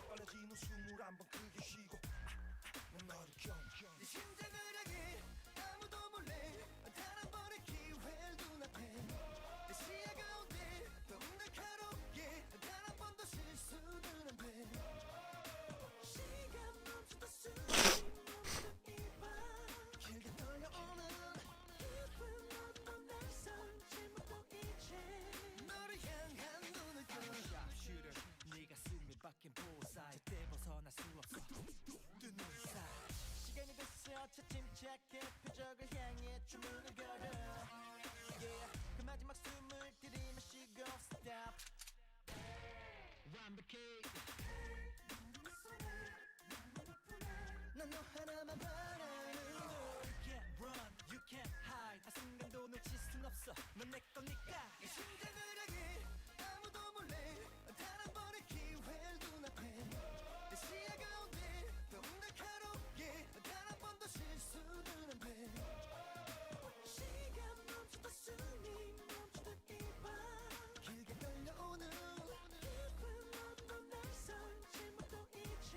빨라지는 숨을 한번 크게 쉬고 난 너를 내 심장을 향해 아무도 몰래 단 한 번의 기회를 눈앞에 내 시야 가운데 더욱 날카롭게 단 한 번도 실수는 안돼 시간 멈추다 숨이 멈추다 이밤 길게 떨려오는 깊은 어둠 날 설치 못하고 이제 너를 향한 눈을 떠 네 가슴에 박힌 보호사에 때 벗어날 수 없어 뜨는 사 시간이 됐어 어차 침착해 표적을 향해 주문을 걸어 yeah. 그 마지막 숨을 들이마시고 stop 완벽해 난 너 하나만 바라는 You can't run, you can't hide 한순간도 놓칠 순 없어 넌 내 거니까 이 심장을 향해 아무도 몰래 단 한 번의 기회를 눈앞에 내 시야 가운데 더욱 날카롭게 단 한 번도 실수는 안돼 시간 멈추다 숨이 멈추다 이밤 길게 끌려오는 깊은 어둠 날 설치 못하고 이제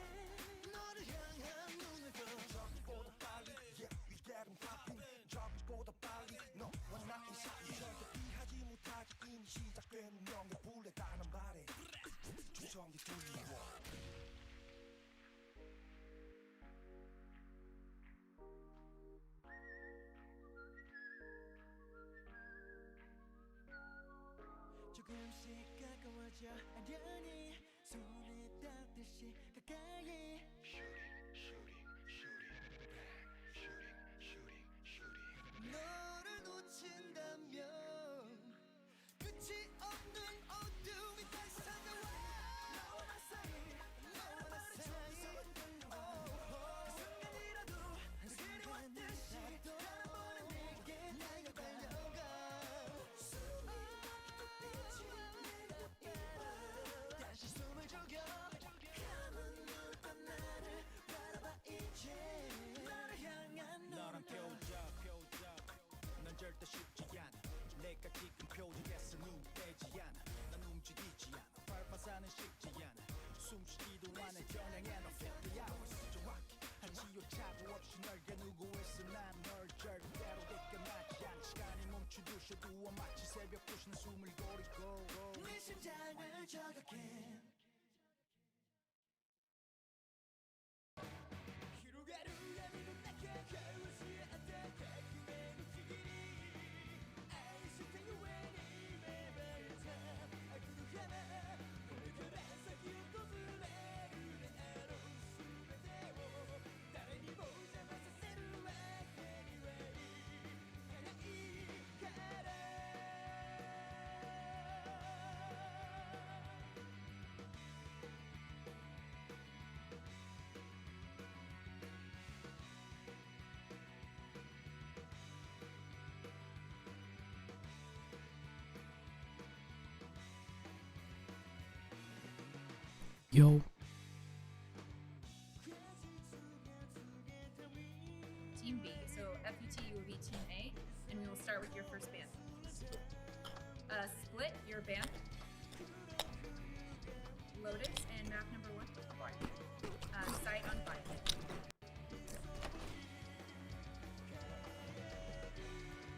너를 향한 눈을 떠 저기보다 빨리 yeah we getting popping 저기보다 빨리 너와 나의 사이 절대 피하지 못하게 이미 시작된 운명의 불에 가는 발에 조성이 들리고 조금씩 가까워져 아련히 손에 닿듯이 가까이 너를 놓친다면 끝이 없는 어둠이 다시 찾아와 너와 나 사이 너와 나 사이 그 순간이라도 그리웠듯이 한 번에 내게 내가 달려가 숨이 멈춰도 빛이 내가 다시 숨을 죽여 감은 눈 나를 바라봐 이제 나를 향한 너랑 표적 넌 절대 쉽지 않아 내가 지금 표정에서 눈 떼지 않아 난 움직이지 않아 발파사는 식지 않아 숨쉬지도 않아 겨냥해 너 50 hours 정확히 한 지오차도 없이 널 겨누고 있어 난 널 절대로 깨끗하지 않아 시간이 멈추듯이 두어 마치 새벽 2시는 숨을 고르고 네 심장을 저격해 Yo. Team B. So FUT, you will be Team A, and we will start with your first band. Split your band. Lotus and map number 1. Sight on 5.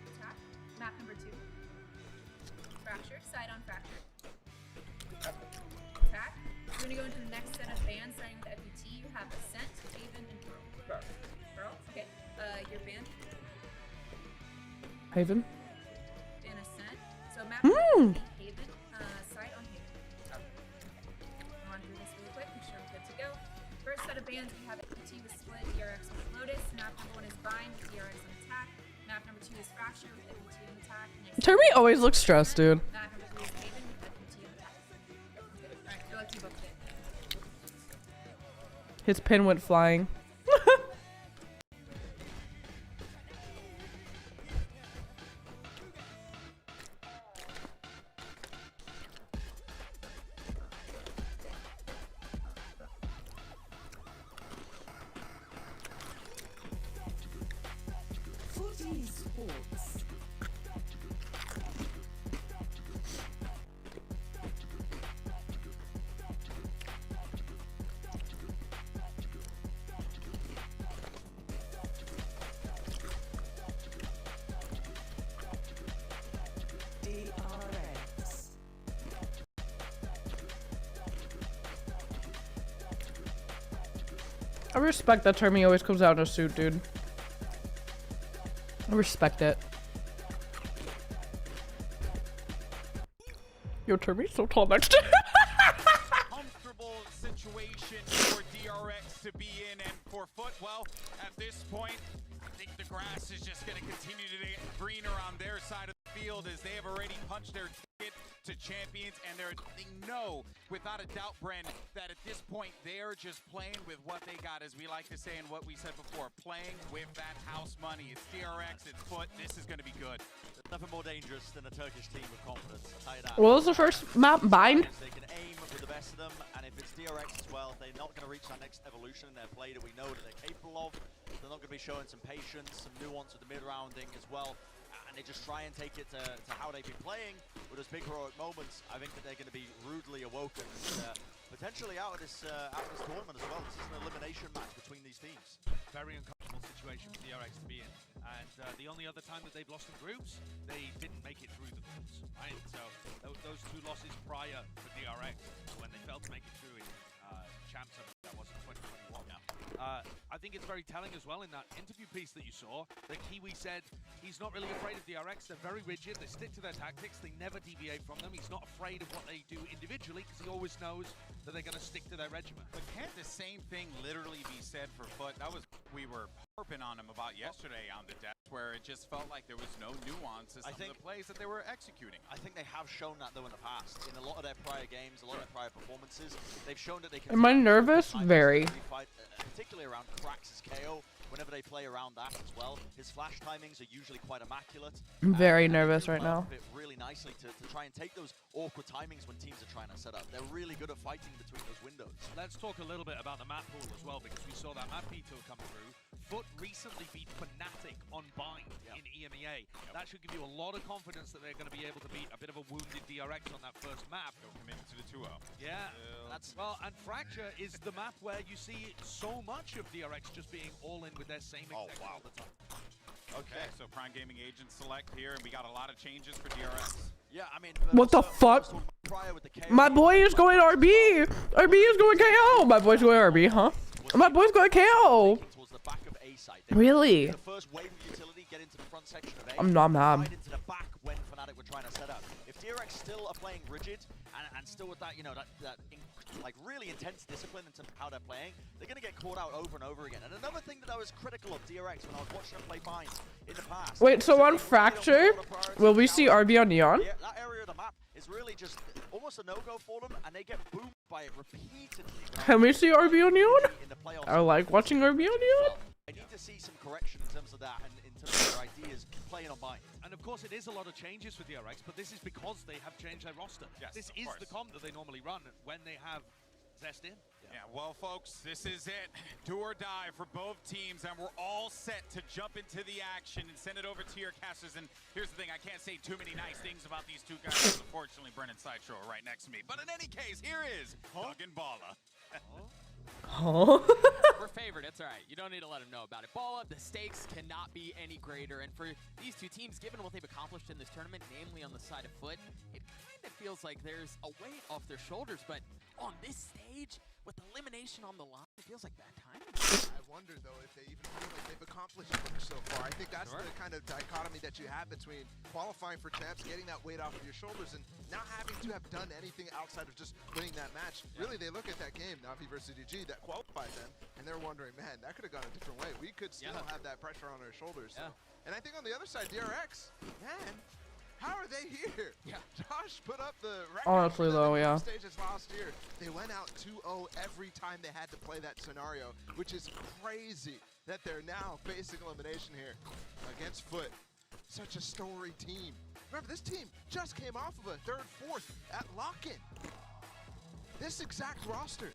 Attack. Map number 2. Fracture. Sight on fracture. Attack. We're going to go into the next set of bands, starting with FUT. You have Ascent, Haven, and Pearl. Pearl? Okay. Your band? Haven. And Ascent. So map Haven. Sight on Haven. Okay. I'll run through this really quick, make sure we're good to go. First set of bands, we have FUT with Split, DRX with Lotus. Map number 1 is Bind with DRX on attack. Map number 2 is Fracture with FUT on attack. Termy always looks stressed, dude. Map number 3 is Haven with FUT on attack. Alright, good luck to you both. His pin went flying. sports. DRX. I respect that Termy always comes out in a suit, dude. I respect it. Yo, Termy's so tall next to Comfortable situation for DRX to be in, and for FUT, well, at this point, I think the grass is just going to continue to get greener on their side of the field as they have already punched their ticket to champions, and they know without a doubt, Bren, that at this point they're just playing with what they got, as we like to say and what we said before, playing with that house money. It's DRX, it's FUT, this is going to be good. There's nothing more dangerous than a Turkish team with confidence, I'll tell you that. What was the first map? Bind? They can aim with the best of them, and if it's DRX as well, if they're not going to reach that next evolution in their play that we know that they're capable of, they're not going to be showing some patience, some nuance with the mid-rounding as well, and they just try and take it to how they've been playing with those big heroic moments. I think that they're going to be rudely awoken and potentially out of this tournament as well. This is an elimination match between these teams. Very uncomfortable situation for DRX to be in, and the only other time that they've lost in groups, they didn't make it through the groups, right? So those two losses prior for DRX, when they failed to make it through in Champs, that was in 2021. I think it's very telling as well in that interview piece that you saw that Kiwi said he's not really afraid of DRX. They're very rigid, they stick to their tactics, they never deviate from them. He's not afraid of what they do individually because he always knows that they're going to stick to their regimen. But can't the same thing literally be said for FUT? That was we were harping on him about yesterday on the desk, where it just felt like there was no nuance to some of the plays that they were executing. I think they have shown that though in the past. In a lot of their prior games, a lot of their prior performances, they've shown that they can... Am I nervous? Very. Fight, particularly around Krax's KO, whenever they play around that as well. His flash timings are usually quite immaculate. I'm very nervous right now. Fit really nicely to try and take those awkward timings when teams are trying to set up. They're really good at fighting between those windows. Let's talk a little bit about the map pool as well, because we saw that map veto come through. FUT recently beat Fnatic on Bind in EMEA. That should give you a lot of confidence that they're going to be able to beat a bit of a wounded DRX on that first map. Go commit to the 2-0. Yeah, that's well, and Fracture is the map where you see so much of DRX just being all in with their same exact all the time. Okay, so Prime Gaming Agent select here, and we got a lot of changes for DRX. Yeah, I mean... What the fuck? My boy is going RB! RB is going KO! My boy's going RB, huh? My boy's going KO! Really? The first wave of utility, get into the front section of A. I'm not mad. Right into the back when Fnatic were trying to set up. If DRX still are playing rigid and still with that, you know, like really intense discipline in terms of how they're playing, they're going to get caught out over and over again. And another thing that I was critical of DRX when I was watching them play Bind in the past. Wait, so on Fracture, will we see RB on Neon? Yeah, that area of the map is really just almost a no-go for them, and they get boomed by it repeatedly. Can we see RB on Neon? I like watching RB on Neon. I need to see some correction in terms of that and in terms of their ideas playing on Bind. And of course, it is a lot of changes for DRX, but this is because they have changed their roster. Yes, this is the comp that they normally run when they have Zest in. Yeah, well, folks, this is it. Do or die for both teams, and we're all set to jump into the action and send it over to your casters. And here's the thing, I can't say too many nice things about these two guys. Unfortunately, Brennan Sideshow are right next to me. But in any case, here is Doug and Bala. Oh. We're favored, it's alright. You don't need to let them know about it. Ball up, the stakes cannot be any greater. And for these two teams, given what they've accomplished in this tournament, namely on the side of FUT, it kind of feels like there's a weight off their shoulders. But on this stage, with elimination on the line, it feels like bad timing. I wonder, though, if they even feel like they've accomplished much so far. I think that's the kind of dichotomy that you have between qualifying for champs, getting that weight off of your shoulders, and not having to have done anything outside of just winning that match. Really, they look at that game, Navi versus DG, that qualified them, and they're wondering, man, that could have gone a different way. We could still have that pressure on our shoulders. So. And I think on the other side, DRX, man, how are they here? Yeah. Josh put up the record. Honestly, though, yeah. Stages last year. They went out 2-0 every time they had to play that scenario, which is crazy that they're now facing elimination here against FUT. Such a story team. Remember, this team just came off of a 3rd, 4th at lock-in. This exact roster.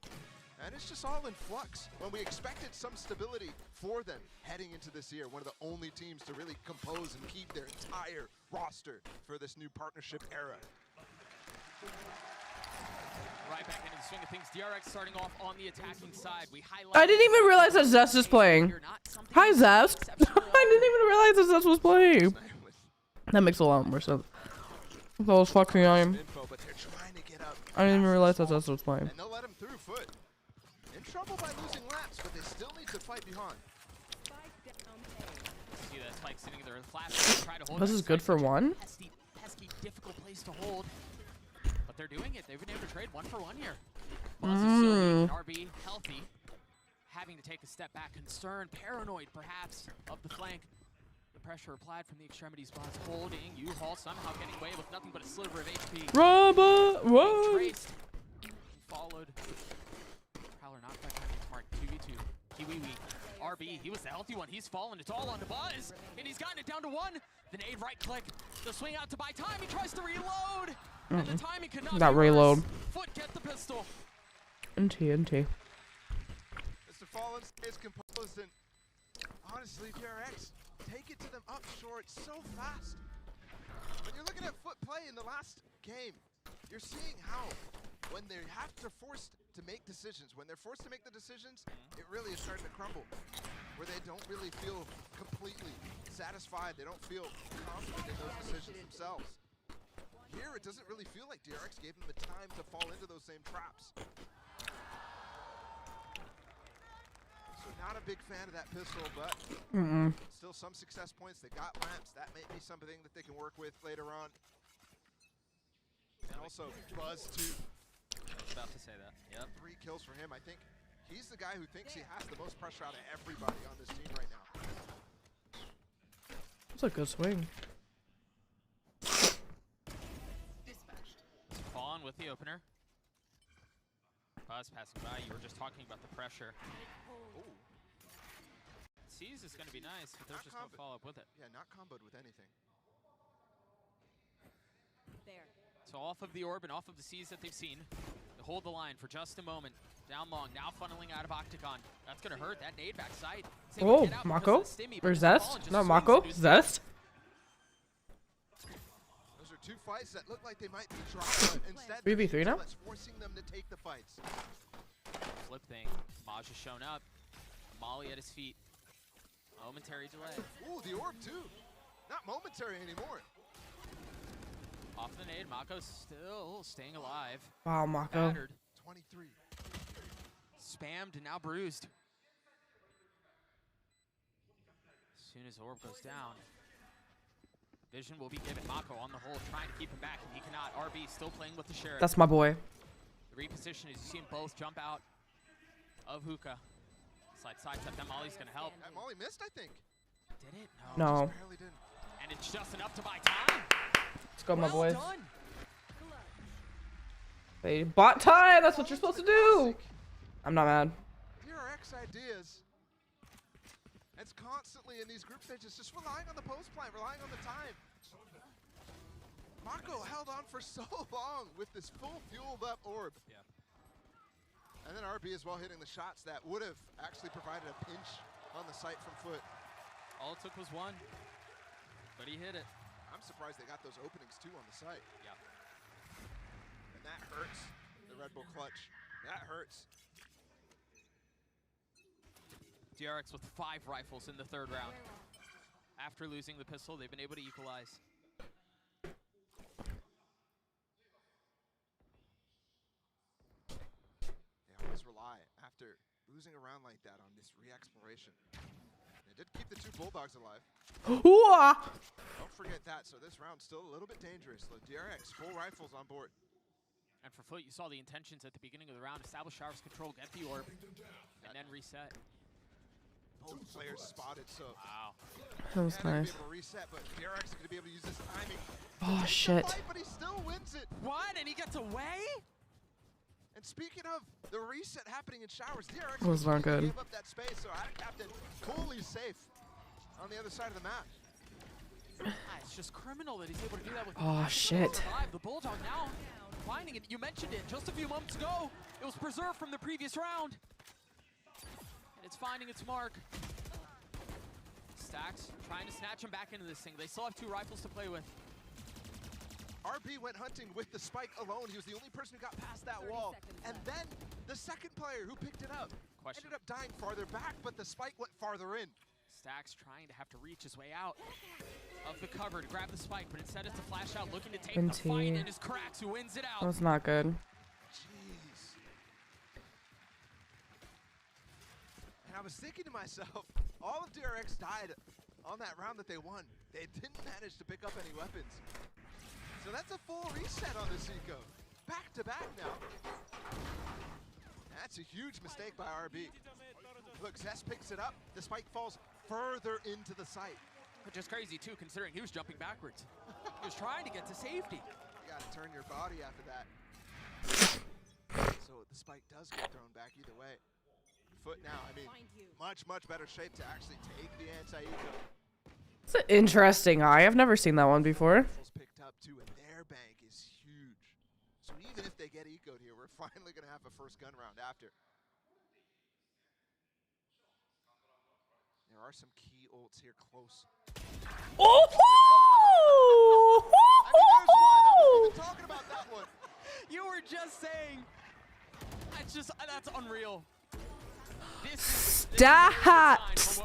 And it's just all in flux. When we expected some stability for them heading into this year, one of the only teams to really compose and keep their entire roster for this new partnership era. Right back into the swing of things. DRX starting off on the attacking side. We highlight. I didn't even realize that Zest is playing. Hi, Zest. I didn't even realize that Zest was playing. That makes a lot more sense. That was fucking lame. Info, but they're trying to get up. I didn't even realize that Zest was playing. And they'll let him through FUT. In trouble by losing laps, but they still need to fight behind. See that Spike sitting there in flash. Try to hold This that is good Spike, for which is a one. pesky, difficult place to hold. But they're doing it. They've been able to trade 1 for 1 here. Buzz is still leaving RB healthy. Having to take a step back. Concerned, paranoid perhaps of the flank. The pressure applied from the extremity spots. Holding. U-Haul somehow getting away with nothing but a sliver of HP. Rubber, run. Traced. And followed. Prowler not quite finding his mark. 2v2. Kiwi. RB, he was the healthy one. He's fallen. It's all on to Buzz. And he's gotten it down to 1. The nade right click. The swing out to buy time. He tries to reload. And the timing could not That be reload. worse. FUT get the pistol. NT. Mr. Fallen stays composed, and honestly, DRX take it to them up short so fast. When you're looking at FUT play in the last game, you're seeing how when they have to forced to make decisions, when they're forced to make the decisions, it really is starting to crumble. Where they don't really feel completely satisfied, they don't feel confident in those decisions themselves. Here, it doesn't really feel like DRX gave them the time to fall into those same traps. So not a big fan of that pistol, but still some success points. They got lamps. That may be something that they can work with later on. And also Buzz too. I was about to say that. Yep. 3 kills for him. I think he's the guy who thinks he has the most pressure out of everybody on this team right now. That's a good swing. Fallen with the opener. Buzz passing by. You were just talking about the pressure. Ooh. Seize is going to be nice, but there's just no follow-up with it. Yeah, not comboed with anything. So off of the orb and off of the Seize that they've seen. They hold the line for just a moment. Down long, now funneling out of Octagon. That's going to hurt. That nade back side. Oh, Mako? Or Zest? Not Mako, Zest. Those are 2 fights that look like they might be dropped, but instead 3v3 now? it's forcing them to take the fights. Flip thing. Maj has shown up. Molly at his feet. Momentary delay. Ooh, the orb too. Not momentary anymore. Off the nade. Mako's still staying alive. Wow, Mako. Battered. 23. Spammed and now bruised. As soon as orb goes down, vision will be given. Mako on the hold, trying to keep him back, and he cannot. RB still playing with the Sheriff. That's my boy. The reposition is you see them both jump out of hookah. Sidestep. That Molly's gonna help. That Molly missed, I think. Did it? No. Just barely didn't. And it's just enough to buy time. Let's go, my Well boys. done. Hey, bot time. That's what you're supposed to do. I'm not mad. DRX ideas. It's constantly in these group stages, just relying on the post plant, relying on the time. Mako held on for so long with this full fueled up orb. Yeah. And then RB as well hitting the shots that would have actually provided a pinch on the site from FUT. All it took was 1, but he hit it. I'm surprised they got those openings too on the site. Yeah. And that hurts, the Red Bull clutch. That hurts. DRX with 5 rifles in the 3rd round. After losing the pistol, they've been able to equalize. They always rely, after losing a round like that, on this re-exploration. They did keep the 2 Bulldogs alive. Don't forget that, so this round's still a little bit dangerous. Look, DRX, full rifles on board. And for FUT, you saw the intentions at the beginning of the round. Establish showers control, get the orb, and then reset. Both players spotted, so Wow. That was yeah, nice. be able to reset, but DRX is going to be able to use this timing. Oh, to take the shit. fight, but he still wins it. What? And he gets away? And speaking of the reset happening in showers, DRX Was not good. gave up that space, so Captain coolly safe on the other side of the map. It's just criminal that he's able to do that with Oh, shit. survive. The Bulldog now finding it. You mentioned it just a few moments ago. It was preserved from the previous round. And it's finding its mark. Stacks trying to snatch him back into this thing. They still have 2 rifles to play with. RB went hunting with the spike alone. He was the only person who got past that wall. And then the second player who picked it up ended up dying farther back, but the spike went farther in. Stacks trying to have to reach his way out of the cover to grab the spike, but instead it's a flash out looking to take the fight, and it's Cracks who wins it out. That's not good. Jeez. And I was thinking to myself, all of DRX died on that round that they won. They didn't manage to pick up any weapons. So that's a full reset on this eco. Back to back now. That's a huge mistake by RB. Look, Zest picks it up. The spike falls further into the site. Which is crazy too, considering he was jumping backwards. He was trying to get to safety. You gotta turn your body after that. So the spike does get thrown back either way. FUT now, I mean, much better shape to actually take the anti-eco. It's an interesting eye. I've never seen that one before. Picked up too, and their bank is huge. So even if they get ecoed here, we're finally gonna have a first gun round after. There are some key ults here close. Oh! I mean, there's one. I wasn't even talking about that one. You were just saying. That's unreal. Stacks!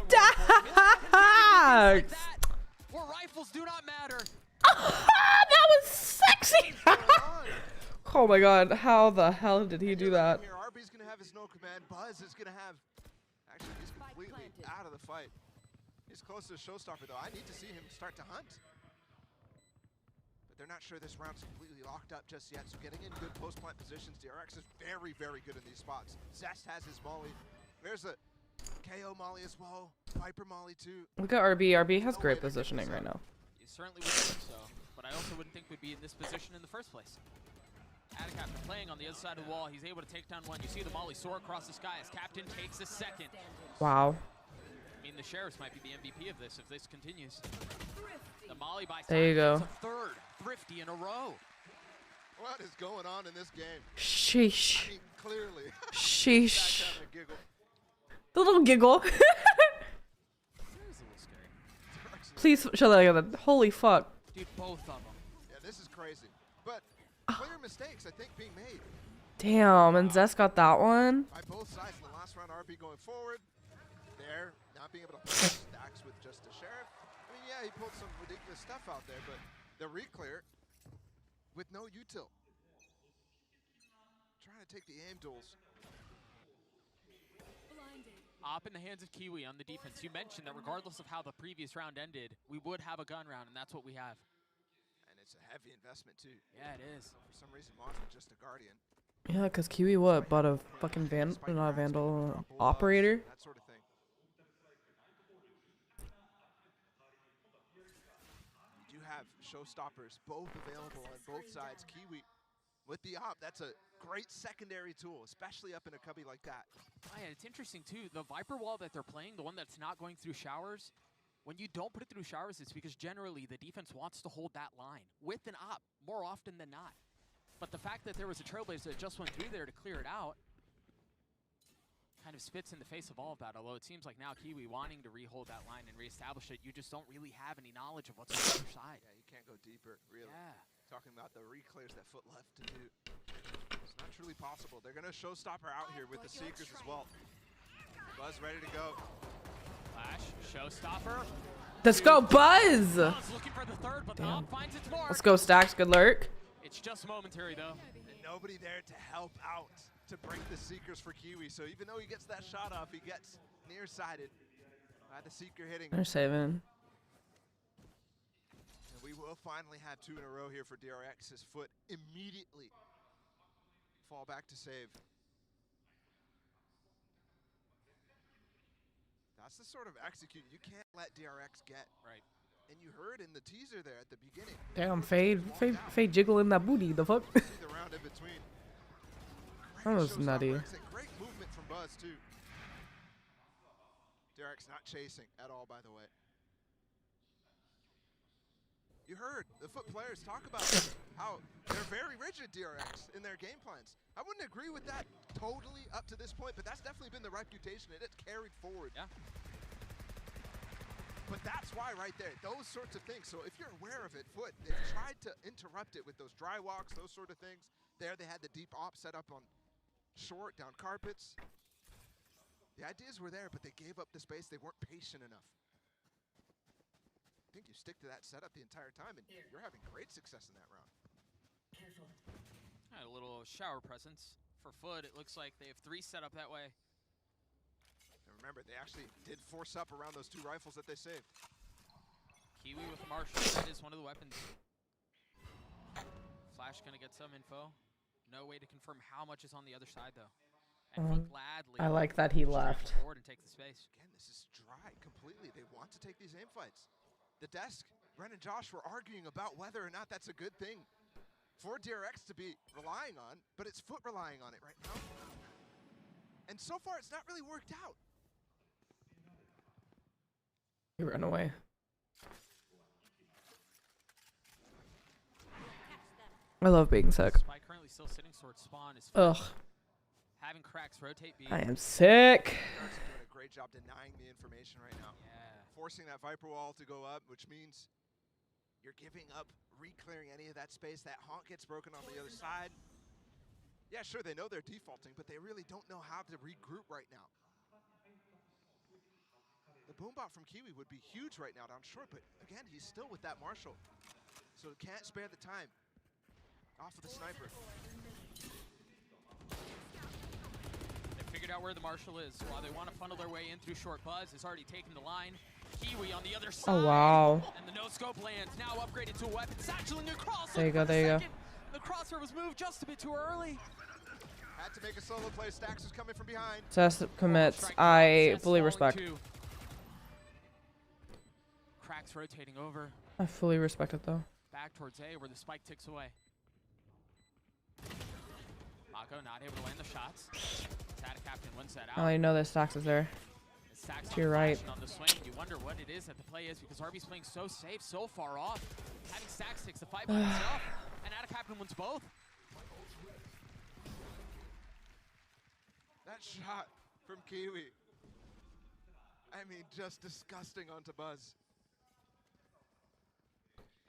Where rifles do not matter. That was sexy! Oh my god, how the hell did he do that? Here, RB's gonna have his no command. Buzz is gonna have. Actually, he's completely out of the fight. He's close to the showstopper though. I need to see him start to hunt. But they're not sure this round's completely locked up just yet. So getting in good post plant positions. DRX is very good in these spots. Zest has his molly. There's a KO molly as well. Viper molly too. Look at RB. RB has great positioning right now. You certainly would think so, but I also wouldn't think we'd be in this position in the first place. Attic Captain playing on the other side of the wall. He's able to take down one. You see the molly soar across the sky as Captain takes a second. Wow. I mean, the Sheriffs might be the MVP of this if this continues. The molly by There you go. It's a third Thrifty in a row. What is going on in this game? Sheesh. I mean, clearly. Sheesh. Having a giggle. The little giggle. That is a little scary. Please show that again. Holy fuck. Dude, both of them. Yeah, this is crazy. But clear mistakes, I think, being made. Damn, and Zest got that one. By both sides in the last round, RB going forward. There, not being able to hold Stacks with just a Sheriff. I mean, yeah, he pulled some ridiculous stuff out there, but the reclear with no util. Trying to take the aim duels. Op in the hands of Kiwi on the defense. You mentioned that regardless of how the previous round ended, we would have a gun round, and that's what we have. And it's a heavy investment, too. Yeah, it is. For some reason, Monster just a Guardian. Yeah, because Kiwi what? Bought a fucking not a Vandal, operator? That sort of thing. You do have showstoppers both available on both sides. Kiwi with the op, that's a great secondary tool, especially up in a cubby like that. Oh, yeah, it's interesting too. The Viper wall that they're playing, the one that's not going through showers, when you don't put it through showers, it's because generally the defense wants to hold that line with an op more often than not. But the fact that there was a Trailblazer that just went through there to clear it out kind of spits in the face of all of that. Although it seems like now Kiwi wanting to re-hold that line and reestablish it, you just don't really have any knowledge of what's on the other side. Yeah, you can't go deeper, really. Yeah. Talking about the reclears that FUT left to do. It's not truly possible. They're going to showstopper out here with the Seekers as well. Buzz ready to go. Flash, showstopper. Let's go, Buzz! Buzz looking for the third, but the op finds its mark. Let's go, Stacks. Good lurk. It's just momentary though. And nobody there to help out to break the Seekers for Kiwi. So even though he gets that shot off, he gets nearsighted by the Seeker hitting. They're saving. And we will finally have 2 in a row here for DRX. His FUT immediately fall back to save. That's the sort of execute you can't let DRX get. Right. And you heard in the teaser there at the beginning. Damn, Fade jiggling that booty. The fuck? See the round in between. That was nutty. Great movement from Buzz too. DRX not chasing at all, by the way. You heard the FUT players talk about how how they're very rigid, DRX, in their game plans. I wouldn't agree with that totally up to this point, but that's definitely been the reputation. It has carried forward. Yeah. But that's why right there, those sorts of things. So if you're aware of it, FUT, they've tried to interrupt it with those dry walks, those sort of things. There they had the deep op set up on short, down carpets. The ideas were there, but they gave up the space. They weren't patient enough. I think you stick to that setup the entire time, and you're having great success in that round. A little shower presence for FUT. It looks like they have 3 set up that way. And remember, they actually did force up around those 2 rifles that they saved. Kiwi with Marshall. That is one of the weapons. Flash gonna get some info. No way to confirm how much is on the other side, though. And FUT gladly. I like that he left. Forward and take the space. Again, this is dry completely. They want to take these aim fights. The desk, Ren and Josh were arguing about whether or not that's a good thing for DRX to be relying on, but it's FUT relying on it right now. And so far, it's not really worked out. He ran away. I love being sick. Spike currently still sitting sword spawn is Ugh. having cracks rotate B. I am sick. DRX are doing a great job denying the information right now. Yeah. Forcing that Viper wall to go up, which means you're giving up re-clearing any of that space. That honk gets broken on the other side. Yeah, sure, they know they're defaulting, but they really don't know how to regroup right now. The boombot from Kiwi would be huge right now down short, but again, he's still with that Marshall. So can't spare the time. Off of the sniper. They figured out where the Marshall is. While they want to funnel their way in through short, Buzz has already taken the line. Kiwi on the other side. Oh, wow. And the no-scope lands, now upgraded to a weapon. Satcheling across. There you go, there you go. The crosshair was moved just a bit too early. Had to make a solo play. Stax was coming from behind. Cess commits. I fully respect. Cracks rotating over. I fully respect it though. Back towards A where the spike ticks away. Mako not able to land the shots. Tata Captain wins that out. Oh, I know that Stax is there. Stax You're right. on the swing. You wonder what it is that the play is because RB's playing so safe, so far off. Having Stax takes the fight by himself, and Tata Captain wins both. That shot from Kiwi. I mean, just disgusting onto Buzz.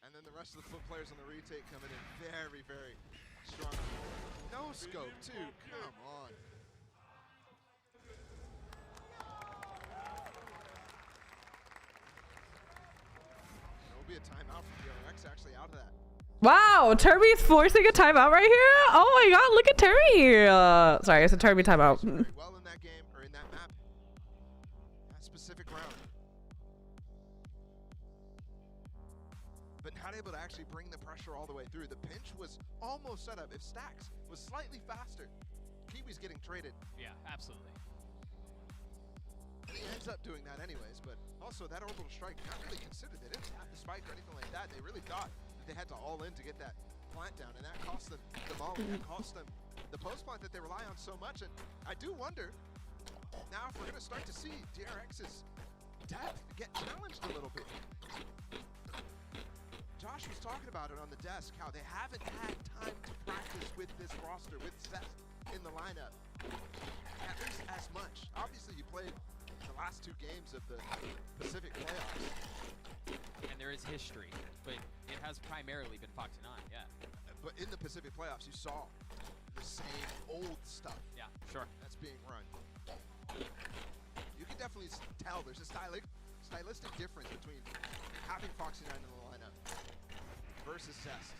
And then the rest of the FUT players on the retake coming in very, very strong. No scope, too. Come on. There will be a timeout from DRX actually out of that. Wow, Turby's forcing a timeout right here. Oh my god, look at Turby. Sorry, I said Turby timeout. Very well in that game, or in that map. That specific round. But not able to actually bring the pressure all the way through. The pinch was almost set up. If Stax was slightly faster, Kiwi's getting traded. Yeah, absolutely. And he ends up doing that anyways, but also that orbital strike, not really considered. They didn't tap the spike or anything like that. They really thought they had to all in to get that plant down, and that cost them the molly. That cost them the post plant that they rely on so much. And I do wonder now if we're going to start to see DRX's depth get challenged a little bit. Josh was talking about it on the desk, how they haven't had time to practice with this roster, with Seth in the lineup, at least as much. Obviously, you played the last 2 games of the Pacific playoffs. And there is history, but it has primarily been Fox and I, yeah. But in the Pacific playoffs, you saw the same old stuff. Yeah, sure. That's being run. You can definitely tell there's a stylistic difference between having Foxy 9 in the lineup versus Zest.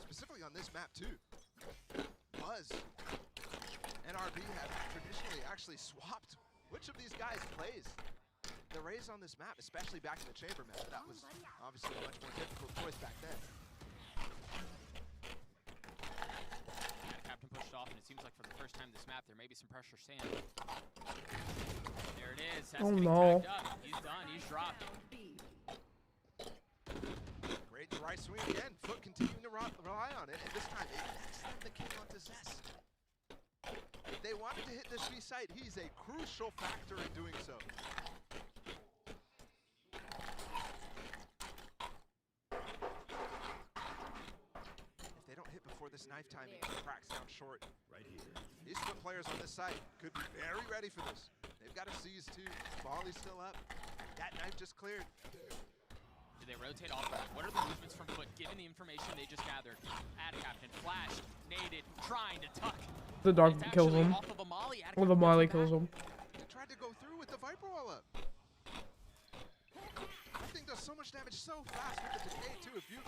Specifically on this map too. Buzz and RB have traditionally actually swapped which of these guys plays the Rays on this map, especially back in the chamber map. That was obviously a much more difficult choice back then. Captain pushed off, and it seems like for the first time this map, there may be some pressure staying. There it is. That's Oh, getting no. tagged up. He's done. He's dropped. Great dry swing again. FUT continuing to rely on it, and this time it nets them the kill onto Zest. If they wanted to hit this B site, he's a crucial factor in doing so. this knife timing cracks down short. Right here. These FUT players on this side could be very ready for this. They've got a seize too. Volley's still up. That knife just cleared. Do they rotate off of it? What are the movements from FUT given the information they just gathered? Ad Captain flashed, naded, trying to tuck. The dog It's kills actually him. off of a molly. Ad Or the Captain molly goes kills back. him. They tried to go through with the Viper wall up. That thing does so much damage so fast with the decay too. If you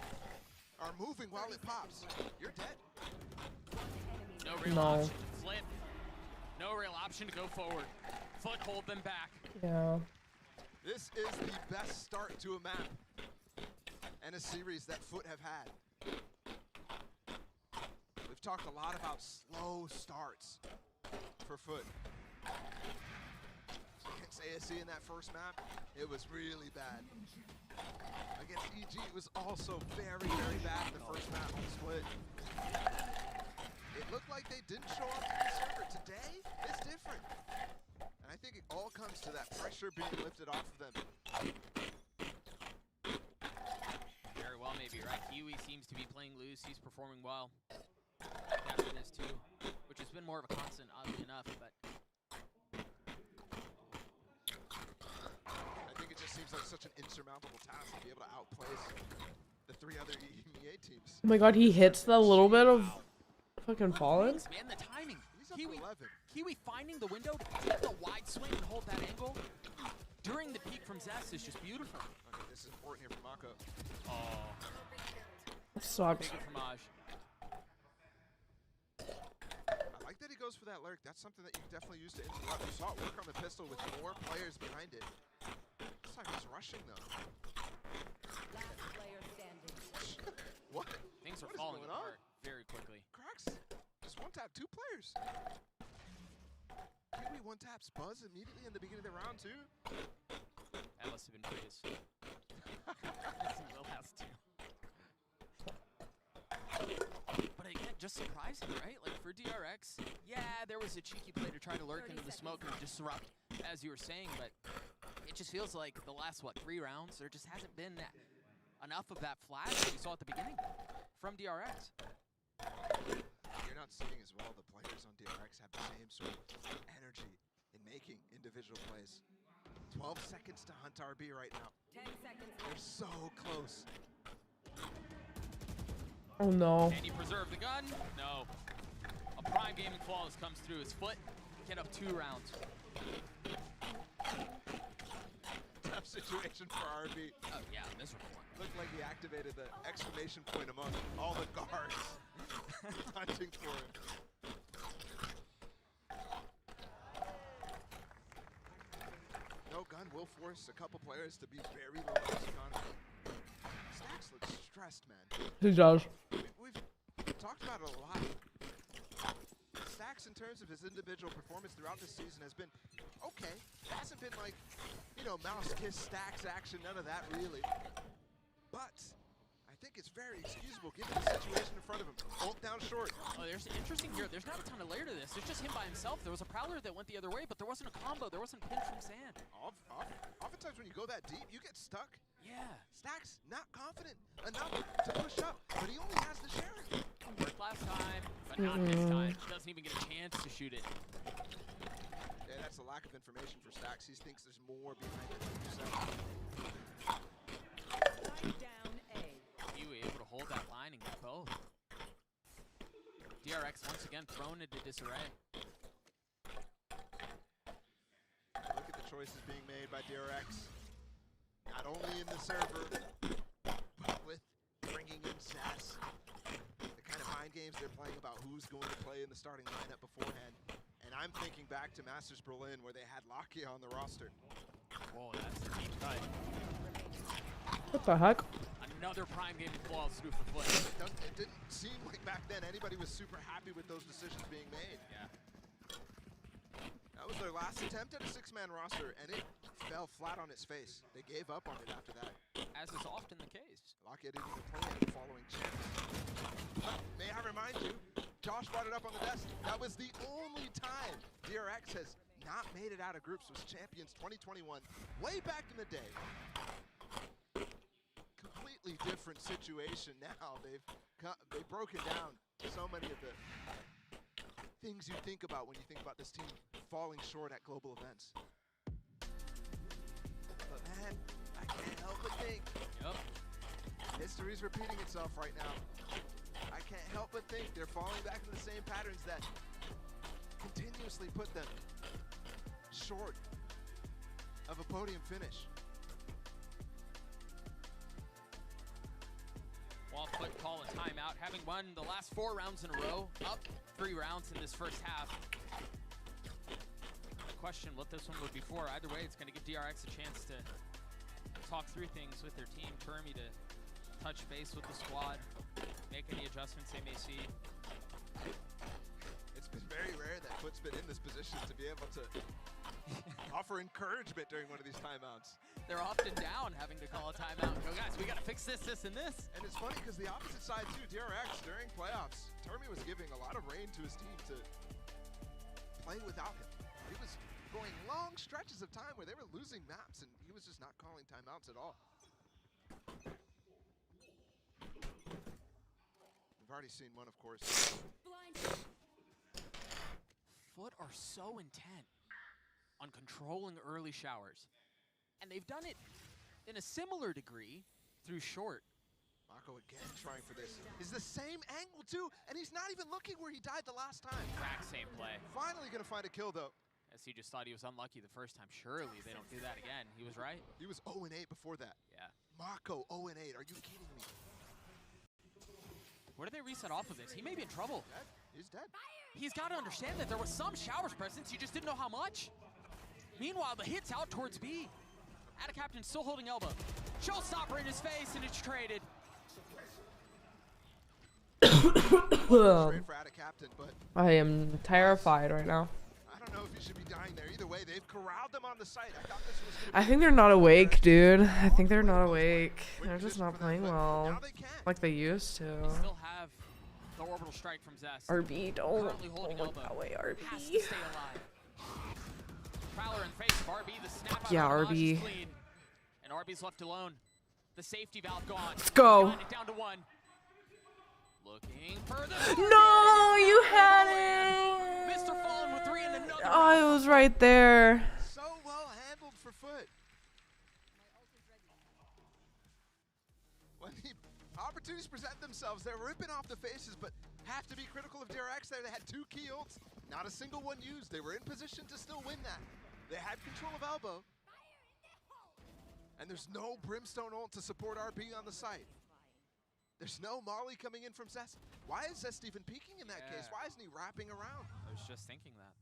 are moving while it pops, you're dead. No real No. option to flip. No real option to go forward. FUT hold them back. Yeah. This is the best start to a map and a series that FUT have had. We've talked a lot about slow starts for FUT. Against ASC in that first map, it was really bad. Against EG, it was also very, very bad in the first map on Split. It looked like they didn't show up to the server. Today, it's different. And I think it all comes to that pressure being lifted off of them. Very well, maybe, right? Kiwi seems to be playing loose. He's performing well. After this, too. Which has been more of a constant, oddly enough, but... I think it just seems like such an insurmountable task to be able to outplace the three other EMEA teams. Oh my god, he hits the little bit of fucking fallen. Man, the timing. He's up Kiwi, 11. Kiwi finding the window to take the wide swing and hold that angle during the peak from Zest is just beautiful. Okay, this is important here for Mako. Oh, Sucks. big fromage. I like that he goes for that lurk. That's something that you can definitely use to interrupt. You saw it work on the pistol with more players behind it. This time he's rushing though. Last player standing. What? Things are What is falling going on? apart very quickly. Cracks. Just one tap, 2 players. Kiwi one taps Buzz immediately in the beginning of the round too. That must have been Vegas. Will has to. But again, just surprising, right? Like for DRX, yeah, there was a cheeky play to try to lurk into the smoke and disrupt, as you were saying, but it just feels like the last, what, 3 rounds, there just hasn't been that, enough of that flash that we saw at the beginning from DRX. You're not seeing as well the players on DRX have the same sort of energy in making individual plays. 12 seconds to hunt RB right now. 10 seconds. They're so close. Oh no. Can he preserve the gun? No. A prime gaming flawless comes through his foot. Get up 2 rounds. Tough situation for RB. Oh yeah, miserable one. Looked like he activated the exclamation point among all the guards hunting for him. No gun will force a couple players to be very low on this economy. Stacks looks stressed, man. He does. We've talked about it a lot. Stacks, in terms of his individual performance throughout this season, has been okay. It hasn't been like, you know, mouse kiss Stacks action, none of that really. But I think it's very excusable given the situation in front of him. Bolt down short. Oh, there's interesting here. There's not a ton of layer to this. It's just him by himself. There was a Prowler that went the other way, but there wasn't a combo. There wasn't pinch from Sand. Oftentimes when you go that deep, you get stuck. Yeah. Stacks not confident enough to push up, but he only has the sharing. Worked last time, but not this time. Doesn't even get a chance to shoot it. Yeah, that's a lack of information for Stacks. He thinks there's more behind it. Strike down A. You were able to hold that line and get both. DRX once again thrown into disarray. Look at the choices being made by DRX. Not only in the server, but with bringing in Sass. The kind of mind games they're playing about who's going to play in the starting lineup beforehand. And I'm thinking back to Masters Berlin where they had Lakia on the roster. Whoa, that's a deep cut. What the heck? Another prime gaming flawless through for foot. It didn't seem like back then anybody was super happy with those decisions being made. Yeah. That was their last attempt at a 6-man roster, and it fell flat on its face. They gave up on it after that. As is often the case. Lakia didn't even play in the following champs. But may I remind you, Josh brought it up on the desk, that was the only time DRX has not made it out of groups was Champions 2021, way back in the day. Completely completely different situation now. They've broken down so many of the things you think about when you think about this team falling short at global events. But man, I can't help but think. Yep. History's repeating itself right now. I can't help but think they're falling back into the same patterns that continuously put them short of a podium finish. While FUT call a timeout, having won the last 4 rounds in a row, up 3 rounds in this first half. Question what this one would be for. Either way, it's going to give DRX a chance to talk through things with their team. Termy to touch base with the squad, make any adjustments they may see. It's been very rare that FUT's been in this position to be able to offer encouragement during one of these timeouts. They're often down, having to call a timeout and go, guys, we got to fix this, this, and this. And it's funny because the opposite side too, DRX, during playoffs, Termy was giving a lot of reign to his team to play without him. He was going long stretches of time where they were losing maps and he was just not calling timeouts at all. We've already seen one, of course. FUT are so intent on controlling early showers. And they've done it in a similar degree through short. Mako again trying for this. Is the same angle too, and he's not even looking where he died the last time. Exact same play. Finally gonna find a kill though. As he just thought he was unlucky the first time. Surely they don't do that again. He was right. He was 0-8 before that. Yeah. Mako 0-8, are you kidding me? Where do they reset off of this? He may be in trouble. Dead? He's dead. He's got to understand that there was some showers presence. You just didn't know how much. Meanwhile, the hit's out towards B. Captain still holding elbow. Showstopper in his face, and it's traded. Straight for Captain, but I am terrified right now. I don't know if he should be dying there. Either way, they've corralled them on the site. I thought this was gonna be I think they're not awake, dude. I think they're not awake. They're just not playing well, now they can. like they used to. Still have the orbital strike from Zest. RB, don't Currently holding look elbow. that way, Has to RB. stay alive. Prowler in face of RB. The snap out Yeah, of Raj is RB. clean. And RB's left alone. The safety valve gone. Let's go. Got it down to 1. Looking further. No, you had it. Mr. Fallen with 3 and another. Oh, it was right there. So well handled for FUT. When the opportunities present themselves, they're ripping off the faces, but have to be critical of DRX there. They had 2 key ults, not a single one used. They were in position to still win that. They had control of elbow. And there's no Brimstone ult to support RB on the site. There's no Molly coming in from Zest. Why is Zest even peeking in that case? Why isn't he wrapping around? I was just thinking that.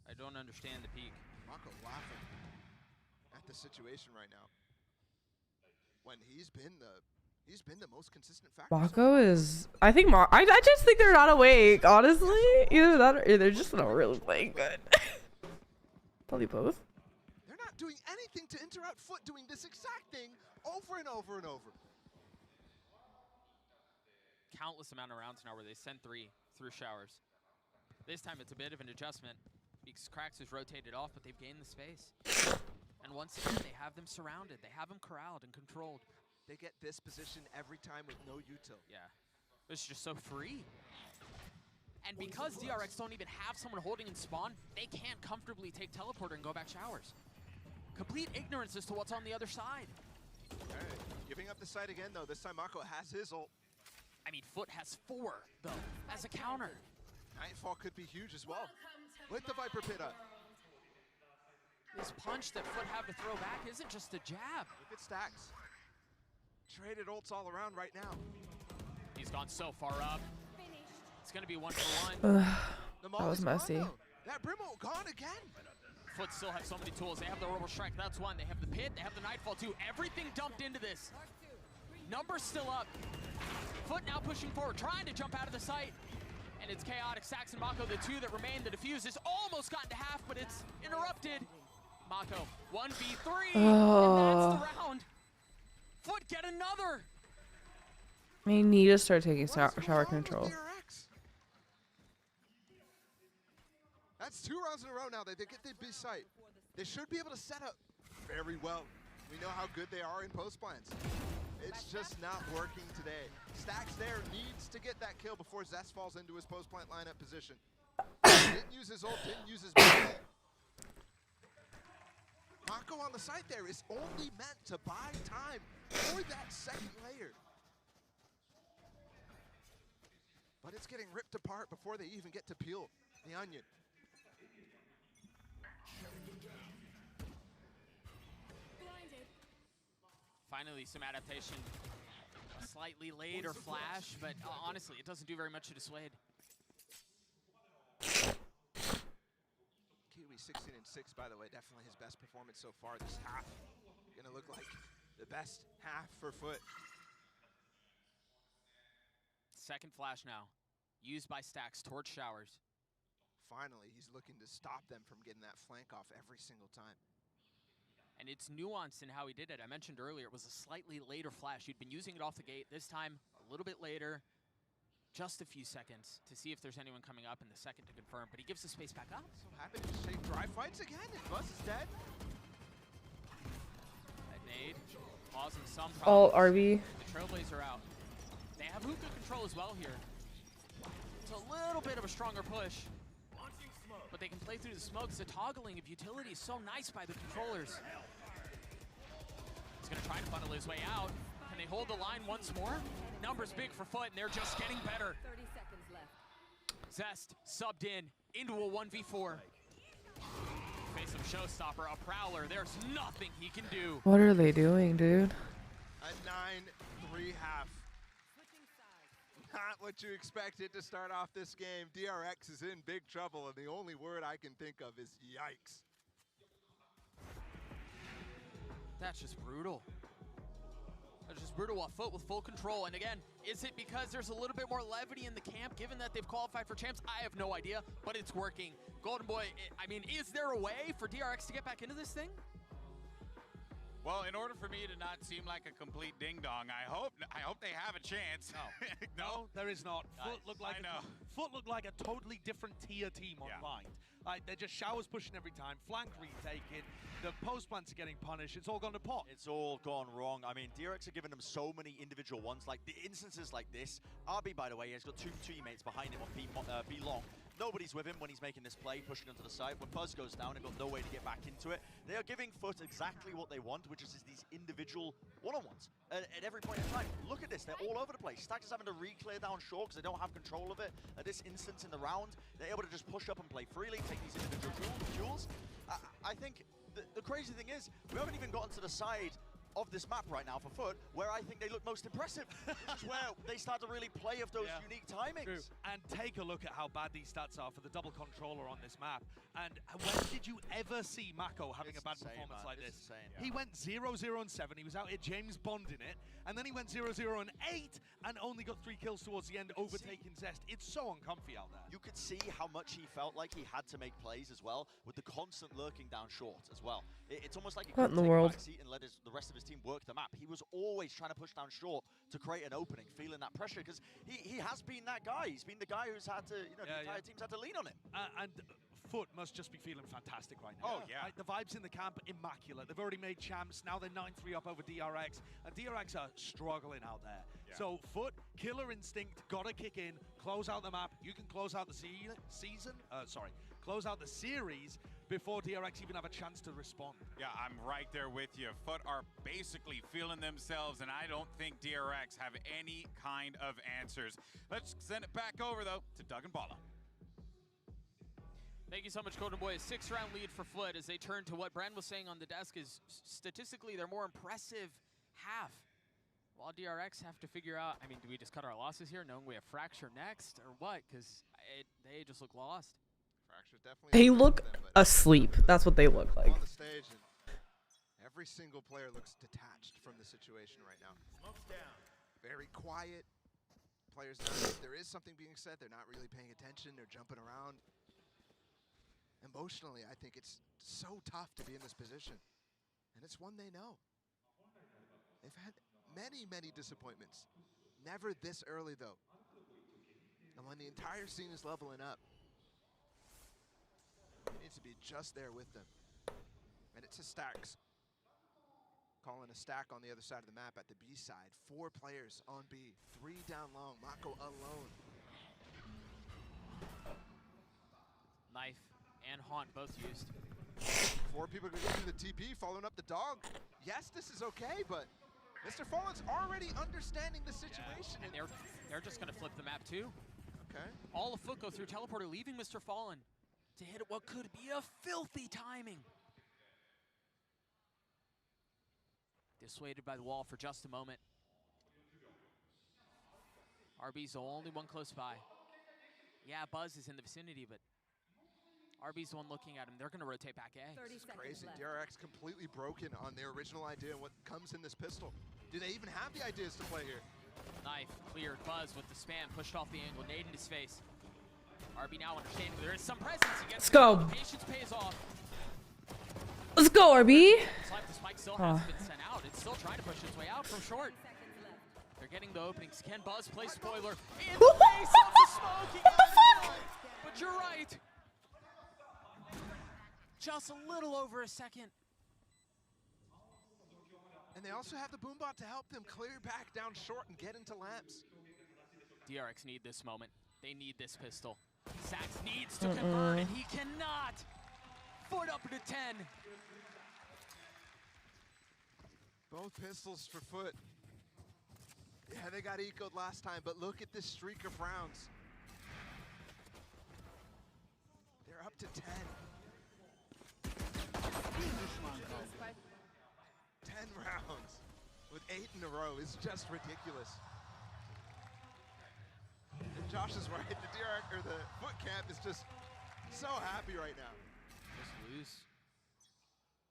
I don't understand the peak. Mako laughing at the situation right now. When he's been the most consistent factor. Mako is. I think. I just think they're not awake. Honestly, either that or they're just not really playing good. Probably both. They're not doing anything to interrupt FUT doing this exact thing over and over and over. Countless amount of rounds now where they send 3 through showers. This time it's a bit of an adjustment because Krax is rotated off, but they've gained the space. And once again, they have them surrounded. They have them corralled and controlled. They get this position every time with no util. Yeah, it's just so free. And because DRX don't even have someone holding in spawn, they can't comfortably take teleporter and go back showers. Complete ignorance as to what's on the other side. All right, giving up the site again though. This time Mako has his ult. I mean, FUT has 4, though, as a counter. Nightfall could be huge as well. With the Viper Pit up. This punch that FUT have to throw back isn't just a jab. Look at Stacks. Traded ults all around right now. He's gone so far up. It's going to be 1-for-1. The That was Molly's messy. gone, though. That Brim ult gone again. FUT still have so many tools. They have the orbital strike, that's 1. They have the pit, they have the nightfall 2. Everything dumped into this. Numbers still up. FUT now pushing forward, trying to jump out of the site. And it's chaotic. Sax and Mako, the 2 that remain. The defuse is almost gotten to half, but it's interrupted. Mako, 1v3, and that's the round. FUT get another. They need to start taking What is wrong shower with control. DRX? That's 2 rounds in a row now. They get the B site. They should be able to set up very well. We know how good they are in post plans. It's just not working today. Stacks there needs to get that kill before Zest falls into his post-plant lineup position. Didn't use his ult, didn't use his melee. Mako on the site there is only meant to buy time for that second layer. But it's getting ripped apart before they even get to peel the onion. Finally, some adaptation. A slightly later flash, but honestly, it doesn't do very much to dissuade. Kiwi 16 and 6, by the way, definitely his best performance so far this half. Gonna look like the best half for FUT. Second flash now, used by Stacks towards Showers. Finally, he's looking to stop them from getting that flank off every single time. And it's nuanced in how he did it. I mentioned earlier, it was a slightly later flash. He'd been using it off the gate. This time, a little bit later, just a few seconds to see if there's anyone coming up, and the second to confirm. But he gives the space back up. So happy to just take dry fights again. His Buzz is dead. That nade causing some All problems. RB. The Trailblazer out. They have hookah control as well here. It's a little bit of a stronger push, but they can play through the smokes. The toggling of utility is so nice by the controllers. He's gonna try to funnel his way out. Can they hold the line once more? Numbers big for FUT, and they're just getting better. 30 seconds left. Zest subbed in into a 1v4. Face of Showstopper, a Prowler. There's nothing he can do. What are they doing, dude? A 9-3 half. Not what you expected to start off this game. DRX is in big trouble, and the only word I can think of is yikes. That's just brutal. That's just brutal while FUT with full control. And again, is it because there's a little bit more levity in the camp, given that they've qualified for champs? I have no idea, but it's working. Golden Boy, I mean, is there a way for DRX to get back into this thing? Well, in order for me to not seem like a complete ding-dong, I hope they have a chance. No, no, there is not. FUT looked like I know. FUT looked like a totally different tier team online. They're just Showers pushing every time, flank retaking, the post plants are getting punished. It's all gone to pot. It's all gone wrong. I mean, DRX are giving them so many individual ones, like the instances like this. RB, by the way, has got two teammates behind him on B long. Nobody's with him when he's making this play, pushing onto the side. When Buzz goes down, they've got no way to get back into it. They are giving FUT exactly what they want, which is these individual one-on-ones at every point in time. Look at this, they're all over the place. Stacks is having to re-clear down short because they don't have control of it. At this instance in the round, they're able to just push up and play freely, take these individual duels. I think the crazy thing is, we haven't even gotten to the side of this map right now for FUT, where I think they look most impressive. This is where they start to really play of those unique timings. True. And take a look at how bad these stats are for the double controller on this map. And when did you ever see Mako having a bad performance like this? He went 0-0 and 7. He was out here James Bonding it. And then he went 0-0 and 8 and only got 3 kills towards the end, overtaking Zest. It's so uncomfy out there. You could see how much he felt like he had to make plays as well, with the constant lurking down short as well. It's almost like he What couldn't in the take world? a back seat and let the rest of his team work the map. He was always trying to push down short to create an opening, feeling that pressure, because he has been that guy. He's been the guy who's had to, the entire team's had to lean on him. And FUT must just be feeling fantastic right now. Oh, yeah. Like, the vibes in the camp, immaculate. They've already made champs. Now they're 9-3 up over DRX. And DRX are struggling out there. Yeah. So FUT, killer instinct, gotta kick in, close out the map. You can close out the close out the series before DRX even have a chance to respond. Yeah, I'm right there with you. FUT are basically feeling themselves, and I don't think DRX have any kind of answers. Let's send it back over, though, to Doug and Bala. Thank you so much, Golden Boy. A 6-round lead for FUT as they turn to what Brand was saying on the desk is statistically their more impressive half. While DRX have to figure out, I mean, do we just cut our losses here knowing we have Fracture next or what? Because they just look lost. Fracture's definitely They a threat look to them, but asleep. That's what they look like. on the stage, and every single player looks detached from the situation right now. Very quiet. Players, if there is something being said, they're not really paying attention. They're jumping around. Emotionally, I think it's so tough to be in this position, and it's one they know. They've had many disappointments. Never this early, though. And when the entire scene is leveling up, it needs to be just there with them. And it's a Stacks calling a stack on the other side of the map at the B side. 4 players on B, 3 down long. Mako alone. Knife and Haunt both used. 4 people going to do the TP, following up the dog. Yes, this is okay, but Mr. Fallen's already understanding the situation. And they're just gonna flip the map too. Okay. All of FUT go through teleporter, leaving Mr. Fallen to hit what could be a filthy timing. Dissuaded by the wall for just a moment. RB's the only one close by. Yeah, Buzz is in the vicinity, but RB's the one looking at him. They're gonna rotate back A. 30 It's seconds crazy. left. DRX completely broken on their original idea and what comes in this pistol. Do they even have the ideas to play here? Knife cleared. Buzz with the spam, pushed off the angle, nade in his face. RB now understanding there is some presence. He gets Let's go. Patience pays off. Let's go, RB. Slap the spike still hasn't been sent out. It's still trying to push its way out from short. Seconds left. They're getting the openings. Can Buzz play spoiler in the face of the smoke? He got the kill. But you're right. Just a little over a second. And they also have the boombot to help them clear back down short and get into lamps. DRX need this moment. They need this pistol. Sax needs to convert, and he cannot. FUT up to 10. Both pistols for FUT. Yeah, they got ecoed last time, but look at this streak of rounds. They're up to 10. 10 rounds with 8 in a row is just ridiculous. And Josh is right. The DRX or the FUT camp is just so happy right now. Just loose.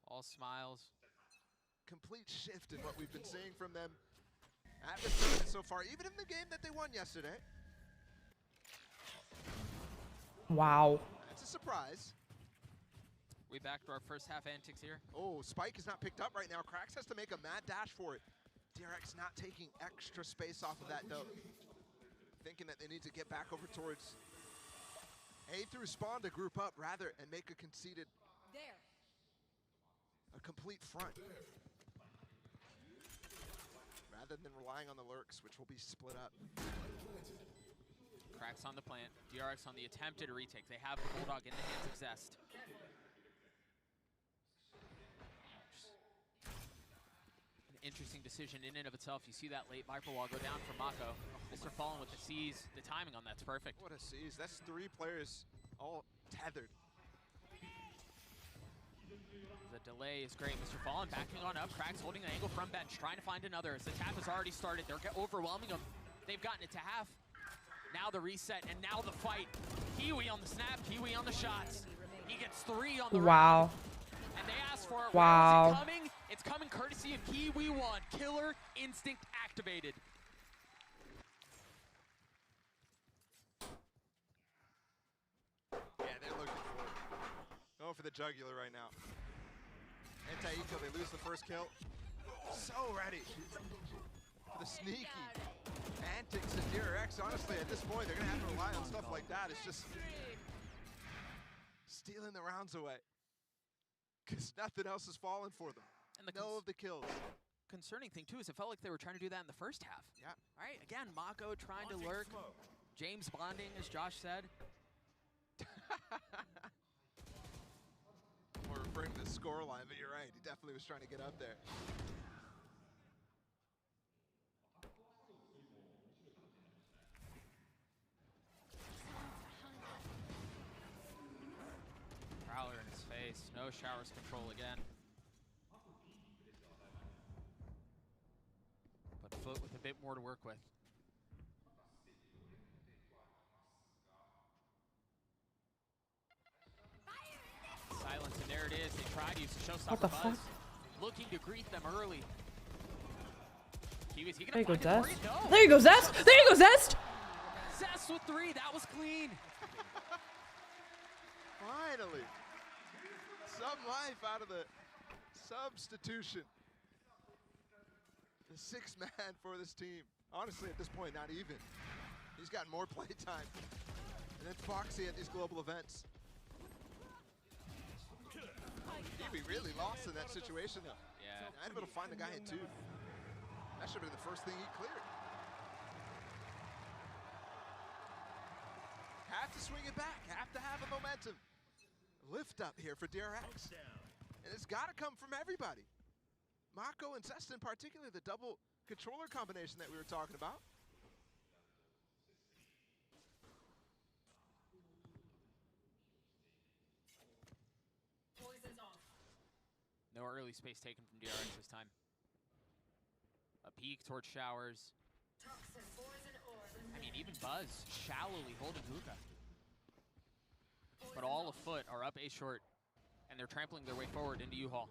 All smiles. Complete shift in what we've been seeing from them at this tournament so far, even in the game that they won yesterday. Wow. That's a surprise. We back to our first half antics here. Oh, Spike is not picked up right now. Krax has to make a mad dash for it. DRX not taking extra space off of that though. Thinking that they need to get back over towards A through spawn to group up rather and make a conceded, There. a complete front. Rather than relying on the lurks, which will be split up. Cracks on the plant. DRX on the attempted retake. They have the Bulldog in the hands of Zest. An interesting decision in and of itself. You see that late Viper wall go down for Mako. Mr. Fallen with the seize. The timing on that's perfect. What a seize. That's 3 players all tethered. The delay is great. Mr. Fallen backing on up. Cracks holding an angle from bench, trying to find another. As the tap has already started, they're overwhelming them. They've gotten it to half. Now the reset, and now the fight. Kiwi on the snap, Kiwi on the shots. He gets 3 on the round. And they asked for it. Wow. Where is it coming? It's coming courtesy of Kiwi 1. Killer instinct activated. Yeah, they're looking for it. Going for the jugular right now. Anti-eco, they lose the first kill. So ready for the sneaky antics of DRX. Honestly, at this point, they're going to have to rely on stuff like that. It's just stealing the rounds away. Because nothing else has fallen for them. And the No of the kills. concerning thing, too, is it felt like they were trying to do that in the first half. Yeah. All right, again, Mako trying to lurk. James bonding, as Josh said. We're referring to the score line, but you're right. He definitely was trying to get up there. Prowler in his face. No showers control again. But FUT with a bit more to work with. Silence, and there it is. They tried to use the showstopper What the Buzz. fuck? Looking to greet them early. Kiwi's, he There gonna you go, find Zest. it? No. There you go, Zest. There you go, Zest. Zest with 3. That was clean. Finally. Some life out of the substitution. The 6th man for this team. Honestly, at this point, not even. He's got more play time. And then Foxy at these global events. Kiwi really lost in that situation, though. Yeah, I'd be able to find the guy in 2. That should have been the first thing he cleared. Have to swing it back. Have to have a momentum. Lift up here for DRX. And it's got to come from everybody. Mako and Zestin, particularly the double controller combination that we were talking about. Poison's off. No early space taken from DRX this time. A peek towards Showers. Toxin, poison orb. I mean, even Buzz shallowly holding Hookah. But all of FUT are up A short, and they're trampling their way forward into U-Haul.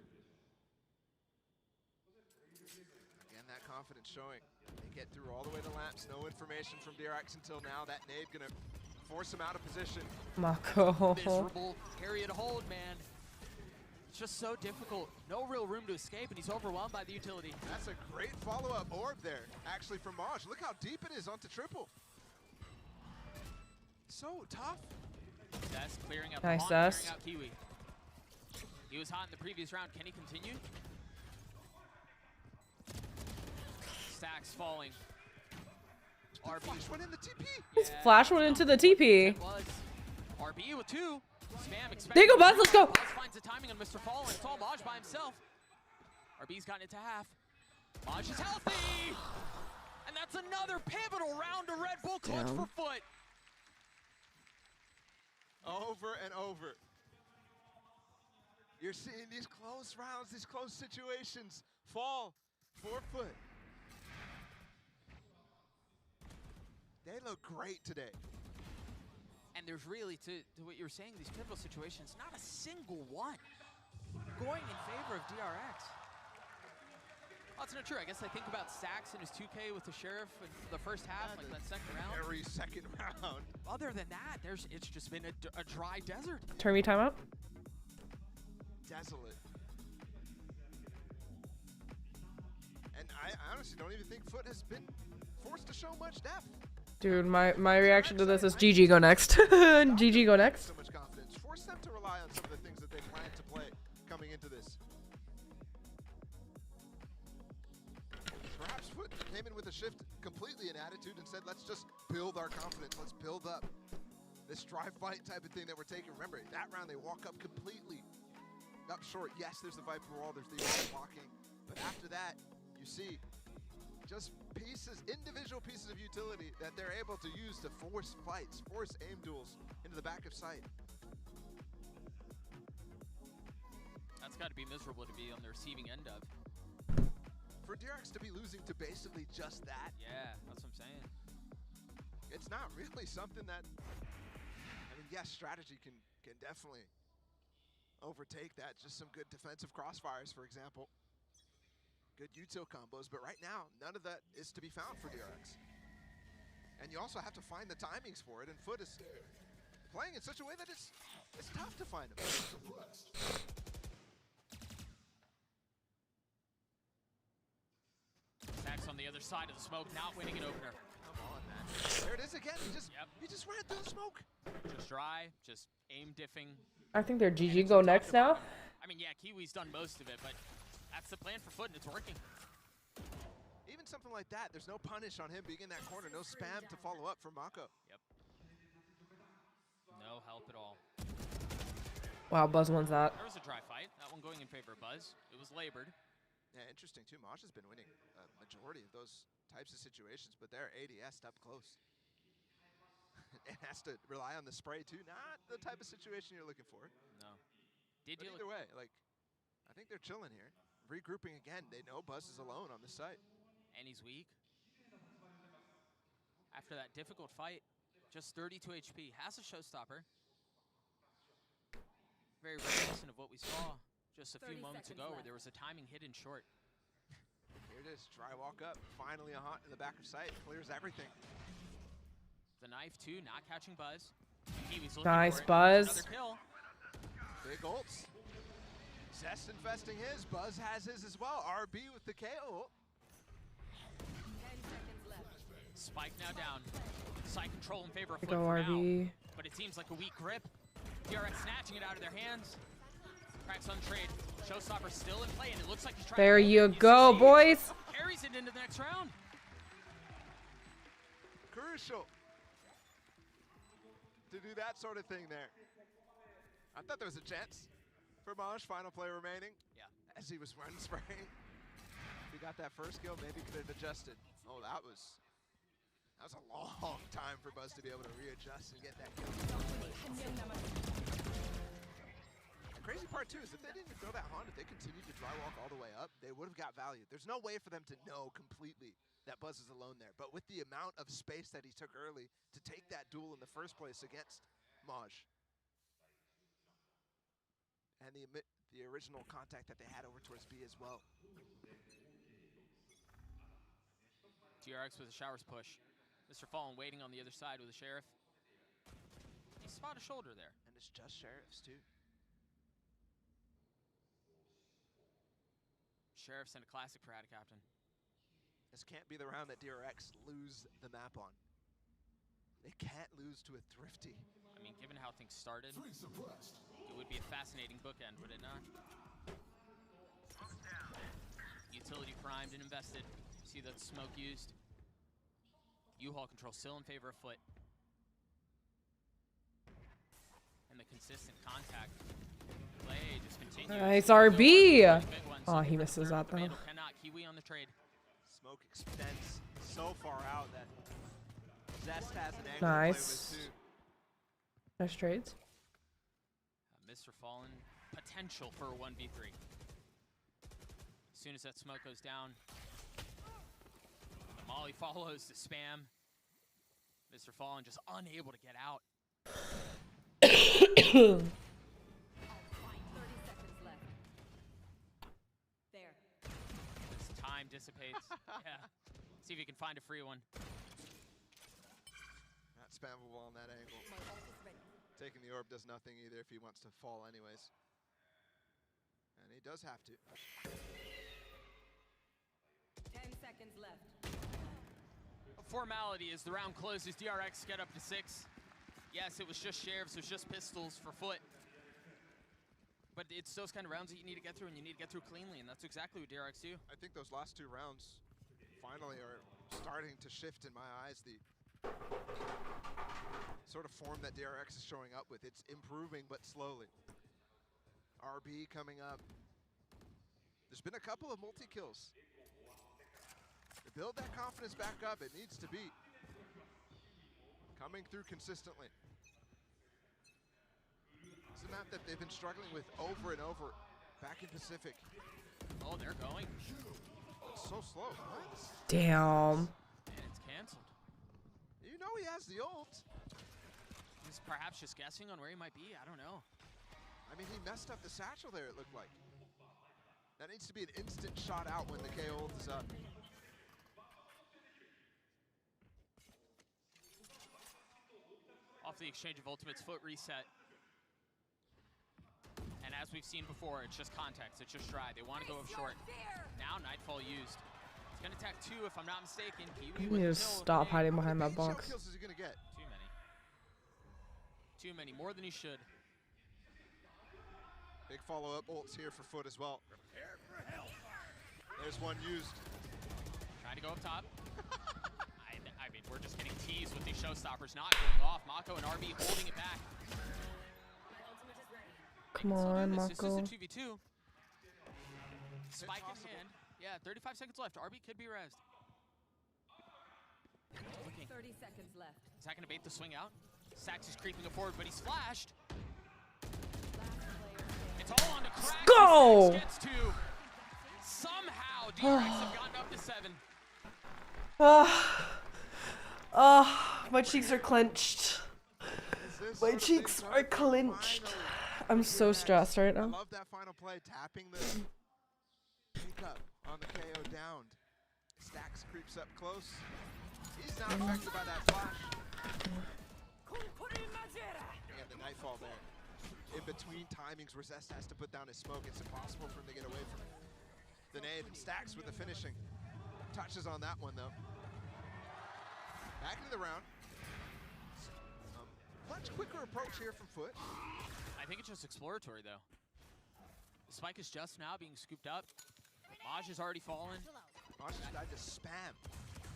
Again, that confidence showing. They get through all the way to lamps. No information from DRX until now. That nade gonna force him out of position. Mako. Miserable area to hold, man. It's just so difficult. No real room to escape, and he's overwhelmed by the utility. That's a great follow-up orb there, actually, from Maj. Look how deep it is onto triple. So tough. Zest clearing out Nice, the Haunt, Zest. clearing out Kiwi. He was hot in the previous round. Can he continue? Stacks falling. RB. Flash went in the TP. Yeah, Flash went into the TP. it was. RB with 2. Spam expecting. There you go, Buzz. Let's go. Buzz finds the timing on Mr. Fall, and it's all Maj by himself. RB's gotten it to half. Maj is healthy! And that's another pivotal round to Red Bull clutch Damn. for FUT. Over and over. You're seeing these close rounds, these close situations fall for FUT. They look great today. And there's really, to what you were saying, these pivotal situations, not a single one going in favor of DRX. Well, that's not true. I guess I think about Stacks and his 2K with the Sheriff in the first half, like that second round. Every second round. Other than that, it's just been a dry desert. Turn me timeout. Desolate. And I honestly don't even think FUT has been forced to show much depth. Dude, my reaction to this is GG go next. GG go next. So much confidence. Force them to rely on some of the things that they plan to play coming into this. Perhaps FUT came in with a shift completely in attitude and said, let's just build our confidence. Let's build up this drive fight type of thing that we're taking. Remember, that round they walk up completely up short. Yes, there's the Viper wall, there's the wall blocking. But after that, you see just pieces, individual pieces of utility that they're able to use to force fights, force aim duels into the back of sight. That's got to be miserable to be on the receiving end of. For DRX to be losing to basically just that, Yeah, that's what I'm saying. it's not really something that, I mean, yes, strategy can definitely overtake that. Just some good defensive crossfires, for example. Good util combos, but right now, none of that is to be found for DRX. And you also have to find the timings for it, and FUT is playing in such a way that it's tough to find them. Stacks on the other side of the smoke, not winning an opener. Come on, man. There it is again. He just ran through the smoke. Just dry, just aim diffing. I think they're GG go next now. I mean, yeah, Kiwi's done most of it, but that's the plan for FUT, and it's working. Even something like that, there's no punish on him being in that corner, no spam to follow up from Mako. Yep. No help at all. Wow, Buzz wins that. There was a dry fight. That one going in favor of Buzz. It was labored. Yeah, interesting too. Maj has been winning a majority of those types of situations, but their ADS up close. It has to rely on the spray too. Not the type of situation you're looking for. No. But either way, like, I think they're chilling here. Regrouping again. They know Buzz is alone on this site. And he's weak. After that difficult fight, just 32 HP. Has a showstopper. Very reminiscent of what we saw just a few 30 moments seconds ago where left. there was a timing hidden short. Here it is. Dry walk up. Finally a haunt in the back of sight. Clears everything. The knife too, not catching Buzz. Kiwi's looking Nice, for it. Buzz. Another kill. Big ults. Zest infesting his. Buzz has his as well. RB with the KO. 10 seconds left. Spike now down. Side control in favor of FUT Go for now. RB. But it seems like a weak grip. DRX snatching it out of their hands. Cracks on trade. Showstopper still in play, and it looks like he's trying There to you go, boys. Carries it into the next round. Crucial to do that sort of thing there. I thought there was a chance for Maj, final play remaining. Yeah. As he was run spraying. If he got that first kill, maybe could have adjusted. Oh, that was a long time for Buzz to be able to readjust and get that kill. The crazy part too is if they didn't throw that Honda, if they continued to dry walk all the way up, they would have got value. There's no way for them to know completely that Buzz is alone there. But with the amount of space that he took early to take that duel in the first place against Maj, and the original contact that they had over towards B as well. DRX with a showers push. Mr. Fallen waiting on the other side with a Sheriff. He spotted a shoulder there. And it's just Sheriffs too. Sheriff sent a classic for Ada Captain. This can't be the round that DRX lose the map on. They can't lose to a Thrifty. I mean, given how things started, it would be a fascinating bookend, would it not? Utility primed and invested. See that smoke used. U-Haul control still in favor of FUT. And the consistent contact play just continues. Nice RB. Oh, he misses that though. Cannot Kiwi on the trade. Smoke extends so far out that Zest has an angle Nice. to play with too. Nice trades. Mr. Fallen, potential for a 1v3. As soon as that smoke goes down, the molly follows the spam. Mr. Fallen just unable to get out. 30 seconds left. There. As time dissipates. Yeah. See if you can find a free one. Not spammable on that angle. My ult is ready. Taking the orb does nothing either if he wants to fall anyways. And he does have to. 10 seconds left. A formality as the round closes. DRX get up to 6. Yes, it was just Sheriffs, it was just pistols for FUT. But it's those kind of rounds that you need to get through, and you need to get through cleanly, and that's exactly what DRX do. I think those last 2 rounds finally are starting to shift in my eyes. The sort of form that DRX is showing up with. It's improving, but slowly. RB coming up. There's been a couple of multi-kills. To build that confidence back up, it needs to be coming through consistently. It's a map that they've been struggling with over and over back in Pacific. Oh, they're going. It's so slow. What? Damn. And it's canceled. You know he has the ult. He's perhaps just guessing on where he might be. I don't know. I mean, he messed up the satchel there, it looked like. That needs to be an instant shot out when the KO ult is up. Off the exchange of ultimates, FUT reset. And as we've seen before, it's just context, it's just dry. They want to go up short. Now Nightfall used. He's gonna attack 2 if I'm not mistaken. You need to stop hiding behind that How many box. shell kills is he gonna get? Too many. Too many, more than he should. Big follow-up ults here for FUT as well. There's one used. Trying to go up top. I mean, we're just getting teased with these showstoppers not going off. Mako and RB holding it back. Come on, This Marco. is a 2v2. Spike in hand. Yeah, 35 seconds left. RB could be rezzed. Looking. 30 seconds left. Is that going to bait the swing out? Sax is creeping it forward, but he's flashed. It's all on the crack. Go! Gets 2. Somehow, DRX have gotten up to 7. My cheeks are clenched. My cheeks are clenched. I'm so stressed right I now. love that final play, tapping the pick up on the KO down. Stacks creeps up close. He's not affected by that flash. And the Nightfall there. In between timings where Zest has to put down his smoke, it's impossible for him to get away from the nade. And Stacks with the finishing. Touches on that one though. Back into the round. Much quicker approach here from FUT. I think it's just exploratory, though. The spike is just now being scooped up. Maj has already fallen. Maj just tried to spam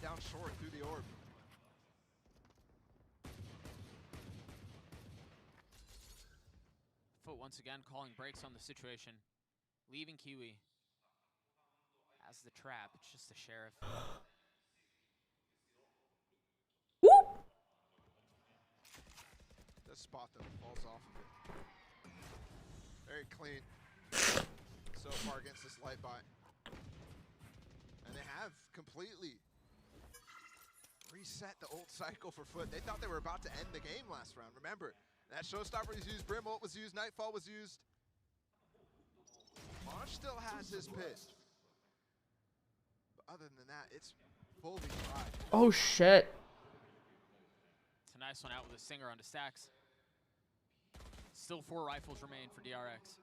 down short through the orb. FUT once again calling breaks on the situation. Leaving Kiwi as the trap. It's just the sheriff. Does spot them, falls off of it. Very clean so far against this light buy. And they have completely reset the old cycle for FUT. They thought they were about to end the game last round. Remember, that showstopper was used, Brim ult was used, Nightfall was used. Maj still has his pit. But other than that, it's fully dry. Oh shit. It's a nice one out with a Singer onto Stacks. Still 4 rifles remain for DRX.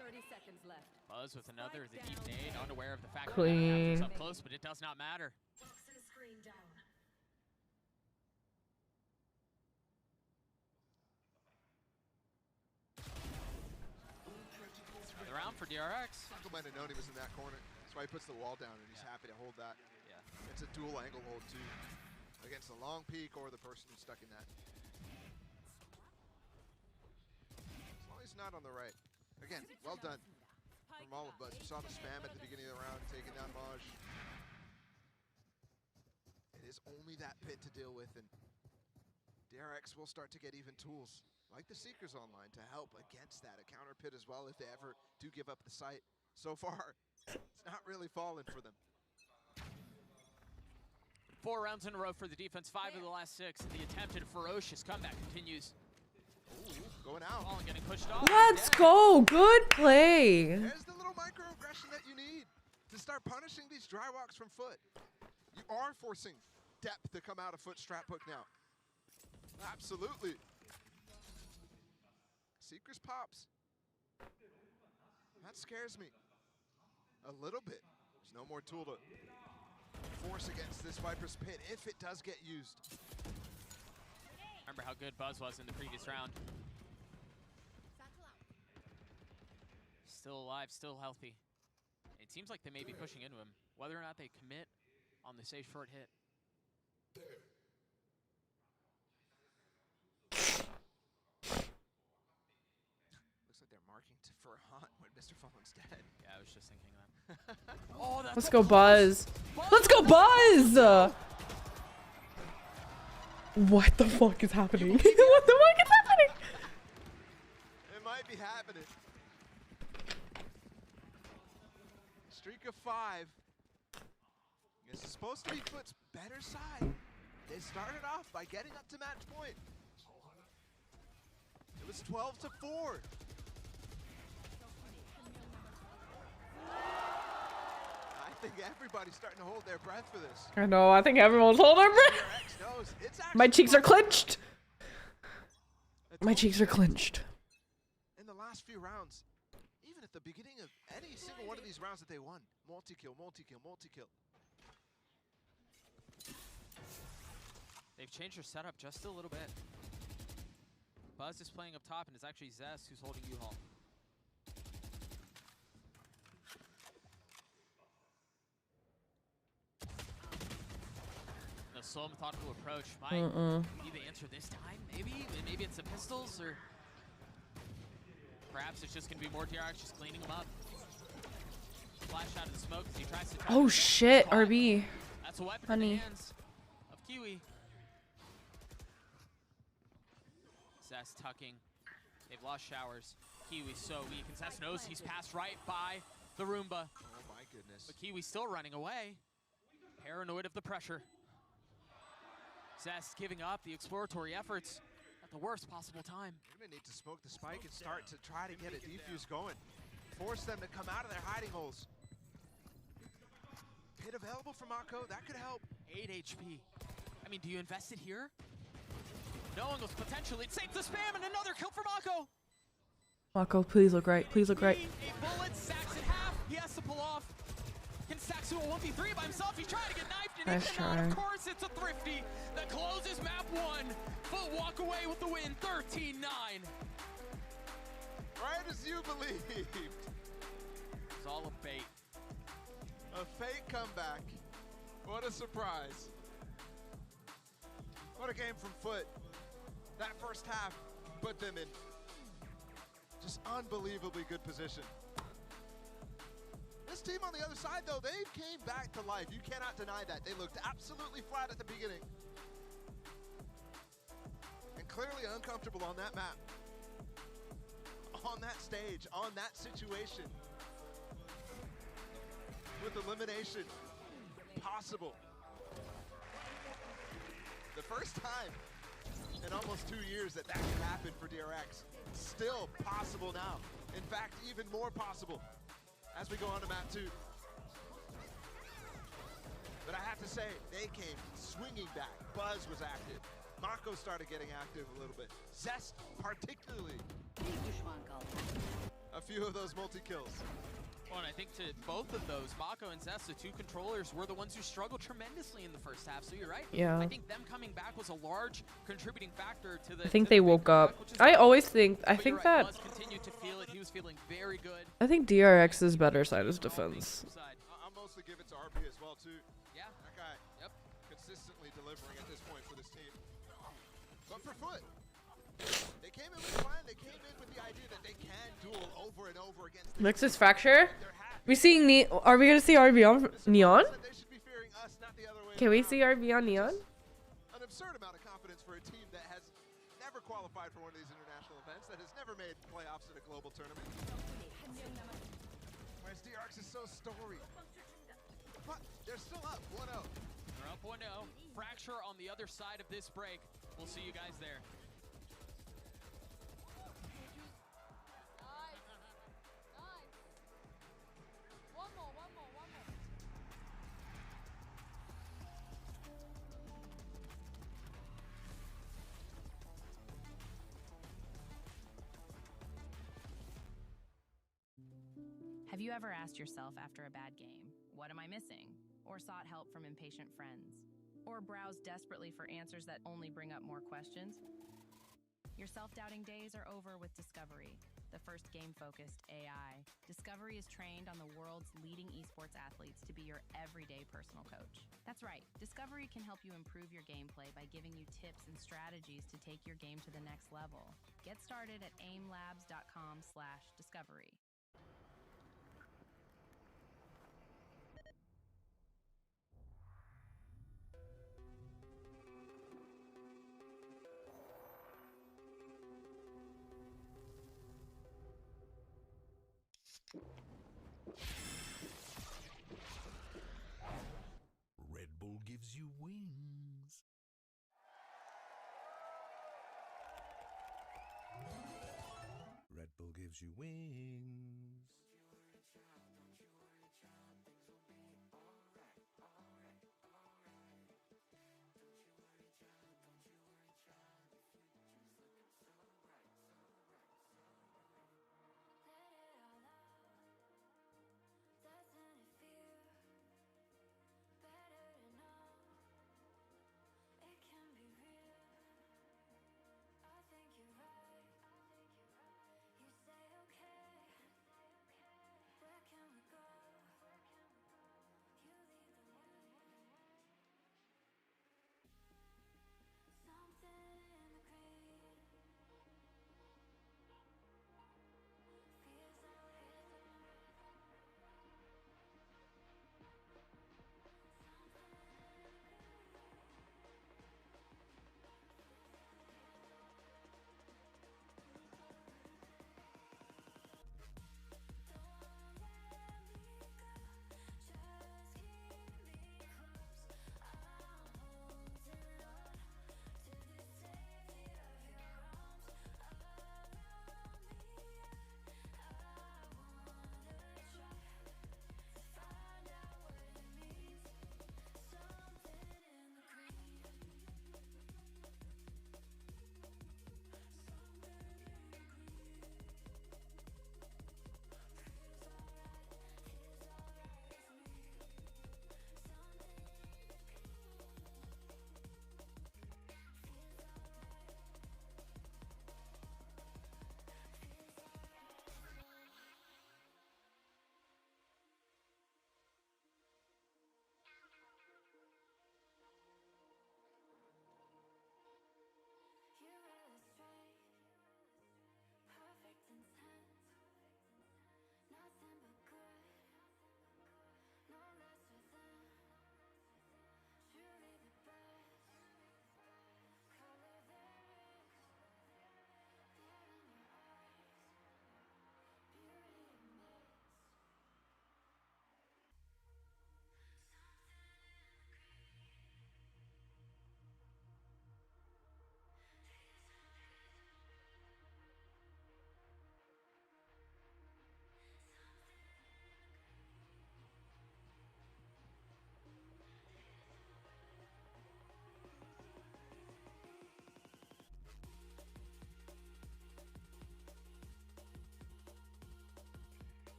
30 seconds left. Buzz with another, the deep nade, unaware of the fact Clean. that it's up close, but it does not matter. The round for DRX. Uncle might have known he was in that corner. That's why he puts the wall down, and he's happy to hold that. Yeah. It's a dual angle hold too, against the long peak or the person who's stuck in that. As long as he's not on the right. Again, well done from all of us. You saw the spam at the beginning of the round, taking down Maj. It is only that pit to deal with, and DRX will start to get even tools, like the Seekers online, to help against that. A counter pit as well if they ever do give up the site. So far, it's not really fallen for them. 4 rounds in a row for the defense, 5 of the last 6. The attempted ferocious comeback continues. Ooh, going out. Fallen getting pushed off. Let's go. Good play. There's the little microaggression that you need to start punishing these dry walks from FUT. You are forcing depth to come out of FUT strap hook now. Absolutely. Seekers pops. That scares me a little bit. There's no more tool to force against this Viper's pit if it does get used. Remember how good Buzz was in the previous round. Still alive, still healthy. It seems like they may be pushing into him. Whether or not they commit on the safe short hit. Looks like they're marking for a hunt when Mr. Fallen's dead. Yeah, I was just thinking that. Oh, that's Let's go, Buzz. Let's go, Buzz. What the fuck is happening? What the fuck is happening? It might be happening. Streak of 5. This is supposed to be FUT's better side. They started off by getting up to match point. It was 12-4. I think everybody's starting to hold their breath for this. I know. I think everyone's holding their breath. DRX knows it's actually My cheeks are fun. clenched. My cheeks are clenched. In the last few rounds, even at the beginning of any single one of these rounds that they won, multi-kill, multi-kill, multi-kill. They've changed their setup just a little bit. Buzz is playing up top, and it's actually Zest who's holding U-Haul. The slow, methodical approach might be the answer this time, maybe? Maybe it's the pistols, or perhaps it's just going to be more DRX just cleaning them up. Flash out of the smoke as he tries to... Oh shit, RB. That's a weapon in Honey. the hands of Kiwi. Zest tucking. They've lost showers. Kiwi's so weak, and Zest knows he's passed right by the Roomba. Oh my goodness. But Kiwi's still running away. Paranoid of the pressure. Zest giving up the exploratory efforts at the worst possible time. You're gonna need to smoke the spike and start to try to get a defuse going. Force them to come out of their hiding holes. Pit available for Mako, that could help. 8 HP. I mean, do you invest it here? Knowing was potentially safe to spam, and another kill for Mako. Mako, please look right. Please look right. A bullet, Stacks in half. He has to pull off. Can Stacks do a 1v3 by himself? He's trying to get knifed, and Nice he cannot. try. Of course, it's a thrifty that closes map 1. FUT walk away with the win, 13-9. Right as you believed. It's all a bait. A fake comeback. What a surprise. What a game from FUT. That first half put them in just unbelievably good position. This team on the other side, though, they came back to life. You cannot deny that. They looked absolutely flat at the beginning. And clearly uncomfortable on that map. On that stage, on that situation. With elimination possible. The first time in almost 2 years that can happen for DRX. Still possible now. In fact, even more possible as we go on to map 2. But I have to say, they came swinging back. Buzz was active. Mako started getting active a little bit. Zest particularly. A few of those multi-kills. Well, and I think to both of those, Mako and Zest, the two controllers, were the ones who struggled tremendously in the first half. So you're right. Yeah. I think them coming back was a large contributing factor to the. I think they woke up. I always think. I think that. Buzz continued to feel it. He was feeling very good. I think DRX's better side is defense. I'll mostly give it to RB as well, too. Yeah. That guy. Yep. Consistently delivering at this point for this team. But for FUT, they came in with a plan. They came in with the idea that they can duel over and over against. Next is Fracture. We seeing are we gonna see RB on Neon? They should be fearing us, not the other way Can we around. see RB on Neon? An absurd amount of confidence for a team that has never qualified for one of these international events, that has never made playoffs in a global tournament. Whereas DRX is so storied. But they're still up 1-0. They're up 1-0. Fracture on the other side of this break. We'll see you guys there. Have you ever asked yourself after a bad game, what am I missing? Or sought help from impatient friends? Or browsed desperately for answers that only bring up more questions? Your self-doubting days are over with Discovery, the first game-focused AI. Discovery is trained on the world's leading esports athletes to be your everyday personal coach. That's right, Discovery can help you improve your gameplay by giving you tips and strategies to take your game to the next level. Get started at aimlabs.com/discovery. Red Bull gives you wings. Red Bull gives you wings.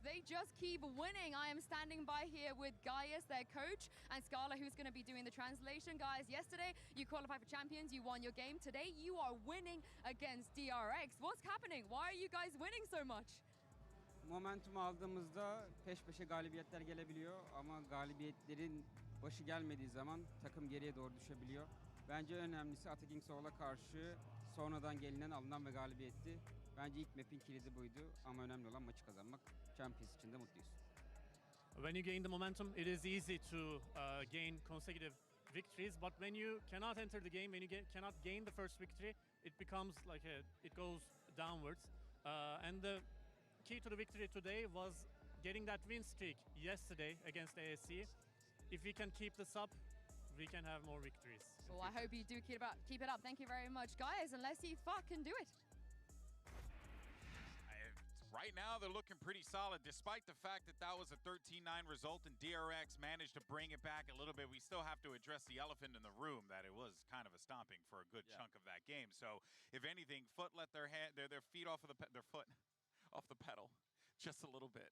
They just keep winning. I am standing by here with Gaius, their coach, and Scala, who's going to be doing the translation. Guys, yesterday you qualified for champions, you won your game. Today you are winning against DRX. What's happening? Why are you guys winning so much? Momentum aldığımızda peş peşe galibiyetler gelebiliyor ama galibiyetlerin başı gelmediği zaman takım geriye doğru düşebiliyor. Bence önemlisi Attacking Soul'a karşı sonradan gelinen alınan ve galibiyetti. Bence ilk map'in kilidi buydu ama önemli olan maçı kazanmak. Champions için de mutluyuz. When you gain the momentum, it is easy to gain consecutive victories. But when you cannot enter the game, when you cannot gain the first victory, it becomes like it goes downwards. And the key to the victory today was getting that win streak yesterday against ASC. If we can keep this up, we can have more victories. Well, I hope you do keep it up. Thank you very much, guys. And let's see if FUT can do it. Right now, they're looking pretty solid, despite the fact that that was a 13-9 result and DRX managed to bring it back a little bit. We still have to address the elephant in the room that it was kind of a stomping for a good chunk of that game. So, if anything, FUT let their feet off of their foot off the pedal just a little bit.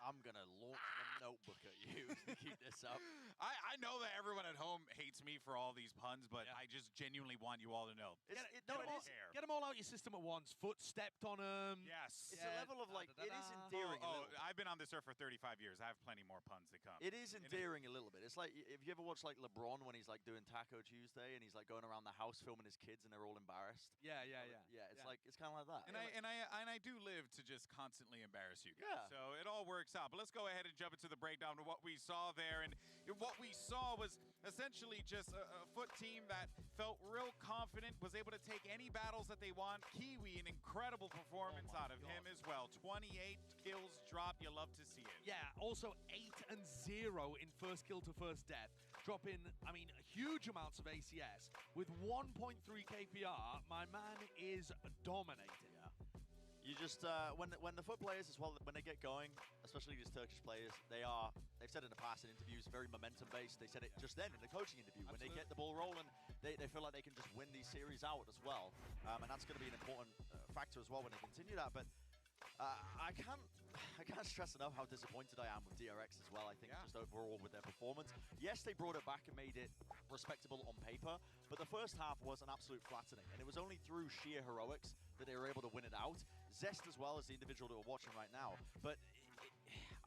I'm going to launch the notebook at you to keep this up. I know that everyone at home hates me for all these puns, but I just genuinely want you all to know. Get them all out your system at once. FUT stepped on them. Yes. It's a level of like, it is endearing a little bit. I've been on this earth for 35 years. I have plenty more puns to come. It is endearing a little bit. It's like, if you ever watch like LeBron when he's like doing Taco Tuesday and he's like going around the house filming his kids and they're all embarrassed. Yeah, it's like, it's kind of like that. And I do live to just constantly embarrass you guys. So it all works out. But let's go ahead and jump into the breakdown of what we saw there. And what we saw was essentially just a FUT team that felt real confident, was able to take any battles that they want. Kiwi, an incredible performance out of him as well. 28 kills drop. You love to see it. Yeah, also 8 and 0 in first kill to first death. Dropping, I mean, huge amounts of ACS. With 1.3 KPR, my man is dominating. Yeah. You just, when the FUT players as well, when they get going, especially these Turkish players, they've said in the past in interviews, very momentum-based. They said it just then in the coaching interview. Absolutely. When they get the ball rolling, they feel like they can just win these series out as well. And that's going to be an important factor as well when they continue that. But I can't stress enough how disappointed I am with DRX as well. I think just overall with their performance. Yes, they brought it back and made it respectable on paper, but the first half was an absolute flattening, and it was only through sheer heroics that they were able to win it out. Zest as well as the individual that we're watching right now. But,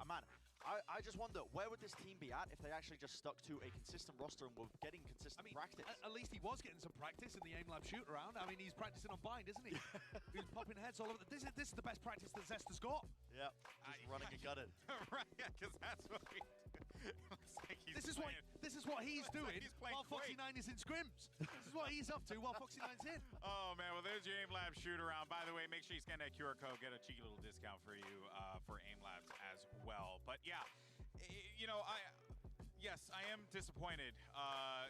man, I just wonder, where would this team be at if they actually just stuck to a consistent roster and were getting consistent practice? At least he was getting some practice in the aim lab shoot around. I mean, he's practicing on bind, isn't he? He's popping heads all over. This is the best practice that Zest has got. Yeah, just running and gunning. Right, yeah, because that's what we... looks like he's this is what he's doing while Foxy9 is in scrims. This is what he's up to while Foxy9's in. Oh, man, well, there's your aim lab shoot around. By the way, make sure you scan that QR code, get a cheeky little discount for you for aim labs as well. But, yeah, you know, yes, I am disappointed.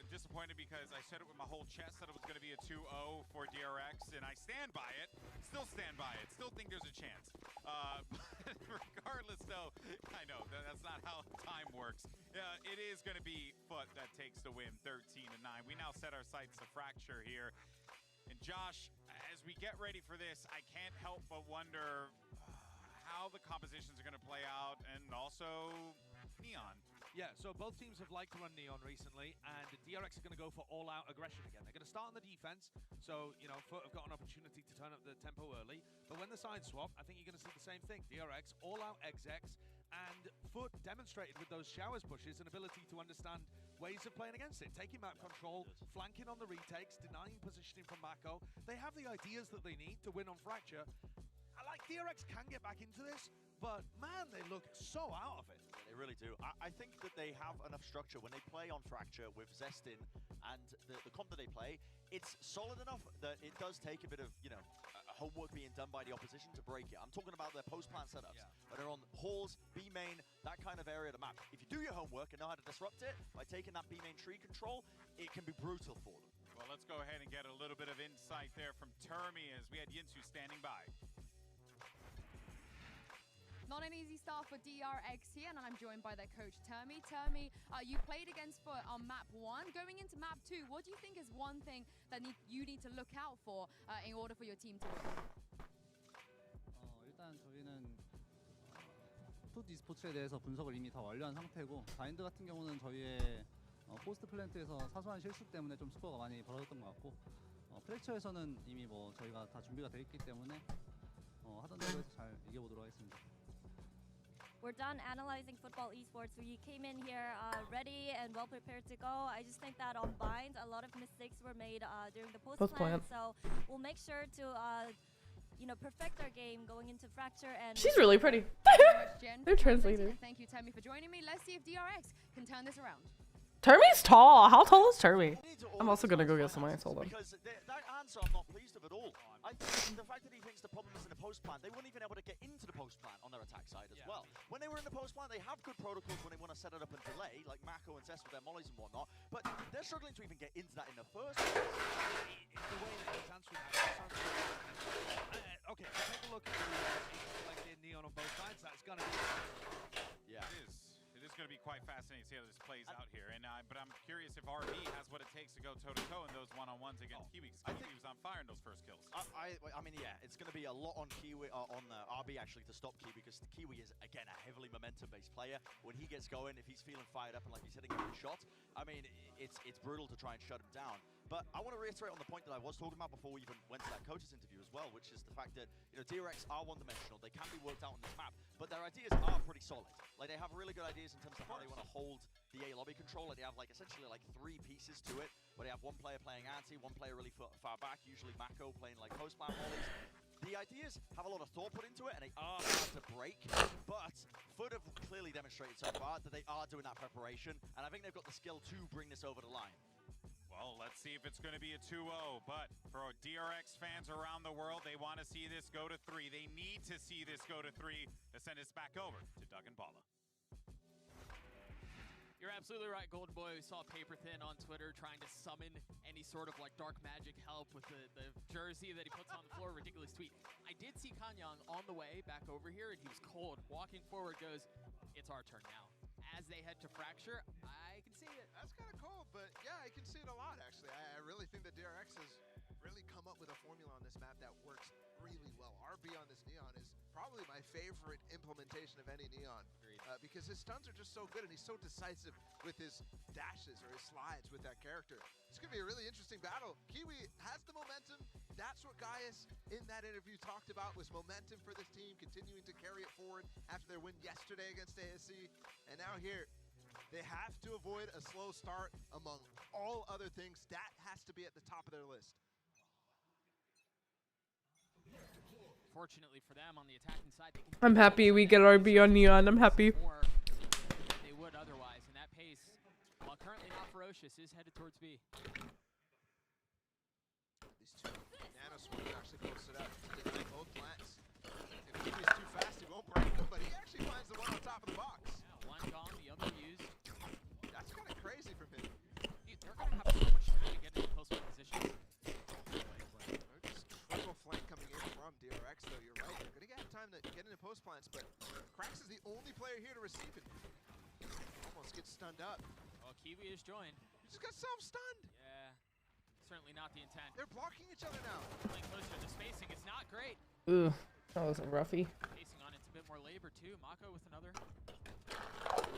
Disappointed because I said it with my whole chest that it was going to be a 2-0 for DRX, and I stand by it. Still stand by it. Still think there's a chance. Regardless, though, I know that's not how time works. It is going to be FUT that takes the win, 13-9. We now set our sights to Fracture here. And Josh, as we get ready for this, I can't help but wonder how the compositions are going to play out, and also Neon. Yeah, so both teams have liked to run Neon recently, and DRX are going to go for all-out aggression again. They're going to start on the defense, so, you know, FUT have got an opportunity to turn up the tempo early. But when the sides swap, I think you're going to see the same thing. DRX, all-out execs, and FUT demonstrated with those showers pushes an ability to understand ways of playing against it. Taking map control, flanking on the retakes, denying positioning from Mako. They have the ideas that they need to win on Fracture. Like, DRX can get back into this, but, man, they look so out of it. Yeah, they really do. I think that they have enough structure when they play on Fracture with Zestin and the comp that they play. It's solid enough that it does take a bit of, you know, homework being done by the opposition to break it. I'm talking about their post-plant setups. Yeah. When they're on halls, B main, that kind of area of the map. If you do your homework and know how to disrupt it by taking that B main tree control, it can be brutal for them. Well, let's go ahead and get a little bit of insight there from Termi as we had Yinsu standing by. Not an easy start for DRX here, and I'm joined by their coach, Termi. Termi, you played against FUT on map 1. Going into map 2, what do you think is one thing that you need to look out for in order for your team to win? 일단 저희는 풋 e스포츠에 대해서 분석을 이미 다 완료한 상태고 바인드 같은 경우는 저희의 포스트 플랜트에서 사소한 실수 때문에 좀 스코어가 많이 벌어졌던 것 같고 프랙처에서는 이미 뭐 저희가 다 준비가 돼 있기 때문에 하던 대로 해서 잘 이겨보도록 하겠습니다. We're done analyzing football esports. We came in here ready and well prepared to go. I just think that on Bind, a lot of mistakes were made during the post plan. So we'll make sure to, perfect our game going into Fracture. And She's really pretty. They're translated. Thank you, Temmie, for joining me. Let's see if DRX can turn this around. Termi's tall. How tall is Termi? I'm also gonna go get some ice. Hold on. Because that answer I'm not pleased with at all. I think the fact that he thinks the problem is in the post plan, they weren't even able to get into the post plan on their attack side as well. When they were in the post plan, they have good protocols when they want to set it up and delay, like Mako and Tess with their mollies and whatnot, but they're struggling to even get into that in the first place. The way that he's answering that, okay, take a look at the selected Neon on both sides. That's gonna be. Yeah, it is going to be quite fascinating to see how this plays out here. And but I'm curious if RB has what it takes to go toe-to-toe in those one-on-ones against Kiwi, because Kiwi was on fire in those first kills. I mean, yeah, it's going to be a lot on Kiwi, on RB actually to stop Kiwi, because Kiwi is, again, a heavily momentum-based player. When he gets going, if he's feeling fired up and like he's hitting every shot, I mean, it's brutal to try and shut him down. But I want to reiterate on the point that I was talking about before we even went to that coach's interview as well, which is the fact that, DRX are one-dimensional. They can be worked out on this map, but their ideas are pretty solid. Like, they have really good ideas in terms of how they want to hold the A lobby control. Like, they have, essentially, 3 pieces to it, where they have one player playing anti, one player really far back, usually Mako playing, post-plan mollies. The ideas have a lot of thought put into it, and they are hard to break, but FUT have clearly demonstrated so far that they are doing that preparation, and I think they've got the skill to bring this over the line. Well, let's see if it's going to be a 2-0, but for DRX fans around the world, they want to see this go to 3. They need to see this go to 3 to send us back over to Doug and Paula. You're absolutely right, Golden Boy. We saw Paper Thin on Twitter trying to summon any sort of dark magic help with the jersey that he puts on the floor. Ridiculous tweet. I did see Kanyang on the way back over here, and he was cold. Walking forward goes, it's our turn now. As they head to Fracture, I can see it. That's kind of cold, but yeah, I can see it a lot, actually. I really think that DRX has really come up with a formula on this map that works really well. RB on this Neon is probably my favorite implementation of any Neon. Because his stuns are just so good, and he's so decisive with his dashes or his slides with that character. It's going to be a really interesting battle. Kiwi has the momentum. That's what Gaius in that interview talked about, was momentum for this team, continuing to carry it forward after their win yesterday against ASC. And now here, they have to avoid a slow start among all other things. That has to be at the top of their list. Fortunately for them, on the attacking side, they can I'm happy we get RB on Neon. I'm happy. More they would otherwise, and that pace, while currently not ferocious, is headed towards B. These two nano swarms actually posted up. They both plants. If Kiwi's too fast, he won't break them, but he actually finds the one on top of the box. Yeah, one gone, the other used. That's kind of crazy from him. Dude, they're going to have so much time to get into post-play positions. Triple flank coming in from DRX, though. You're right. They're going to have time to get into post plants, but Krax is the only player here to receive it. Almost gets stunned up. Well, Kiwi is joined. He just got self-stunned. Yeah, certainly not the intent. They're blocking each other now. Playing closer, the spacing is not great. Ooh, that was a roughie. Pacing on it's a bit more labor too. Mako with another.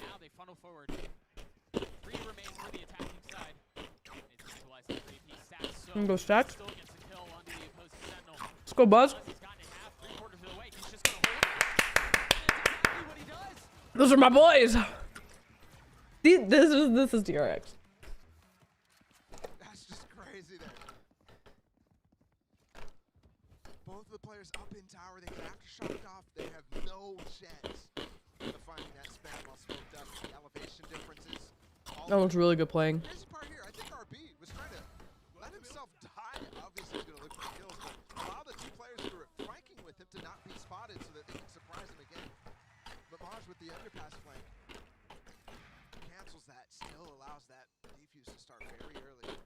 Now they funnel forward. 3 remain for the attacking side. It's utilized the 3-piece stack. So go stack. Still gets a kill onto the opposing sentinel. Let's go, Buzz. He's gotten it half, 3/4 of the way. He's just gonna hold it. That's exactly what he does. Those are my boys. This is DRX. That's just crazy there. Both of the players up in tower, they get aftershocked off. They have no chance of finding that spam while smoked up. The elevation differences. That was really good playing. Crazy part here, I think RB was trying to let himself die. Obviously, he's going to look for kills, but allow the 2 players who were flanking with him to not be spotted so that they can surprise him again. But Maj with the underpass flank cancels that, still allows that defuse to start very early.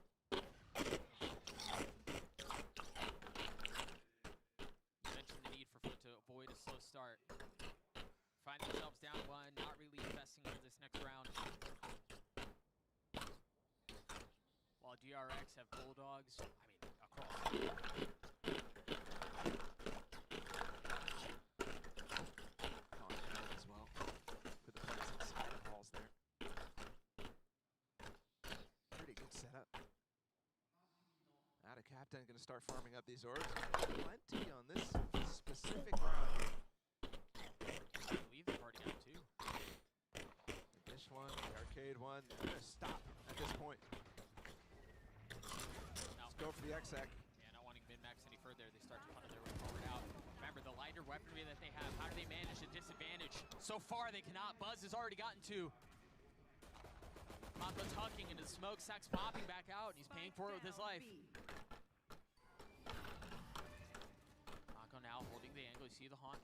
You mentioned the need for FUT to avoid a slow start. Find themselves down 1, not really investing into this next round. While DRX have Bulldogs, across. As well. Captain going to start farming up these orbs. Plenty on this specific round. I believe they've already got 2. The dish one, the arcade one. They're going to stop at this point. Let's go for the X-Sec. Yeah, not wanting min-max any further, they start to funnel their way forward out. Remember, the lighter weaponry that they have, how do they manage a disadvantage? So far, they cannot. Buzz has already gotten 2. Mako tucking into the smoke, Sax popping back out, and he's paying for it with his life. Mako now holding the angle, you see the haunt.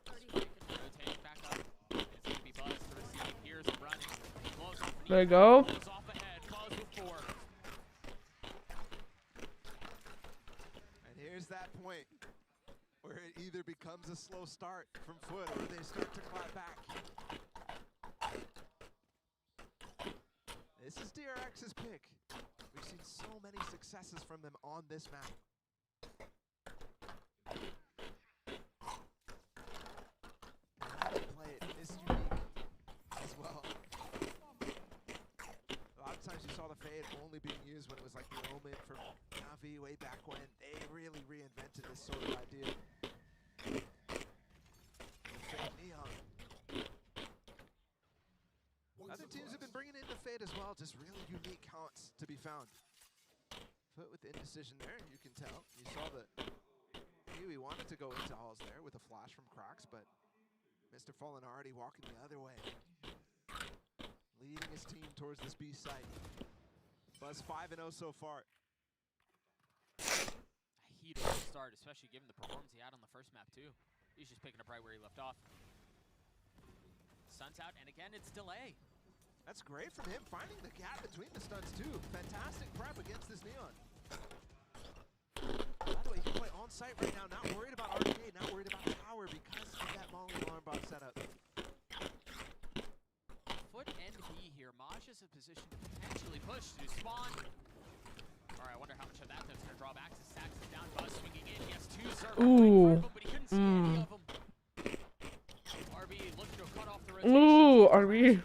Rotating back up. It's going to be Buzz for receiving. Here's him running. Blows off There you go. Blows off ahead. Buzz with 4. And here's that point where it either becomes a slow start from FUT or they start to clap back. This is DRX's pick. We've seen so many successes from them on this map. And how they play it is unique as well. A lot of times you saw the fade only being used when it was like the Omen from Navi way back when. They really reinvented this sort of idea. Fade Neon. Other teams have been bringing in the Fade as well, just really unique haunts to be found. FUT with the indecision there, you can tell. You saw that Kiwi wanted to go into halls there with a flash from Crocs, but Mr. Fallen already walking the other way. Leading his team towards this B site. Buzz 5-0 so far. A heat of a start, especially given the performance he had on the first map too. He's just picking up right where he left off. Sun's out, and again, it's delay. That's great from him, finding the gap between the stuns too. Fantastic prep against this Neon. By the way, he can play on site right now, not worried about arcade, not worried about tower because of that Molly alarm bot setup. FUT and B here. Maj is in position to potentially push to spawn. Alright, I wonder how much of that that's going to draw back to Sax is down. Buzz swinging in. He has 2 Zerg Ooh. but he couldn't see any of them. RB looking to cut off the rotation. Ooh, RB.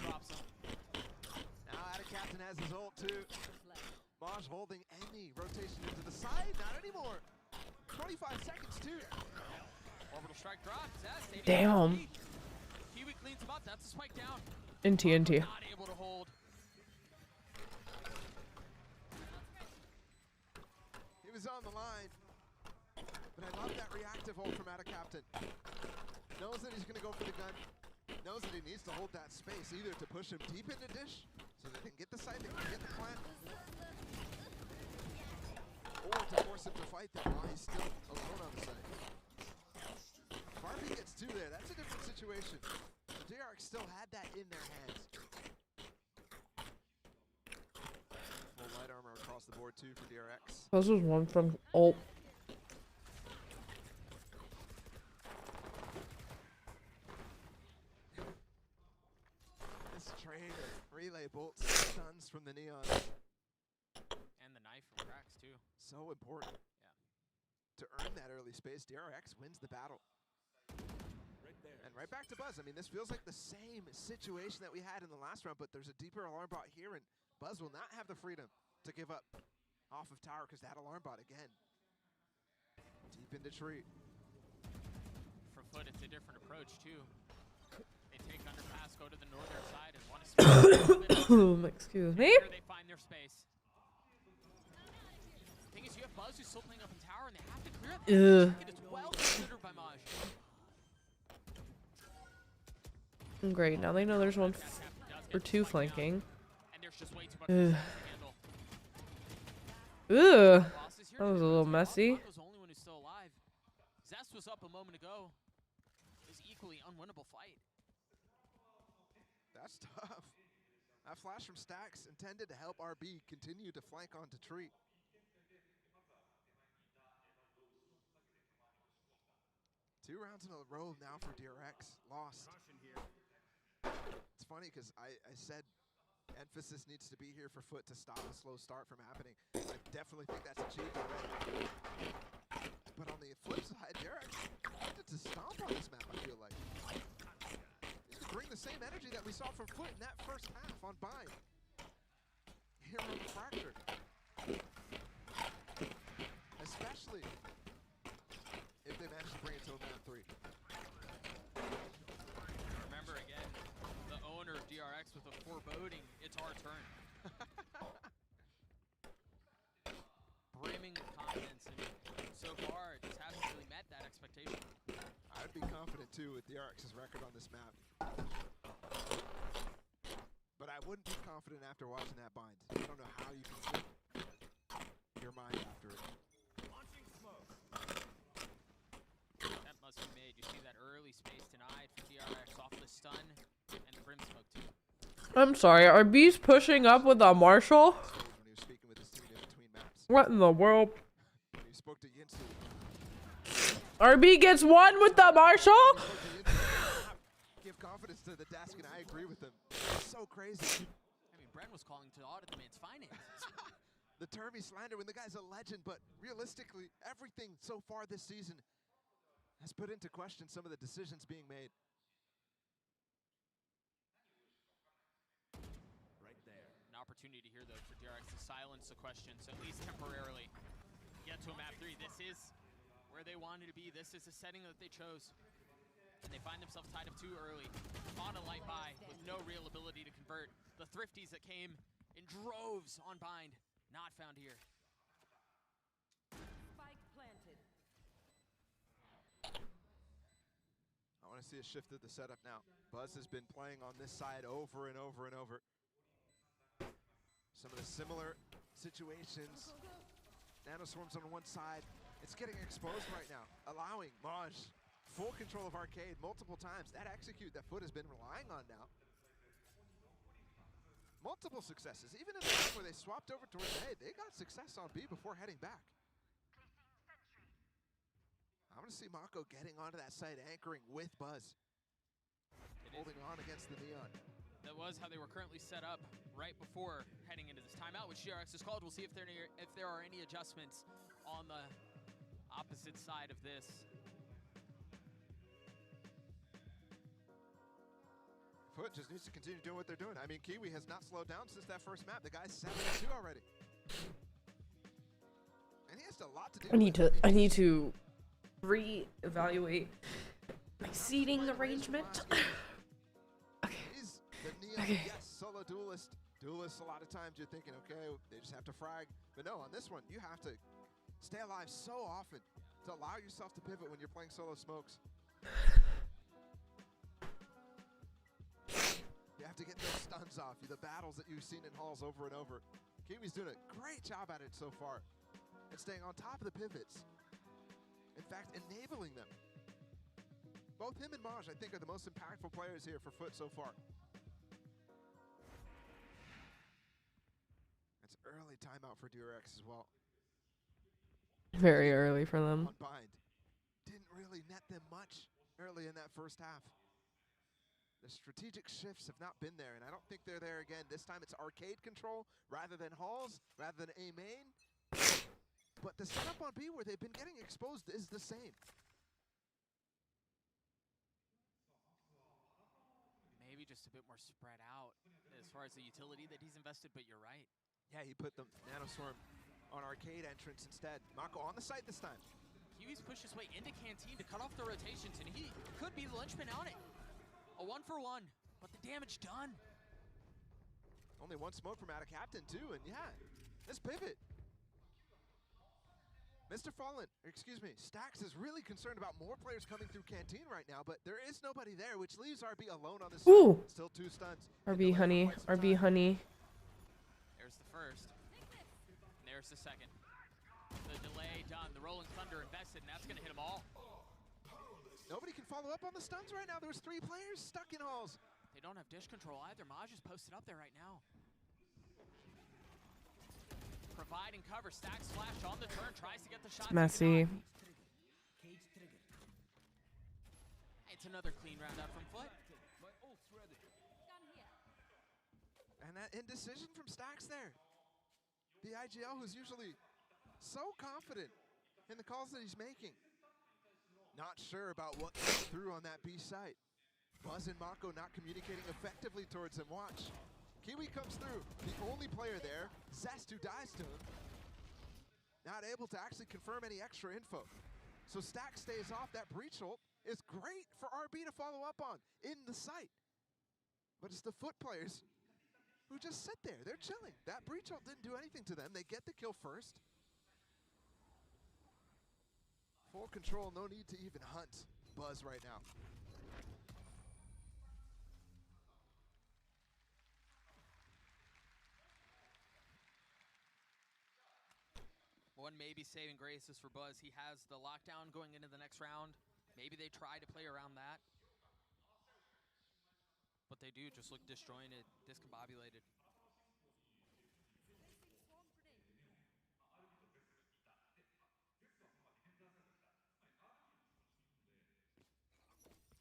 Now Ada Captain has his ult too. Maj holding any rotation into the side, not anymore. 25 seconds too. Orbital strike drops. Damn. Kiwi cleans him up. That's a spike down. In TNT. Not able to hold. He was on the line. But I love that reactive ult from Ada Captain. Knows that he's going to go for the gun. Knows that he needs to hold that space, either to push him deep into dish, so they can get the side, they can get the plant, or to force him to fight them while he's still alone on the side. If RB gets 2 there, that's a different situation. The DRX still had that in their hands. Full light armor across the board too for DRX. This was one from ult. Relay bolts, stuns from the Neon. And the knife from Cracks too. So important. Yeah. To earn that early space, DRX wins the battle. Right there. And right back to Buzz. I mean, this feels like the same situation that we had in the last round, but there's a deeper alarm bot here, and Buzz will not have the freedom to give up off of tower because that alarm bot again. Deep into tree. For FUT, it's a different approach too. They take underpass, go to the northern side, and want to Excuse me. Here they find their space. The thing is, you have Buzz who's still playing up in tower, and they have to clear up that chicken. It's well considered by Maj. Great. Now they know there's one or 2 flanking. And there's just way too much to handle. Ugh. That was a little messy. Mako's the only one who's still alive. Zest was up a moment ago. It was equally unwinnable fight. That's tough. That flash from Stacks intended to help RB continue to flank onto tree. Two rounds in a row now for DRX. Lost. It's funny because I said emphasis needs to be here for FUT to stop a slow start from happening. I definitely think that's achieved already. But on the flip side, DRX wanted to stomp on this map, I feel like. Bring the same energy that we saw from FUT in that first half on Bind. Here on the Fracture. especially if they manage to bring it to a map 3. Remember again, the owner of DRX with a foreboding, it's our turn. Brimming with confidence, and so far it just hasn't really met that expectation. I'd be confident too with DRX's record on this map. But I wouldn't be confident after watching that bind. I don't know how you can flip your mind after it. That must be made. You see that early space denied for DRX off the stun and the brim smoke too. I'm sorry, are B's pushing up with a Marshall? When he was speaking with his team in between maps. What in the world? When he spoke to Yinsu. RB gets one with the Marshall? Give confidence to the desk, and I agree with him. It's so crazy. I mean, Bren was calling to audit the man's finances. The Turvy slander when the guy's a legend, but realistically, everything so far this season has put into question some of the decisions being made. Right there. An opportunity here, though, for DRX to silence the questions, at least temporarily. Get to a map 3. This is where they wanted to be. This is the setting that they chose. And they find themselves tied up too early on a light buy with no real ability to convert. The thrifties that came in droves on bind, not found here. Spike planted. I want to see a shift of the setup now. Buzz has been playing on this side over and over and over. Some of the similar situations. Nanoswarms on one side. It's getting exposed right now, allowing Maj full control of Arcade multiple times. That execute that FUT has been relying on now. Multiple successes. Even in the game where they swapped over towards A, they got success on B before heading back. I'm going to see Mako getting onto that site, anchoring with Buzz. Holding on against the Neon. That was how they were currently set up right before heading into this timeout, which DRX has called. We'll see if there are any adjustments on the opposite side of this. FUT just needs to continue doing what they're doing. I mean, Kiwi has not slowed down since that first map. The guy's 7-2 already. And he has a lot to do. I need to reevaluate my seating arrangement. He's the Neon, yes, solo duelist. Duelists, a lot of times you're thinking, okay, they just have to frag. But no, on this one, you have to stay alive so often to allow yourself to pivot when you're playing solo smokes. You have to get those stuns off, the battles that you've seen in halls over and over. Kiwi's doing a great job at it so far. And staying on top of the pivots. In fact, enabling them. Both him and Maj, I think, are the most impactful players here for FUT so far. It's early timeout for DRX as well. Very early for them. On bind. Didn't really net them much early in that first half. The strategic shifts have not been there, and I don't think they're there again. This time it's arcade control rather than halls, rather than A main. But the setup on B where they've been getting exposed is the same. Maybe just a bit more spread out as far as the utility that he's invested, but you're right. Yeah, he put the Nanoswarm on arcade entrance instead. Mako on the site this time. Kiwi's pushed his way into Canteen to cut off the rotations, and he could be the linchpin on it. A 1-for-1, but the damage done. Only one smoke from out of Captain too, and yeah, this pivot. Mr. Fallen, excuse me, Stax is really concerned about more players coming through Canteen right now, but there is nobody there, which leaves RB alone on this Ooh. side. Still 2 stuns. RB honey, RB honey. There's the first, and there's the second. The delay done, the Rolling Thunder invested, and that's gonna hit them all. Nobody can follow up on the stuns right now. There's 3 players stuck in halls. They don't have dish control either. Maj is posted up there right now. Providing cover, Stax flash on the turn, tries to get the shot. Messy. It's another clean round out from FUT. And that indecision from Stax there. The IGL who's usually so confident in the calls that he's making. Not sure about what came through on that B site. Buzz and Mako not communicating effectively towards him. Watch. Kiwi comes through. The only player there, Zest, who dies to him. not able to actually confirm any extra info. So Stack stays off. That breach ult is great for RB to follow up on in the site. But it's the FUT players who just sit there. They're chilling. That breach ult didn't do anything to them. They get the kill first. Full control, no need to even hunt Buzz right now. One maybe saving grace is for Buzz. He has the lockdown going into the next round. Maybe they try to play around that. But they do just look disjointed, discombobulated.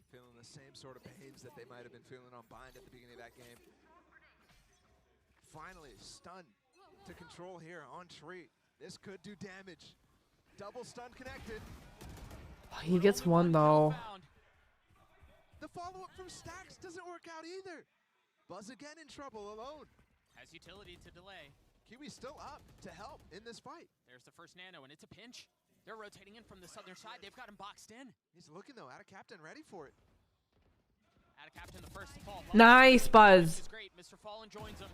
Feeling the same sort of pains that they might have been feeling on Bind at the beginning of that game. Finally, stun to control here on Tree. This could do damage. Double stun connected. He gets one though. The follow-up from Stacks doesn't work out either. Buzz again in trouble alone. Has utility to delay. Kiwi still up to help in this fight. There's the first nano, and it's a pinch. They're rotating in from the southern side. They've got him boxed in. He's looking though, out of captain, ready for it. Out of captain, the first to fall. Nice, Buzz. Is great. Mr. Fallen joins him.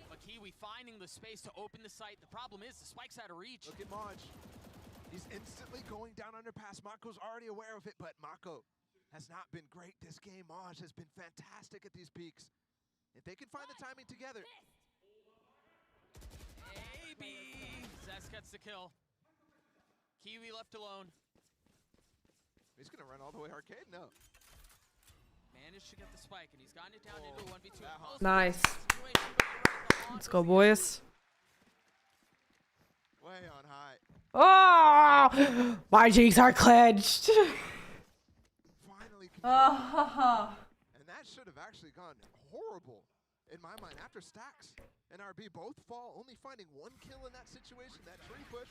But Kiwi finding the space to open the site. The problem is the spike's out of reach. Look at Maj. He's instantly going down underpass. Mako's already aware of it, but Mako has not been great this game. Maj has been fantastic at these peaks. If they can find the timing together. Maybe Zest gets the kill. Kiwi left alone. He's gonna run all the way arcade? No. Managed to get the spike, and he's gotten it down into a 1v2. Nice. Let's go, boys. Way on high. Oh, my cheeks are clenched. Finally controlled. Oh. And that should have actually gone horrible in my mind. After Stacks and RB both fall, only finding one kill in that situation, that tree push.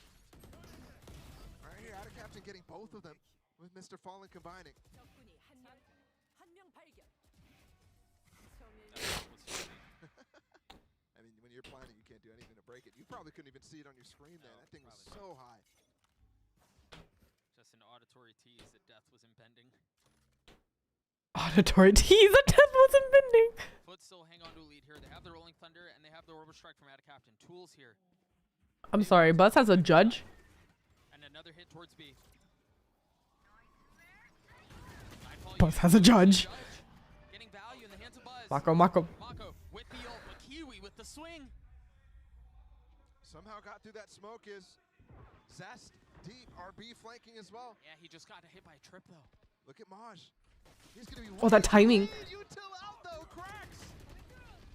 Right here, out of captain getting both of them with Mr. Fallen combining. I mean, when you're planning, you can't do anything to break it. You probably couldn't even see it on your screen there. That thing was so high. Just an auditory tease that death was impending. Auditory tease that death was impending. FUT still hang on to a lead here. They have the Rolling Thunder, and they have the Orbital Strike from out of captain. Tools here. I'm sorry, Buzz has a judge. And another hit towards B. Buzz has a judge. Getting value in the hands of Buzz. Mako. Mako with the ult, but Kiwi with the swing. Somehow got through that smoke is Zest, deep, RB flanking as well. Yeah, he just got hit by a trip though. Look at Maj. He's gonna be Oh, that timing. Util out though, cracks.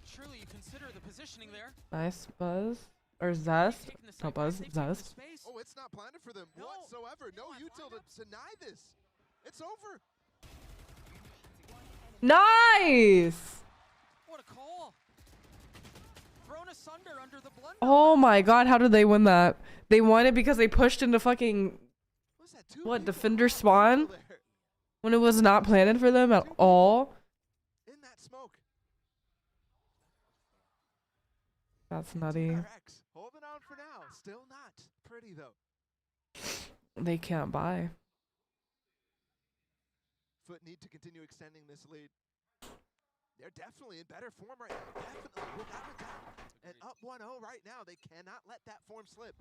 Surely you consider the positioning there. Nice, Buzz. Or Zest. Not Buzz, Zest. Oh, it's not planted for them whatsoever. No util to deny this. It's over. Nice. What a call. Thrown asunder under the blunder. Oh my god, how did they win that? They won it because they pushed into fucking, what, defender spawn? When it was not planted for them at all? In that smoke. That's nutty. DRX holding on for now. Still not pretty though. They can't buy. FUT need to continue extending this lead. They're definitely in better form right now. Definitely, without a doubt. And up 1-0 right now. They cannot let that form slip.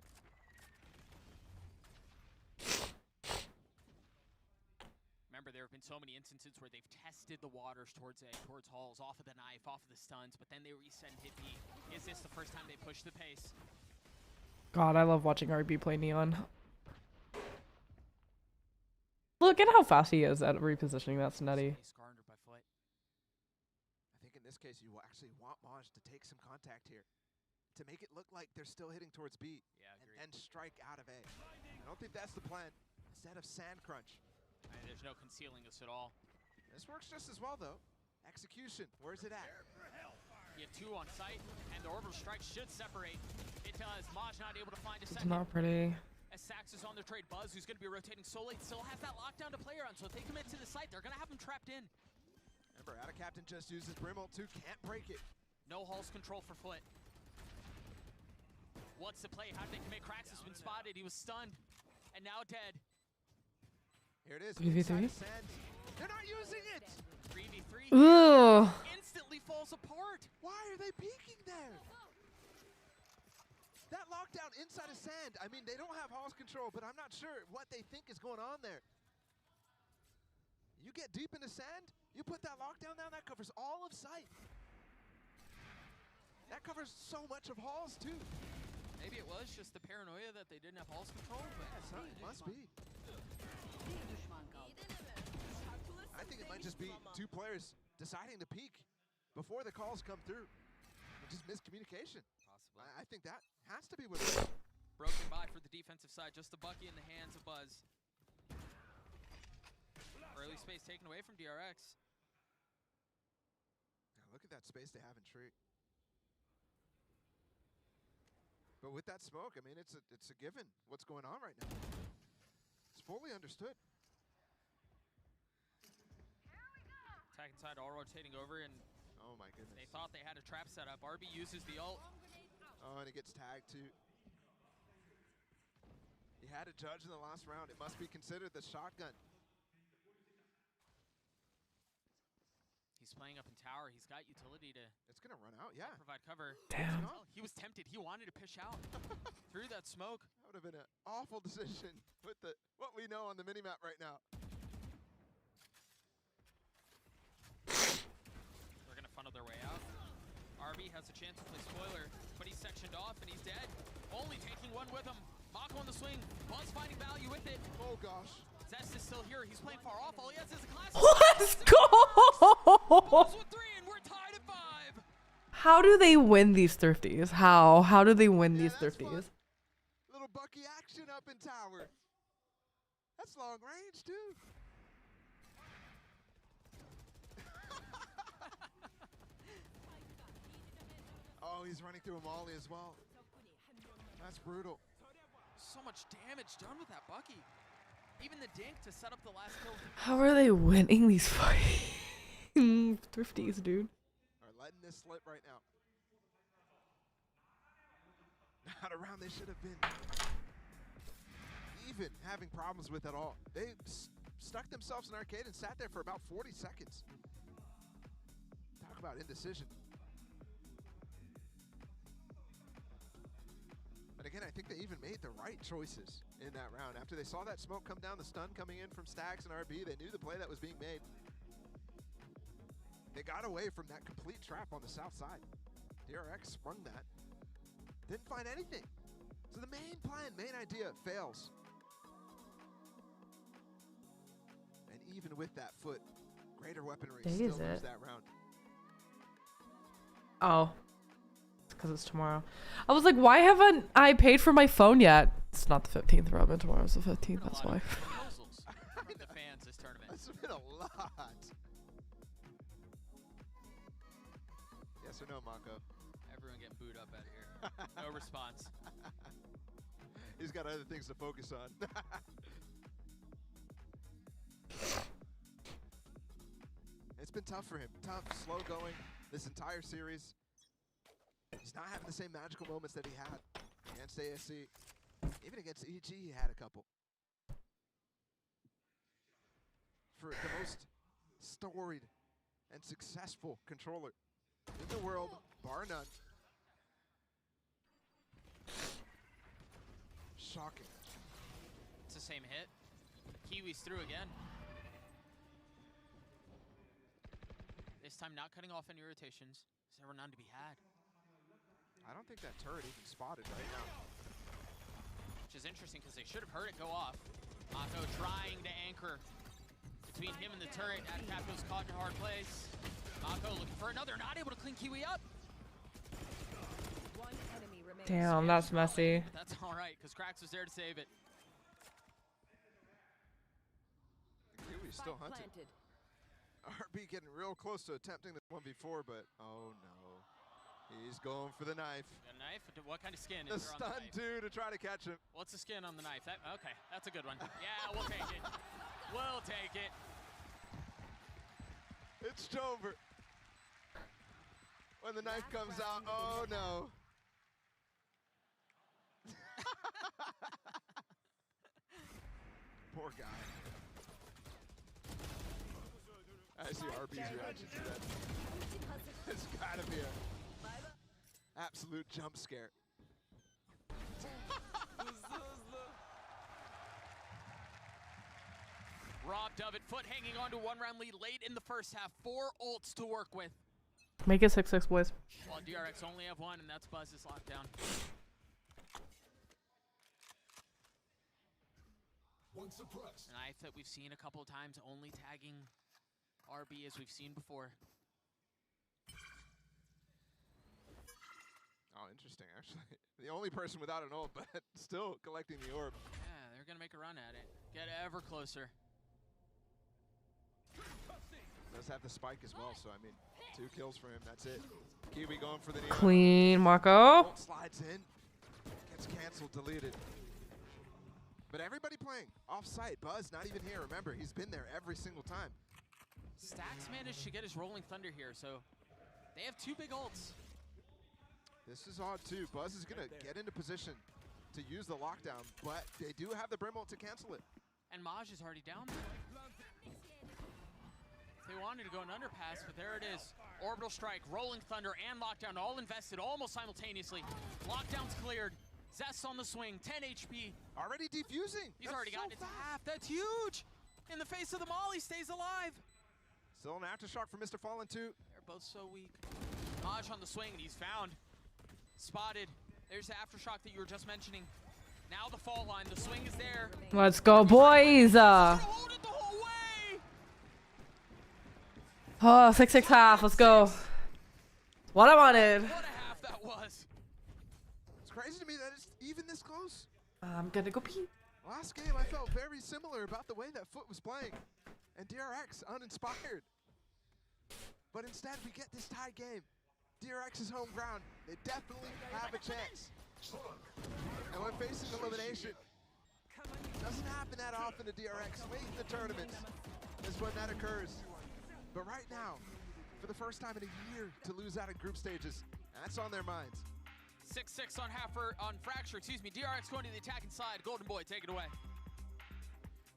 Remember, there have been so many instances where they've tested the waters towards A, towards Halls, off of the knife, off of the stuns, but then they reset and hit B. Is this the first time they push the pace? God, I love watching RB play Neon. Look at how fast he is at repositioning. That's nutty. I think in this case, you will actually want Maj to take some contact here to make it look like they're still hitting towards B and strike out of A. I don't think that's the plan. Instead of Sand Crunch. There's no concealing this at all. This works just as well, though. Execution, where's it at? You have two on site, and the Orbital Strike should separate. It does. Maj not able to find a It's second. not pretty. As Sax is on their trade, Buzz, who's going to be rotating so late, still has that lockdown to play around. So if they commit to the site, they're going to have him trapped in. Remember, out of captain just uses Brim ult 2, can't break it. No Halls control for FUT. What's the play? How did they commit? Cracks has been spotted. He was stunned and now dead. Here it is. 3v3. They're not using it. 3v3. Ugh. Instantly falls apart. Why are they peeking there? That lockdown inside of sand. I mean, they don't have Hall's control, but I'm not sure what they think is going on there. You get deep into sand, you put that lockdown down, that covers all of sight. That covers so much of Halls too. Maybe it was just the paranoia that they didn't have Hall's control, but It must be. I think it might just be two players deciding to peek before the calls come through. Just miscommunication. possibly. I think that has to be what it is. Broken by for the defensive side, just the Bucky in the hands of Buzz. Early space taken away from DRX. Now look at that space they have in Tree. But with that smoke, I mean, it's a given what's going on right now. It's fully understood. Attack inside, all rotating over, and oh my goodness. they thought they had a trap set up. RB uses the ult. Oh, and it gets tagged too. He had a judge in the last round. It must be considered the shotgun. He's playing up in tower. He's got utility to. It's gonna run out, yeah. Provide cover. Damn. He was tempted. He wanted to push out through that smoke. That would have been an awful decision with what we know on the minimap right now. They're gonna funnel their way out. RB has a chance to play spoiler, but he's sectioned off and he's dead. Only taking one with him. Mako on the swing. Buzz finding value with it. Oh gosh. Zest is still here. He's playing far off. All he has is a class. Let's go! Buzz with 3 and we're tied at 5. How do they win these thrifties? How? How do they win these thrifties? Fun. Little Bucky action up in tower. That's long range too. Oh, he's running through a molly as well. That's brutal. So much damage done with that Bucky. Even the dink to set up the last kill. How are they winning these fucking thrifties, dude? Are letting this slip right now. Not a round they should have been even having problems with at all. They stuck themselves in arcade and sat there for about 40 seconds. Talk about indecision. But again, I think they even made the right choices in that round. After they saw that smoke come down, the stun coming in from Stax and RB, they knew the play that was being made. They got away from that complete trap on the south side. DRX sprung that. Didn't find anything. So the main plan, main idea fails. And even with that foot, greater weaponry Day still is lose it? that round. Oh. Because it's tomorrow. I was like, why haven't I paid for my phone yet? It's not the 15th, Robin. Tomorrow's the 15th, that's why. Proposals from the fans this tournament. That's been a lot. Yes or no, Mako? Everyone getting booed up out of here. No response. He's got other things to focus on. It's been tough for him. Tough, slow going this entire series. He's not having the same magical moments that he had against ASC. Even against EG, he had a couple. For the most storied and successful controller in the world, bar none. Shocking. It's the same hit. Kiwi's through again. This time not cutting off any rotations. There were none to be had. I don't think that turret even spotted right now. Which is interesting because they should have heard it go off. Mako trying to anchor between him and the turret. Adcapto's caught in a hard place. Mako looking for another, not able to clean Kiwi up. One enemy remains. Damn, that's messy. But that's all right because Krax was there to save it. Kiwi's still hunting. Planted. RB getting real close to attempting the 1v4, but oh no. He's going for the knife. Got a knife? What kind of skin The is there on stun the knife? too to try to catch him. What's the skin on the knife? Okay, that's a good one. Yeah, we'll take it. We'll take it. It's over. When the knife comes out, oh no. Poor guy. I see RB's reaction to that. It's gotta be an absolute jump scare. Robbed of it. FUT hanging on to 1-round lead late in the first half. 4 ults to work with. Make it 6-6, boys. While DRX only have 1, and that's Buzz's lockdown. And I think we've seen a couple of times only tagging RB as we've seen before. Oh, interesting, actually. The only person without an ult, but still collecting the orb. Yeah, they're going to make a run at it. Get ever closer. Does have the spike as well, so I mean, 2 kills for him, that's it. Kiwi going for the neon. Clean, Marco. Ult slides in, gets canceled, deleted. But everybody playing off-site. Buzz not even here. Remember, he's been there every single time. Stax managed to get his Rolling Thunder here, so they have 2 big ults. This is odd too. Buzz is gonna get into position to use the lockdown, but they do have the Brim ult to cancel it. And Maj is already down there. They wanted to go an underpass, but there it is. Orbital Strike, Rolling Thunder, and Lockdown all invested almost simultaneously. Lockdown's cleared. Zest on the swing, 10 HP. Already defusing. He's already gotten it to half. That's huge. In the face of the Molly, stays alive. Still an aftershock for Mr. Fallen too. They're both so weak. Maj on the swing, and he's found. Spotted. There's the aftershock that you were just mentioning. Now the fall line, the swing is there. Let's go, boys. Hold it the whole way. Oh, 6-6 half. Let's go. What I wanted. What a half that was. It's crazy to me that it's even this close. I'm gonna go pee. Last game I felt very similar about the way that FUT was playing. And DRX uninspired. But instead we get this tie game. DRX's home ground. They definitely have a chance. And when facing elimination, doesn't happen that often to DRX. Late in the tournament is when that occurs. But right now, for the first time in a year to lose out in group stages, that's on their minds. 6-6 on Fracture, excuse me. DRX going to the attacking side. Golden Boy, take it away.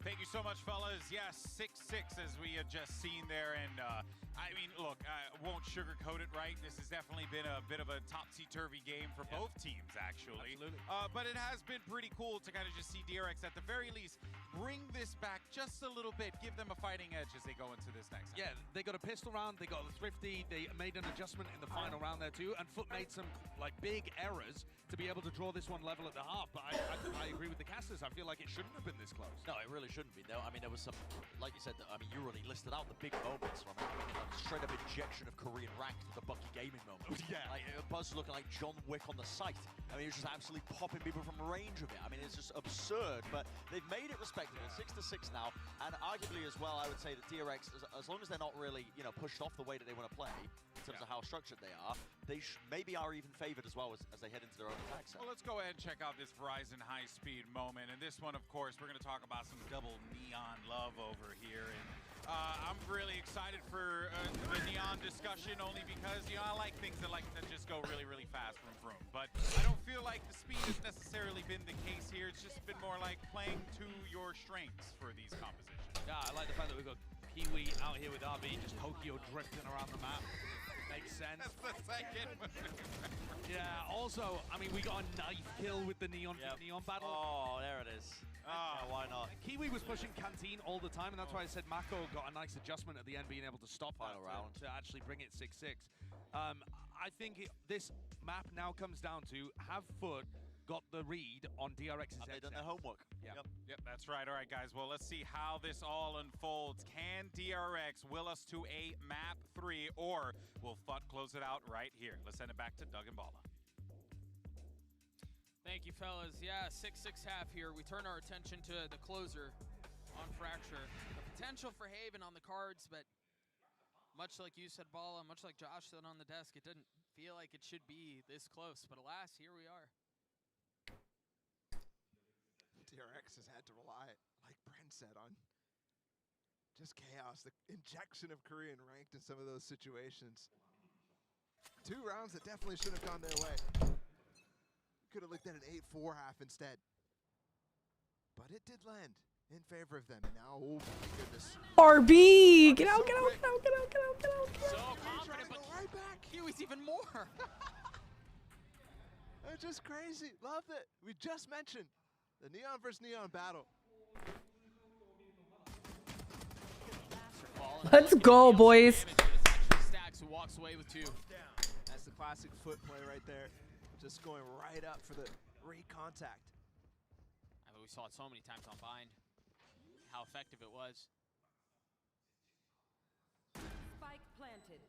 Thank you so much, fellas. Yes, 6-6 as we had just seen there. And I mean, look, I won't sugarcoat it, right? This has definitely been a bit of a topsy-turvy game for both teams, actually. Absolutely. But it has been pretty cool to kind of just see DRX, at the very least, bring this back just a little bit, give them a fighting edge as they go into this next Yeah, they got a pistol round, they got the Thrifty, they made an adjustment in the final round there too, and FUT made some like big errors to be able to draw this one level at the half, but I agree with the casters. I feel like it shouldn't have been this close. No, it really shouldn't be. No, I mean, there was some, like you said, I mean, you already listed out the big moments from it. I mean, like straight up injection of Korean rank to the Bucky Gaming moment. Yeah. Like, Buzz looking like John Wick on the site. I mean, he was just absolutely popping people from range of it. I mean, it's just absurd, but they've made it respectable. 6-6 now, and arguably as well, I would say that DRX, as long as they're not really, you know, pushed off the way that they want to play, in terms of how structured they are, they maybe are even favored as well as they head into their own attack set. Well, let's go ahead and check out this Verizon high-speed moment. And this one, of course, we're going to talk about some double neon love over here. And I'm really excited for the neon discussion, only because, you know, I like things that just go really, really fast from Vroom. But I don't feel like the speed has necessarily been the case here. It's just been more like playing to your strengths for these compositions. Yeah, I like the fact that we've got Kiwi out here with RB, just Tokyo drifting around the map. Makes sense. That's the second. Yeah, also, I mean, we got a knife kill with the neon battle. Oh, there it is. Yeah, why not? Kiwi was pushing Canteen all the time, and that's why I said Mako got a nice adjustment at the end, being able to stop Final round to actually bring it 6-6. I think this map now comes down to, have FUT got the read on DRX's Have they done their homework? Yeah. Yep, that's right. All right, guys. Well, let's see how this all unfolds. Can DRX will us to a map 3, or will FUT close it out right here? Let's send it back to Doug and Bala. Thank you, fellas. Yeah, 6-6 half here. We turn our attention to the closer on Fracture. The potential for Haven on the cards, but much like you said, Bala, much like Josh said on the desk, it didn't feel like it should be this close. But alas, here we are. DRX has had to rely, like Brent said, on just chaos, the injection of Korean ranked in some of those situations. 2 rounds that definitely should have gone their way. Could have looked at an 8-4 half instead. But it did land in favor of them. And now, oh my goodness. RB! Get out, get out, get out, get out, get out, get out. So confident, but right back. Huey's even more. That's just crazy. Love it. We just mentioned the Neon versus Neon battle. Let's go, boys. Stacks who walks away with 2. That's the classic FUT play right there. Just going right up for the re-contact. I mean, we saw it so many times on Bind, how effective it was. Spike planted.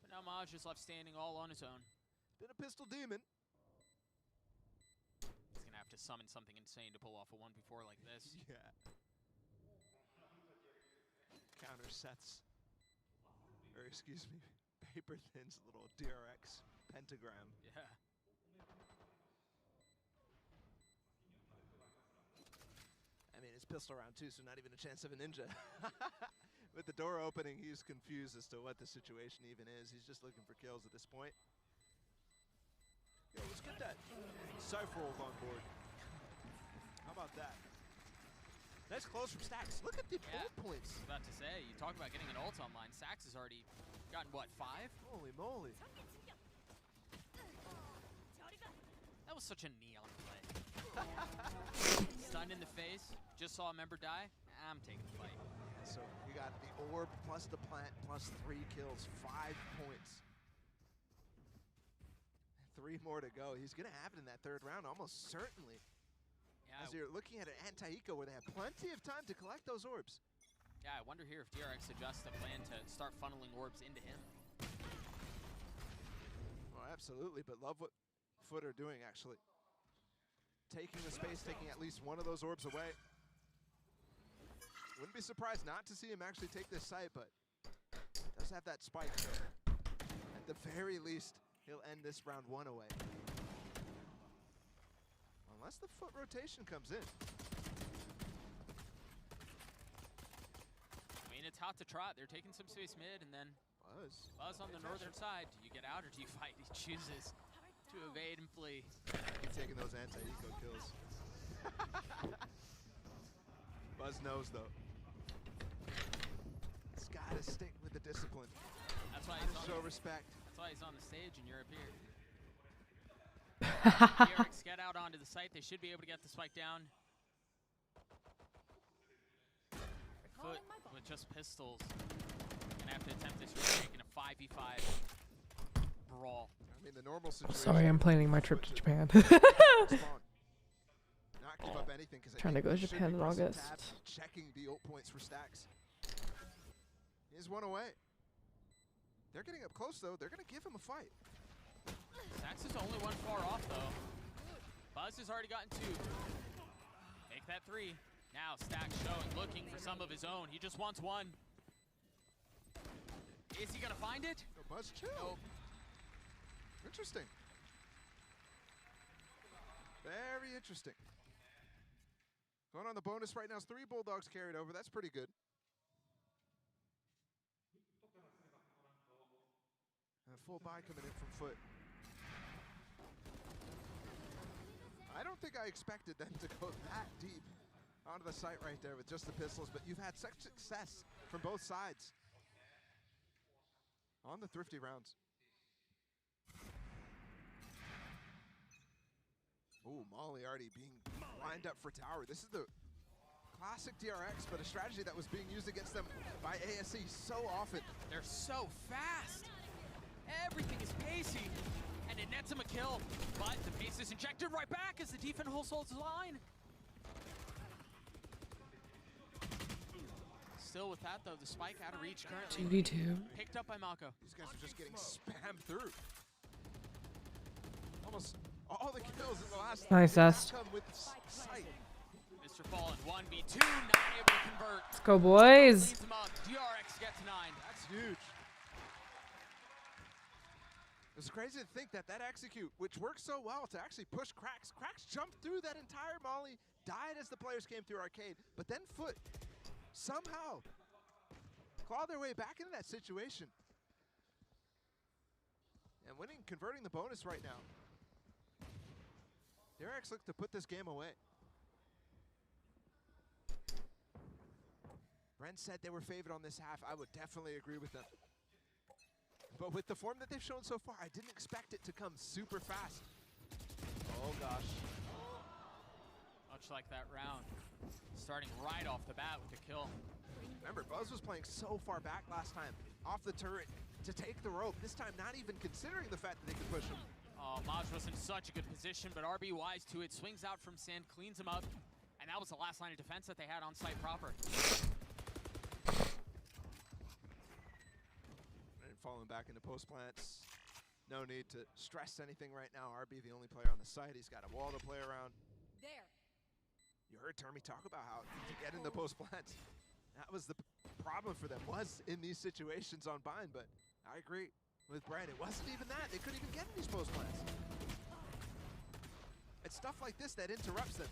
But now Maj is left standing all on his own. Been a pistol demon. He's gonna have to summon something insane to pull off a 1v4 like this. Yeah. Counter sets, or excuse me, Paper Thin's little DRX pentagram. Yeah. I mean, it's pistol round 2, so not even a chance of a ninja. With the door opening, he's confused as to what the situation even is. He's just looking for kills at this point. Yo, let's get that Cypher ult on board. How about that? Nice close from Stacks. Look at the ult points. I was about to say, you talk about getting an ult online. Stacks has already gotten, what, 5? Holy moly. That was such a Neon play. Stunned in the face. Just saw a member die. I'm taking the fight. So you got the orb plus the plant plus 3 kills, 5 points. 3 more to go. He's gonna have it in that 3rd round, almost certainly. Yeah, As you're looking at an anti-eco where they have plenty of time to collect those orbs. yeah, I wonder here if DRX adjusts a plan to start funneling orbs into him. Oh, absolutely, but love what FUT are doing, actually. Taking the space, taking at least one of those orbs away. Wouldn't be surprised not to see him actually take this site, but does have that spike, so at the very least, he'll end this round 1 away. Unless the FUT rotation comes in. I mean, it's hot to trot. They're taking some space mid, and then Buzz on the northern side. Do you get out or do you fight? He chooses to evade and flee. He's taking those anti-eco kills. Buzz knows, though. He's got to stick with the discipline. That's why he's on show respect. That's why he's on the stage and you're up here. DRX get out onto the site. They should be able to get the spike down. FUT with just pistols. Gonna have to attempt this retake in a 5v5 brawl. I mean, the normal situation. Sorry, I'm planning my trip to Japan. Not give up anything because Trying to go to Japan in August. Checking the ult points for Stacks. He's 1 away. They're getting up close though. They're gonna give him a fight. Stacks is only 1 far off though. Buzz has already gotten 2. Make that 3. Now Stacks showing, looking for some of his own. He just wants 1. Is he gonna find it? No, Buzz chill. Nope. Interesting. Very interesting. Going on the bonus right now is 3 Bulldogs carried over. That's pretty good. And a full buy coming in from FUT. I don't think I expected them to go that deep onto the site right there with just the pistols, but you've had such success from both sides on the thrifty rounds. Ooh, Molly already being lined up for tower. This is the classic DRX, but a strategy that was being used against them by ASE so often. They're so fast. Everything is pacey, and it nets him a kill. But the pace is injected right back as the defense holds the line. Still with that though, the spike out of reach currently. 2v2. Picked up by Mako. These guys are just getting spammed through. Almost all the kills in the last Nice est. come with sight. Mr. Fallen 1v2, not able to convert. Let's go, boys. Leads him up. DRX get to 9. That's huge. It's crazy to think that that execute, which worked so well to actually push Cracks. Cracks jumped through that entire molly, died as the players came through arcade, but then FUT somehow clawed their way back into that situation. And winning, converting the bonus right now. DRX look to put this game away. Brent said they were favored on this half. I would definitely agree with them. But with the form that they've shown so far, I didn't expect it to come super fast. Oh gosh. Much like that round. Starting right off the bat with the kill. Remember, Buzz was playing so far back last time, off the turret, to take the rope. This time, not even considering the fact that they could push him. Oh, Maj was in such a good position, but RB wise to it. Swings out from Sand, cleans him up. And that was the last line of defense that they had on site proper. And falling back into post plants. No need to stress anything right now. RB, the only player on the site. He's got a wall to play around. There. You heard Termy talk about how to get in the post plants. That was the problem for them, was in these situations on Bind, but I agree with Brian. It wasn't even that. They couldn't even get in these post plants. It's stuff like this that interrupts them.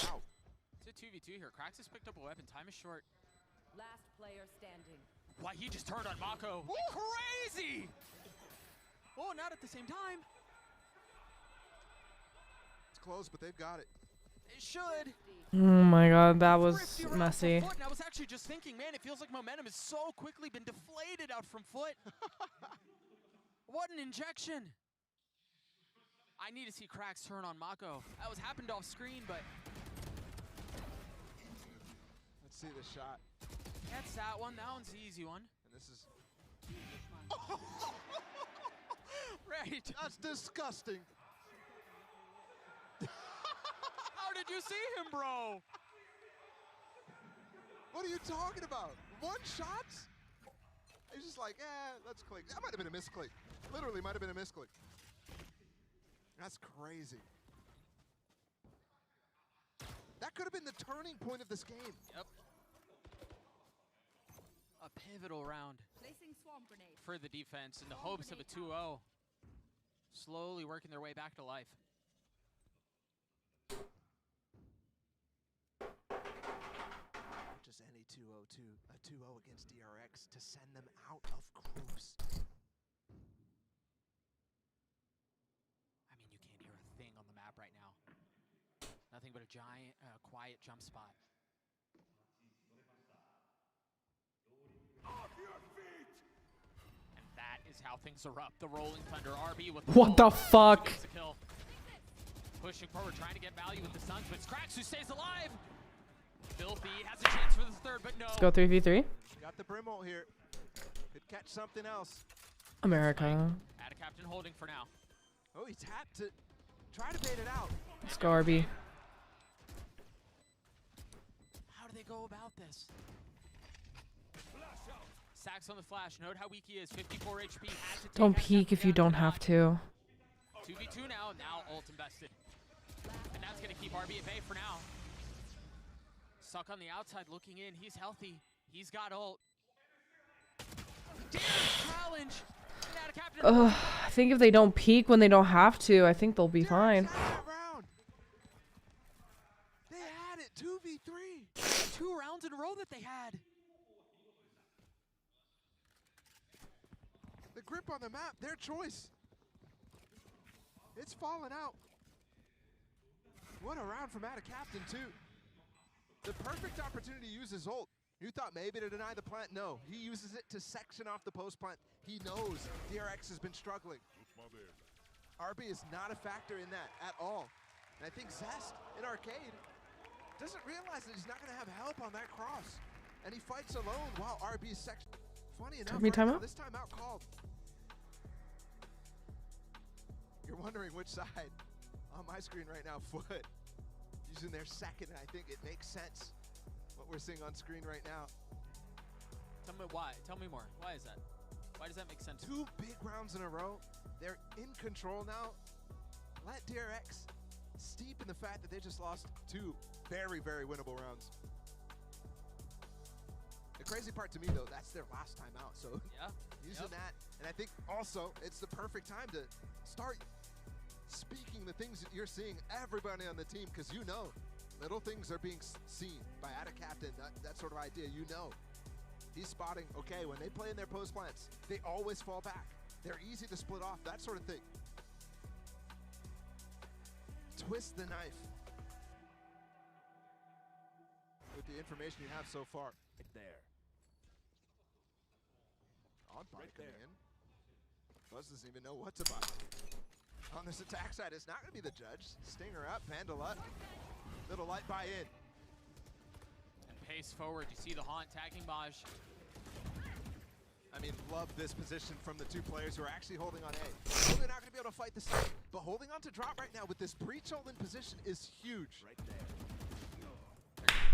Out. It's a 2v2 here. Krax has picked up a weapon. Time is short. Last player standing. Why, he just turned on Mako. Crazy! Oh, not at the same time. It's close, but they've got it. It should. Oh my god, that was messy. And I was actually just thinking, man, it feels like momentum has so quickly been deflated out from FUT. What an injection. I need to see Krax turn on Mako. That was happened off screen, but... Let's see the shot. That's that one. That one's the easy one. And this is... Right. That's disgusting. How did you see him, bro? What are you talking about? One shot? He's just like, let's click. That might have been a misclick. Literally might have been a misclick. That's crazy. That could have been the turning point of this game. Yep. A pivotal round Placing swarm grenade. for the defense in the hopes of a 2-0. Slowly working their way back to life. Just any 2-0-2, a 2-0 against DRX to send them out of groups. I mean, you can't hear a thing on the map right now. Nothing but a giant, quiet jump spot. And that is how things erupt. The Rolling Thunder RB with What the fuck? gets the kill. Pushing forward, trying to get value with the Suns, but it's Krax who stays alive. Filthy has a chance for the third, but no. Let's go 3v3. Got the brim ult here. Could catch something else. America. Add a captain holding for now. Oh, he tapped to try to bait it out. Let's go RB. How do they go about this? Sacks on the flash. Note how weak he is. 54 HP. Had to take Don't that peek if you don't have to. 2v2 now. Now ult invested. And that's going to keep RB at bay for now. Suck on the outside looking in. He's healthy. He's got ult. Damn challenge. Add a captain. I think if they don't peek when they don't have to, I think they'll be fine. They had it 2v3. 2 rounds in a row that they had. The grip on the map, their choice. It's fallen out. What a round from Atta Captain too. The perfect opportunity to use his ult. You thought maybe to deny the plant? No, he uses it to section off the post plant. He knows DRX has been struggling. RB is not a factor in that at all. And I think Zest in Arcade doesn't realize that he's not going to have help on that cross. And he fights alone while RB is section. Funny enough, right now, this timeout called. You're wondering which side. On my screen right now, FUT using their second, and I think it makes sense what we're seeing on screen right now. Tell me why. Tell me more. Why is that? Why does that make sense? 2 big rounds in a row. They're in control now. Let DRX steep in the fact that they just lost 2 very, very winnable rounds. The crazy part to me, though, that's their last time out. So yeah, using that, and I think also it's the perfect time to start speaking the things that you're seeing everybody on the team, because you know little things are being seen by Atta Captain, that sort of idea. You know he's spotting, okay, when they play in their post plants, they always fall back. They're easy to split off, that sort of thing. Twist the knife. With the information you have so far. Right there. Odd buy Right coming there. in. Buzz doesn't even know what to buy. On this attack side, it's not going to be the judge. Stinger up, Vandal up. Little light buy in. And pace forward. You see the Haunt tagging Maj. I mean, love this position from the two players who are actually holding on A. Well, they're not going to be able to fight the side, but holding on to drop right now with this breach hold in position is huge. Right there.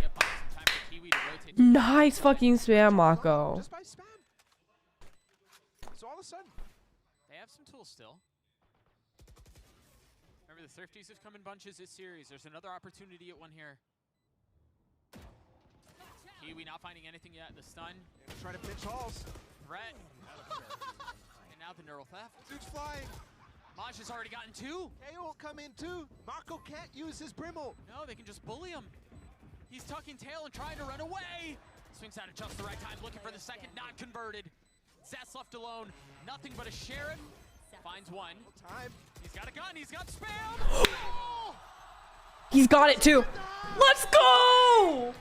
Get by some time for Kiwi to rotate. Nice fucking spam, Mako. Just by spam. So all of a sudden, They have some tools still. Remember, the Thrifties have come in bunches this series. There's another opportunity at one here. Kiwi not finding anything yet. The stun. try to pinch halls. Threat. And now the neural theft. Dude's flying. Maj has already gotten 2. KO will come in too. Mako can't use his Brimble. No, they can just bully him. He's tucking tail and trying to run away. Swings out at just the right time, looking for the second, not converted. Zest left alone, nothing but a Sheriff. Finds one. Time. He's got a gun, he's got spam. Oh! He's got it too. Let's go!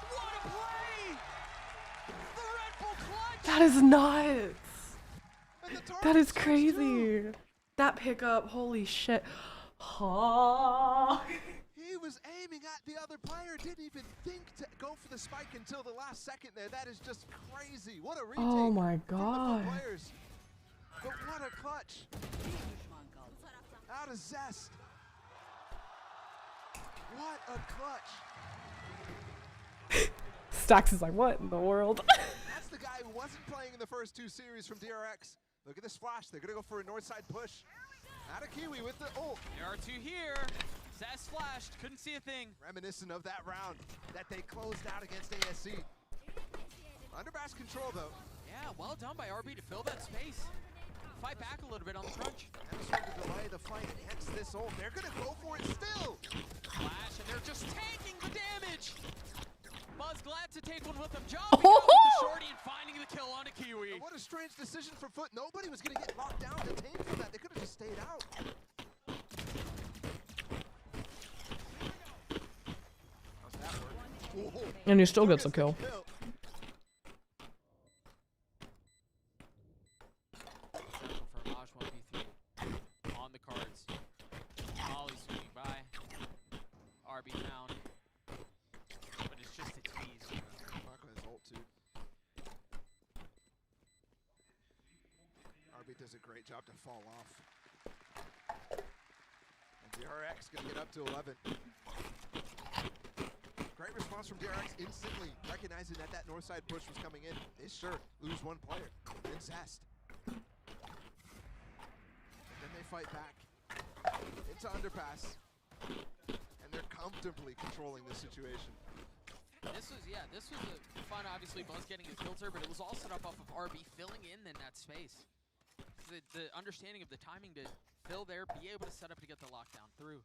What a play! The Red Bull clutch! That is nuts. And the That is target crazy. too. That pickup, holy shit. Ha. He was aiming at the other player, didn't even think to go for the spike until the last second there. That is just crazy. What a retake. Oh my from the god. players. But what a clutch. Out of Zest. What a clutch. Stax is like, what in the world? That's the guy who wasn't playing in the first 2 series from DRX. Look at this flash. They're going to go for a north side push. Out of Kiwi with the ult. There are 2 here. Zest flashed, couldn't see a thing. Reminiscent of that round that they closed out against ASC. Underbass control though. Yeah, well done by RB to fill that space. Fight back a little bit on the crunch. And to delay the fight against this ult. They're going to go for it still. Flash, and they're just taking the damage. Buzz glad to take one with them. Jumping out with the shorty and finding the kill on a Kiwi. And what a strange decision for FUT. Nobody was going to get locked down, detained from that. They could have just stayed out. How's that work? Whoa. And he still gets a kill. For Maj 1v3 on the cards. Molly swinging by. RB down. But it's just a tease. Mako has ult too. RB does a great job to fall off. And DRX gonna get up to 11. Great response from DRX instantly, recognizing that that north side push was coming in. They sure lose 1 player. Then Zest. And then they fight back into underpass. And they're comfortably controlling this situation. This was a fun, obviously, Buzz getting his filter, but it was all set up off of RB filling in that space. The understanding of the timing to fill there, be able to set up to get the lockdown through.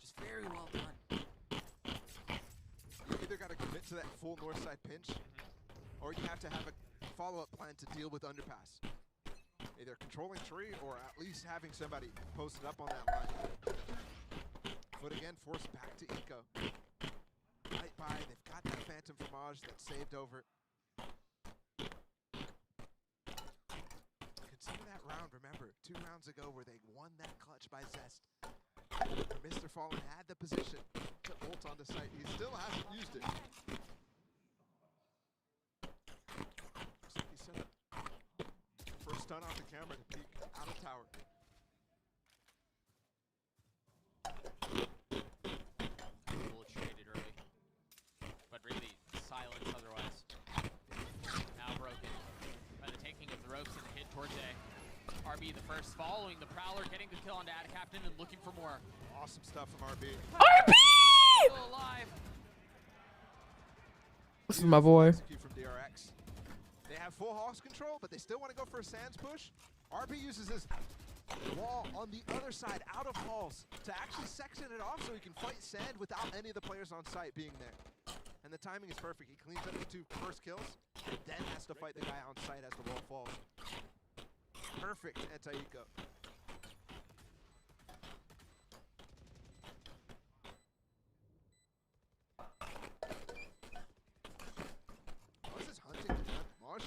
Just very well done. You either got to commit to that full north side pinch, or you have to have a follow-up plan to deal with underpass. Either controlling tree, or at least having somebody posted up on that line. Foot again, forced back to Eco. Right by, they've got that Phantom from Maj that's saved over. Consider that round, remember, 2 rounds ago where they won that clutch by Zest. Mr. Fallen had the position to ult on the site. He still hasn't used it. Looks like he set up first stun off the camera to peek out of tower. Bullet traded early. But really, silence otherwise. Now broken by the taking of the ropes and the hit towards A. RB the first, following the Prowler, getting the kill onto Ad Captain and looking for more. Awesome stuff from RB. RB! Still alive. This is my boy. Execute from DRX. They have full house control, but they still want to go for a Sands push. RB uses his wall on the other side, out of halls, to actually section it off so he can fight Sand without any of the players on site being there. And the timing is perfect. He cleans up the 2 first kills, and then has to fight the guy on site as the wall falls. Perfect anti-eco.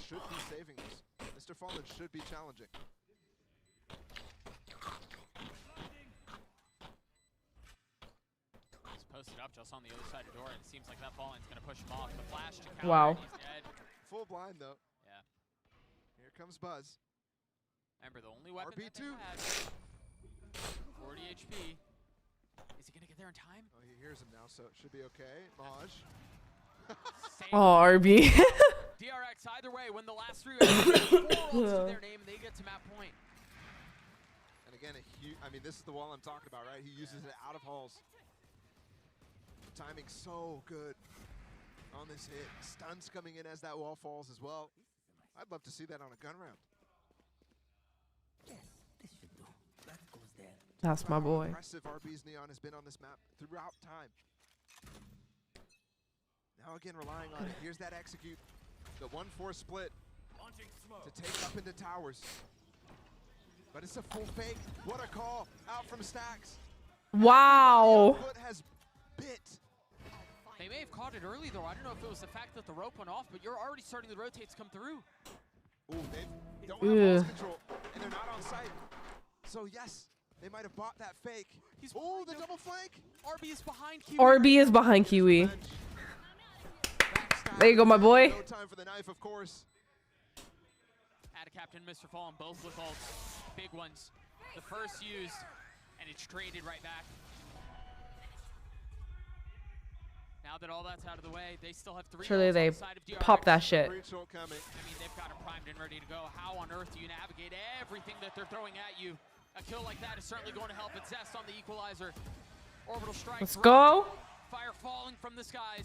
should be saving this. Mr. Fallen should be challenging. He's posted up just on the other side of the door, and it seems like that Fallen's going to push him off. The flash to counter, Wow. and he's dead. Full blind, though. Yeah. Here comes Buzz. Remember, the only weapon that RB2. they had, 40 HP. Is he going to get there in time? Oh, he hears him now, so it should be okay. Maj. Oh, RB. DRX, either way, when the last three are 4 ults to their name, and they get to map point. And again, I mean, this is the wall I'm talking about, right? He uses it out of halls. Timing so good on this hit. Stuns coming in as that wall falls as well. I'd love to see that on a gun round. That's my boy. Impressive RB's Neon has been on this map throughout time. Now again, relying on it. Here's that execute. The 1-4 split to take up into towers. But it's a full fake. What a call out from Stacks. Wow. FUT has bit. They may have caught it early, though. I don't know if it was the fact that the rope went off, but you're already starting the rotates come through. Ooh, they don't have pulse control, and they're not on site. So yes, they might have bought that fake. Oh, the double flank. RB is behind Kiwi. RB is behind Kiwi. There you go, my boy. No time for the knife, of course. Add a captain, Mr. Fallen, both with ults. Big ones. The first used, and it's traded right back. Now that all that's out of the way, they still have 3 Surely ults they on the side of DRX. pop that shit. I mean, they've got him primed and ready to go. How on earth do you navigate everything that they're throwing at you? A kill like that is certainly going to help. It's Zest on the equalizer. Orbital strike. Let's go. Fire falling from the skies.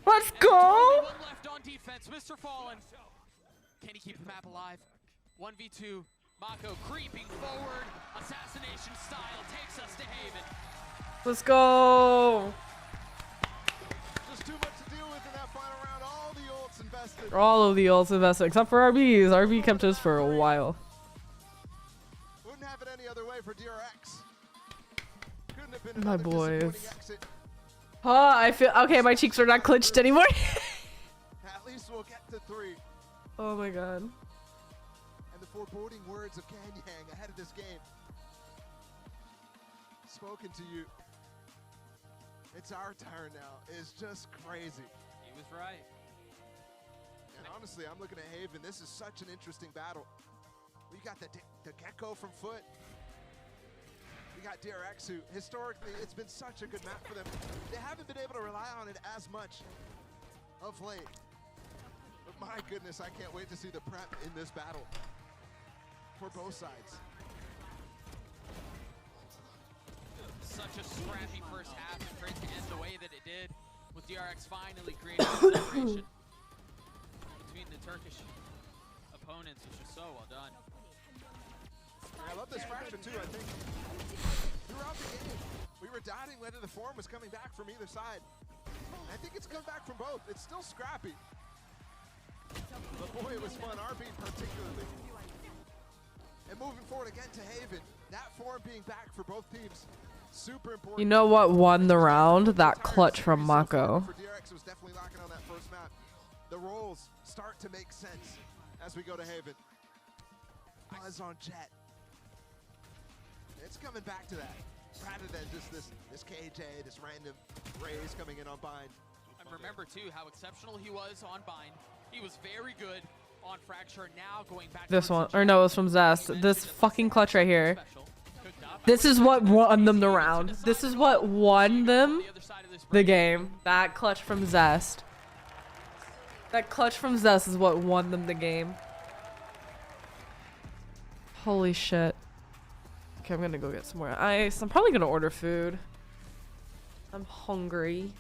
Let's go. One left on defense. Mr. Fallen. Can he keep the map alive? 1v2. Mako creeping forward. Assassination style takes us to Haven. Let's go. Just too much to deal with in that final round. All the ults invested. All of the ults invested, except for RB's. RB kept his for a while. Wouldn't have it any other way for DRX. Couldn't have been My another boys. disappointing exit. Oh, I feel okay. My cheeks are not clenched anymore. At least we'll get to 3. Oh my god. And the foreboding words of Kanyang ahead of this game. Spoken to you. It's our turn now. It's just crazy. He was right. And honestly, I'm looking at Haven. This is such an interesting battle. We got the Gecko from FUT. We got DRX, who historically, it's been such a good map for them. They haven't been able to rely on it as much of late. But my goodness, I can't wait to see the prep in this battle for both sides. Such a scrappy first half, and for it to end the way that it did, with DRX finally creating a separation between the Turkish opponents. It's just so well done. I love this fraction too, I think. Throughout the game, we were doubting whether the form was coming back from either side. I think it's come back from both. It's still scrappy. But boy, it was fun, RB particularly. And moving forward again to Haven, that form being back for both teams, super important. You know what won the round? That clutch from Mako. For DRX was definitely lacking on that first map. The roles start to make sense as we go to Haven. Buzz on Jet. It's coming back to that, rather than just this KJ, this random Raze coming in on Bind. And remember too how exceptional he was on Bind. He was very good on Fracture. Now going back. This one, or no, it was from Zest. This fucking clutch right here. This is what won them the round. This is what won them the game. That clutch from Zest. That clutch from Zest is what won them the game. Holy shit. Okay, I'm gonna go get some more ice. I'm probably gonna order food. I'm hungry.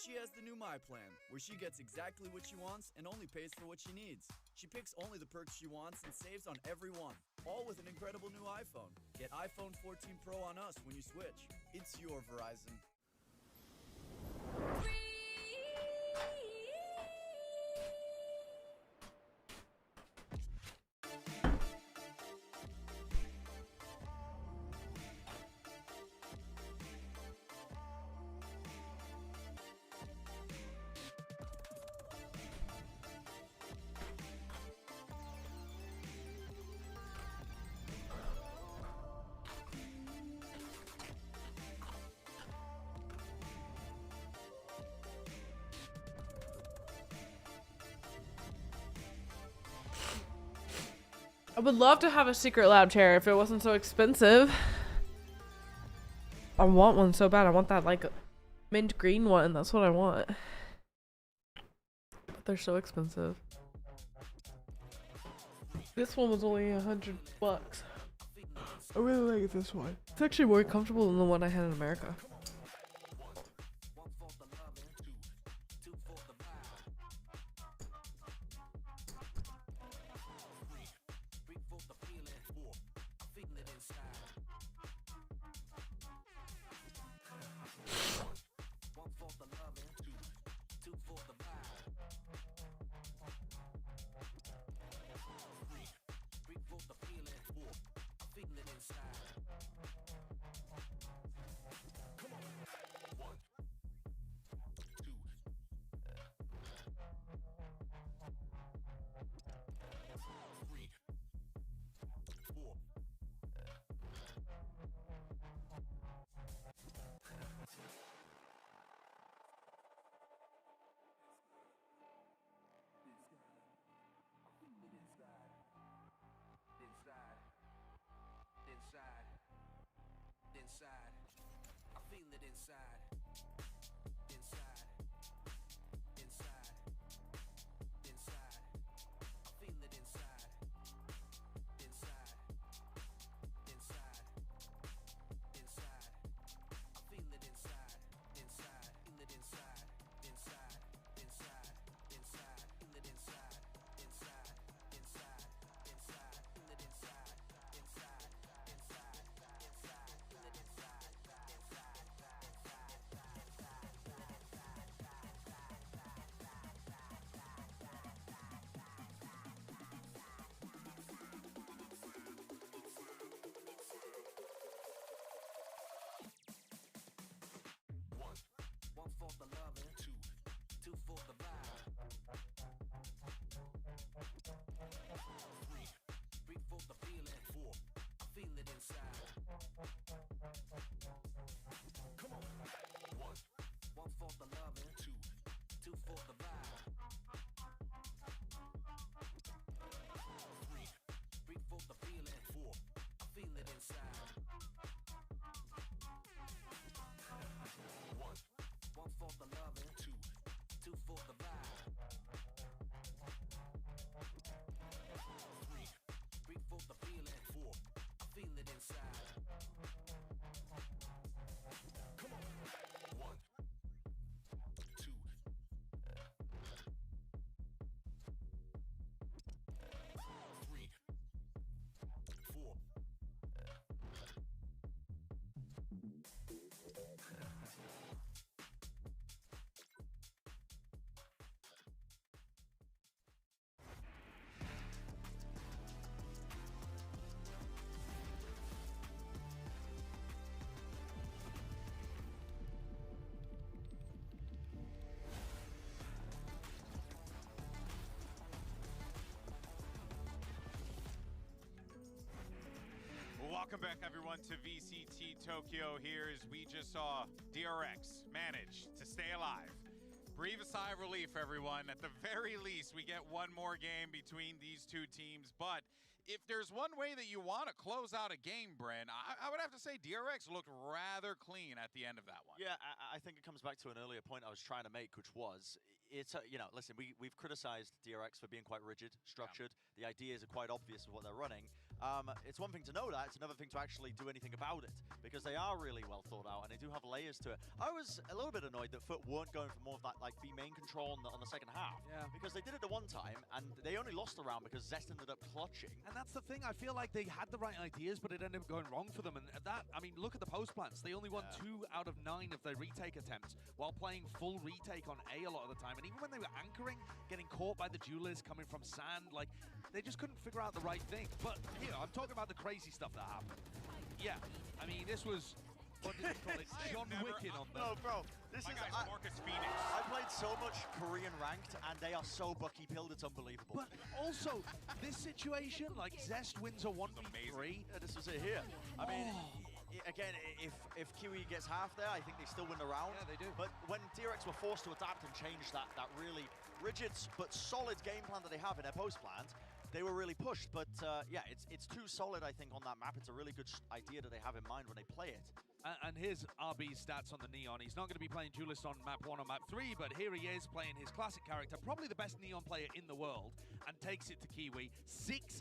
she has the new My Plan, where she gets exactly what she wants and only pays for what she needs. She picks only the perks she wants and saves on every one, all with an incredible new iPhone. Get iPhone 14 Pro on us when you switch. It's your Verizon. I would love to have a secret lab chair if it wasn't so expensive. I want one so bad. I want that like mint green one. That's what I want. But they're so expensive. This one was only $100. I really like this one. It's actually more comfortable than the one I had in America. Inside, I feel it inside. Inside, inside, inside. I feel it inside. Inside, inside, inside. I feel it inside. Inside, feel it inside. Inside, inside, inside. Feel it inside. Inside, inside, inside. Feel it inside. Inside, inside, inside. Feel it inside. One for the loving, two for the vibe. Three for the feeling, I feel it inside. Come on. One for the loving, two for the vibe. Three for the feeling, I feel it inside. One for the loving, two for the vibe. Three for the feeling, I feel it inside. Come on. 1, 2. 3, 4. Welcome back, everyone, to VCT Tokyo here as we just saw DRX manage to stay alive. Breathe a sigh of relief, everyone. At the very least, we get one more game between these two teams. But if there's one way that you want to close out a game, Bren, I would have to say DRX looked rather clean at the end of that one. Yeah, I think it comes back to an earlier point I was trying to make, which was, it's you know, listen, we've criticized DRX for being quite rigid, structured. Yeah. The ideas are quite obvious of what they're running. It's one thing to know that, it's another thing to actually do anything about it, because they are really well thought out and they do have layers to it. I was a little bit annoyed that FUT weren't going for more of that like B main control on the second half, because they did it the one time and they only lost the round because Zest ended up clutching. And that's the thing, I feel like they had the right ideas, but it ended up going wrong for them. And that, I mean, look at the post plants. They only won 2 out of 9 of their retake attempts while playing full retake on A a lot of the time. And even when they were anchoring, getting caught by the duelists coming from sand, like, they just couldn't figure out the right thing. But here, I'm talking about the crazy stuff that happened. Yeah, I mean, this was, what did you call it? John Wick on them. No, bro, this is Marcus Phoenix. I played so much Korean ranked, and they are so bucky pilled, it's unbelievable. But also, this situation, like Zest wins a 1v3. Yeah, this was it here. I mean, again, if Kiwi gets half there, I think they still win the round. Yeah, they do. But when DRX were forced to adapt and change that really rigid but solid game plan that they have in their post plant, they were really pushed. But yeah, it's too solid, I think, on that map. It's a really good idea that they have in mind when they play it. And here's RB's stats on the Neon. He's not going to be playing Duelist on map 1 or map 3, but here he is playing his classic character, probably the best Neon player in the world, and takes it to Kiwi. 6-0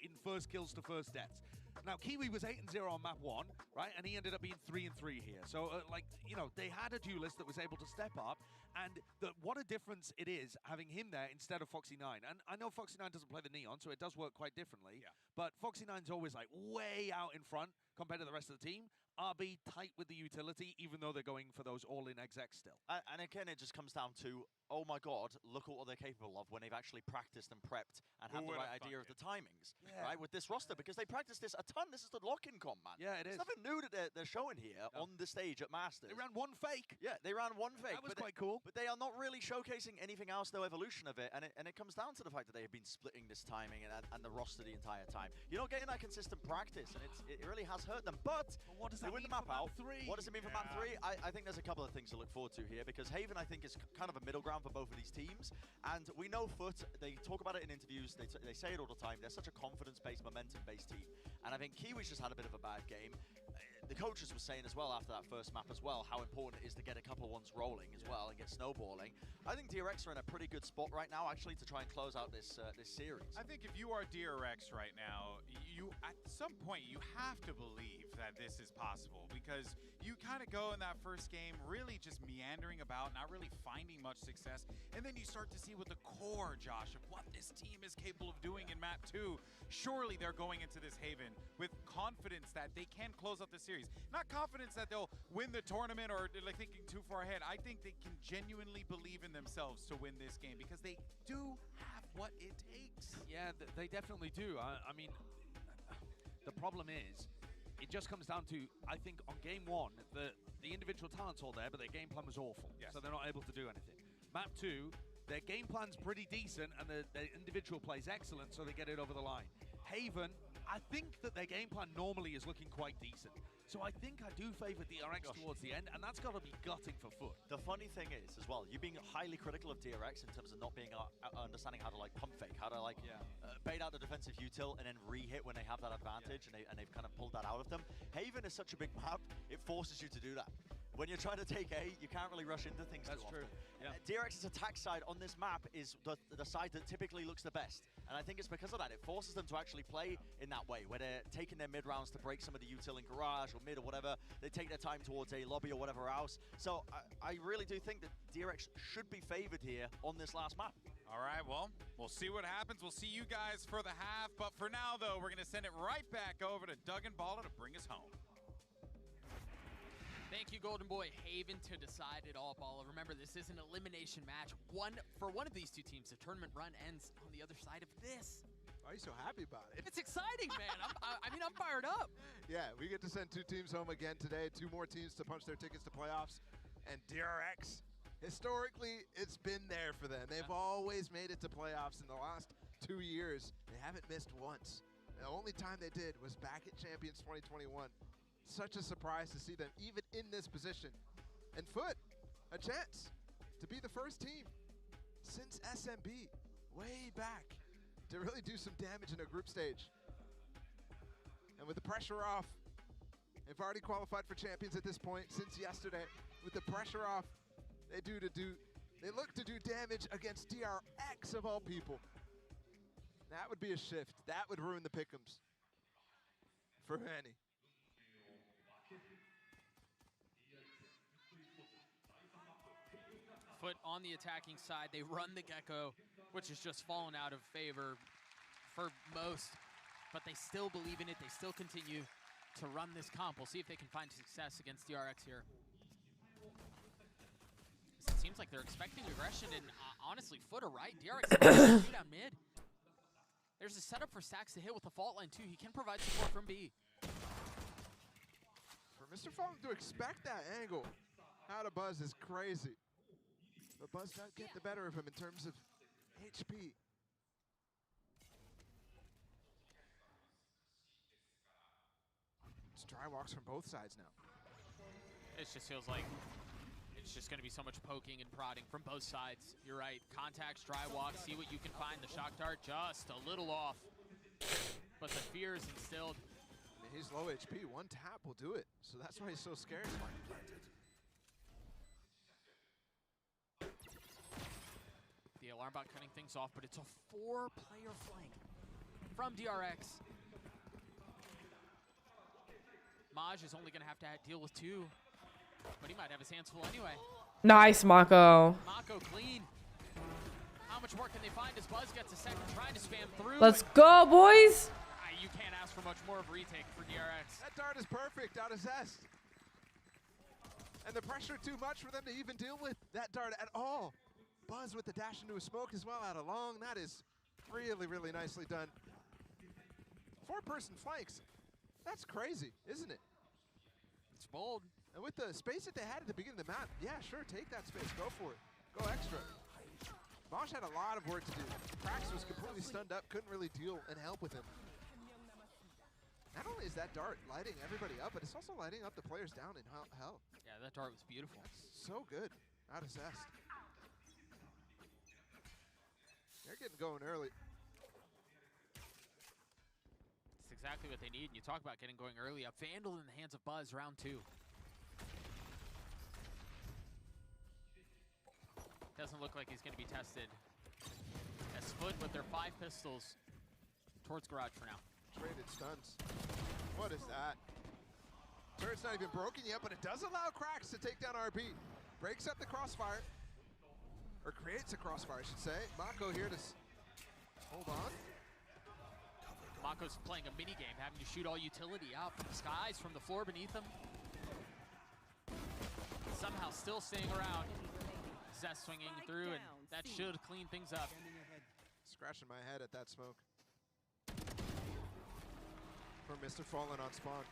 in first kills to first deaths. Now, Kiwi was 8-0 on map 1, right? And he ended up being 3-3 here. So, like, you know, they had a duelist that was able to step up. And what a difference it is having him there instead of Foxy 9. And I know Foxy 9 doesn't play the Neon, so it does work quite differently. Yeah. But Foxy 9's always, like, way out in front compared to the rest of the team. RB tight with the utility, even though they're going for those all-in execs still. And again, it just comes down to, oh my god, look at what they're capable of when they've actually practiced and prepped and had the right idea of the timings, right, with this roster, because they practiced this a ton. This is the lock-in comp, man. Yeah, it is. It's nothing new that they're showing here on the stage at Masters. They ran one fake. Yeah, they ran one fake. That was quite cool. But they are not really showcasing anything else, no evolution of it, and it comes down to the fact that they have been splitting this timing and the roster the entire time. You're not getting that consistent practice, and it really has hurt them. But what does they that win mean the map for map out. 3? What does it mean for map 3? I think there's a couple of things to look forward to here, because Haven, I think, is kind of a middle ground for both of these teams. And we know FUT, they talk about it in interviews, they say it all the time, they're such a confidence-based, momentum-based team. And I think Kiwi's just had a bit of a bad game. The coaches were saying as well after that first map as well how important it is to get a couple of ones rolling as well and get snowballing. I think DRX are in a pretty good spot right now, actually, to try and close out this series. I think if you are DRX right now, you at some point you have to believe that this is possible, because you kind of go in that first game really just meandering about, not really finding much success, and then you start to see what the core, Josh, of what this team is capable of doing in map 2. Surely they're going into this Haven with confidence that they can close out the series. Not confidence that they'll win the tournament or like thinking too far ahead. I think they can genuinely believe in themselves to win this game, because they do have what it takes. Yeah, they definitely do. I mean, the problem is, it just comes down to, I think, on game 1, the individual talent's all there, but their game plan was awful. Yes. So they're not able to do anything. Map 2, their game plan's pretty decent, and their individual play's excellent, so they get it over the line. Haven, I think that their game plan normally is looking quite decent. So I think I do favor DRX towards the end, and that's got to be gutting for FUT. The funny thing is, as well, you're being highly critical of DRX in terms of not being understanding how to like pump fake, how to like bait out the defensive util and then re-hit when they have that advantage, and they've kind of pulled that out of them. Haven is such a big map, it forces you to do that. When you're trying to take A, you can't really rush into things too often. Yeah. DRX's attack side on this map is the side that typically looks the best. And I think it's because of that. It forces them to actually play in that way, where they're taking their mid-rounds to break some of the util in garage or mid or whatever. They take their time towards A lobby or whatever else. So I really do think that DRX should be favored here on this last map. All right, well, we'll see what happens. We'll see you guys for the half. But for now, though, we're going to send it right back over to Doug and Balla to bring us home. Thank you, Golden Boy. Haven to decide it all, Balla. Remember, this is an elimination match. For one of these two teams, the tournament run ends on the other side of this. Why are you so happy about it? It's exciting, man. I'm fired up. Yeah, we get to send 2 teams home again today. 2 more teams to punch their tickets to playoffs. And DRX, historically, it's been there for them. They've always made it to playoffs in the last 2 years. They haven't missed once. The only time they did was back at Champions 2021. Such a surprise to see them even in this position. And FUT, a chance to be the first team since SMB way back to really do some damage in a group stage. And with the pressure off, they've already qualified for Champions at this point since yesterday. With the pressure off, they look to do damage against DRX of all people. That would be a shift. That would ruin the pick'ems for many. FUT on the attacking side. They run the Gecko, which has just fallen out of favor for most, but they still believe in it. They still continue to run this comp. We'll see if they can find success against DRX here. It seems like they're expecting aggression, and honestly, FUT are right. DRX can shoot down mid. There's a setup for Stacks to hit with the fault line too. He can provide support from B. For Mr. Fallen to expect that angle out of Buzz is crazy. But Buzz does get the better of him in terms of HP. It's dry walks from both sides now. It just feels like it's just going to be so much poking and prodding from both sides. You're right. Contacts, dry walk, see what you can find. The shock dart just a little off. But the fear is instilled. I mean, he's low HP. One tap will do it. So that's why he's so scared. The alarm bot cutting things off, but it's a 4-player flank from DRX. Maj is only going to have to deal with 2, but he might have his hands full anyway. Nice, Mako. Mako clean. How much more can they find as Buzz gets a second, trying to spam through? Let's go, boys. You can't ask for much more of a retake for DRX. That dart is perfect out of Zest. And the pressure too much for them to even deal with that dart at all. Buzz with the dash into a smoke as well out of long. That is really, really nicely done. 4-person flanks. That's crazy, isn't it? It's bold. And with the space that they had at the beginning of the map, yeah, sure, take that space, go for it. Go extra. Bosch had a lot of work to do. Krax was completely stunned up, couldn't really deal and help with him. Not only is that dart lighting everybody up, but it's also lighting up the players down in hell. Yeah, that dart was beautiful. That's so good out of Zest. They're getting going early. It's exactly what they need. And you talk about getting going early. A Vandal in the hands of Buzz, round 2. Doesn't look like he's going to be tested. As FUT with their 5 pistols towards Garage for now. Traded stuns. What is that? Turret's not even broken yet, but it does allow Krax to take down RB. Breaks up the crossfire. Or creates a crossfire, I should say. Mako here to hold on. Mako's playing a mini game, having to shoot all utility out from the skies, from the floor beneath him. Somehow still staying around. Zest swinging through, and that should clean things up. Scratching my head at that smoke. For Mr. Fallen on spawn.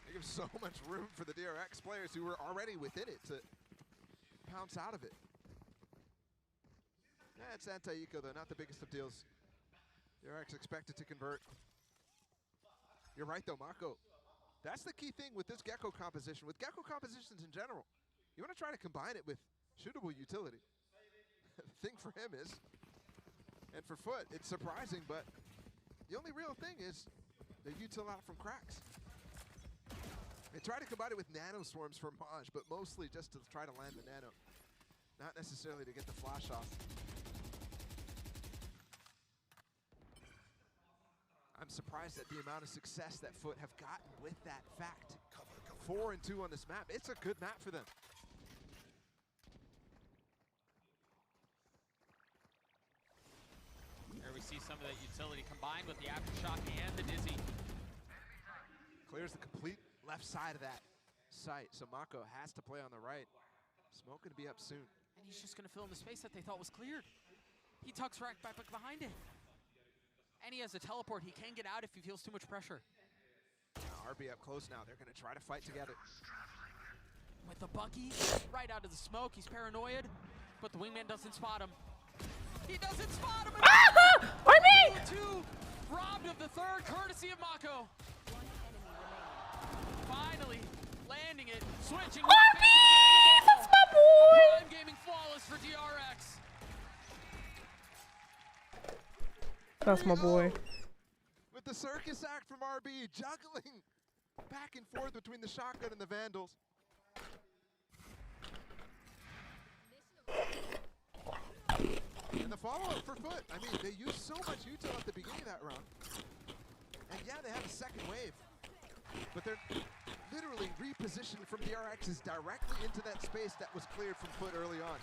They give so much room for the DRX players who were already within it to pounce out of it. Yeah, it's anti-eco though, not the biggest of deals. DRX expected to convert. You're right though, Mako. That's the key thing with this Gecko composition, with Gecko compositions in general. You want to try to combine it with shootable utility. The thing for him is, and for FUT, it's surprising, but the only real thing is the util out from Krax. They try to combine it with nano swarms for Maj, but mostly just to try to land the nano. Not necessarily to get the flash off. I'm surprised at the amount of success that FUT have gotten with that fact. 4 and 2 on this map. It's a good map for them. There we see some of that utility combined with the aftershock and the dizzy. Clears the complete left side of that site, so Mako has to play on the right. Smoke gonna be up soon. And he's just gonna fill in the space that they thought was cleared. He tucks right back behind it. And he has a teleport. He can get out if he feels too much pressure. RB up close now. They're gonna try to fight together. With the Bucky right out of the smoke. He's paranoid, but the wingman doesn't spot him. He doesn't spot him. Army! 2 robbed of the 3rd, courtesy of Mako. Finally landing it, switching. RB! That's my boy! Prime gaming flawless for DRX. That's my boy. With the circus act from RB, juggling back and forth between the shotgun and the Vandals. And the follow-up for FUT. I mean, they used so much util at the beginning of that round. And yeah, they have a second wave. But they're literally repositioned from DRXs directly into that space that was cleared from FUT early on.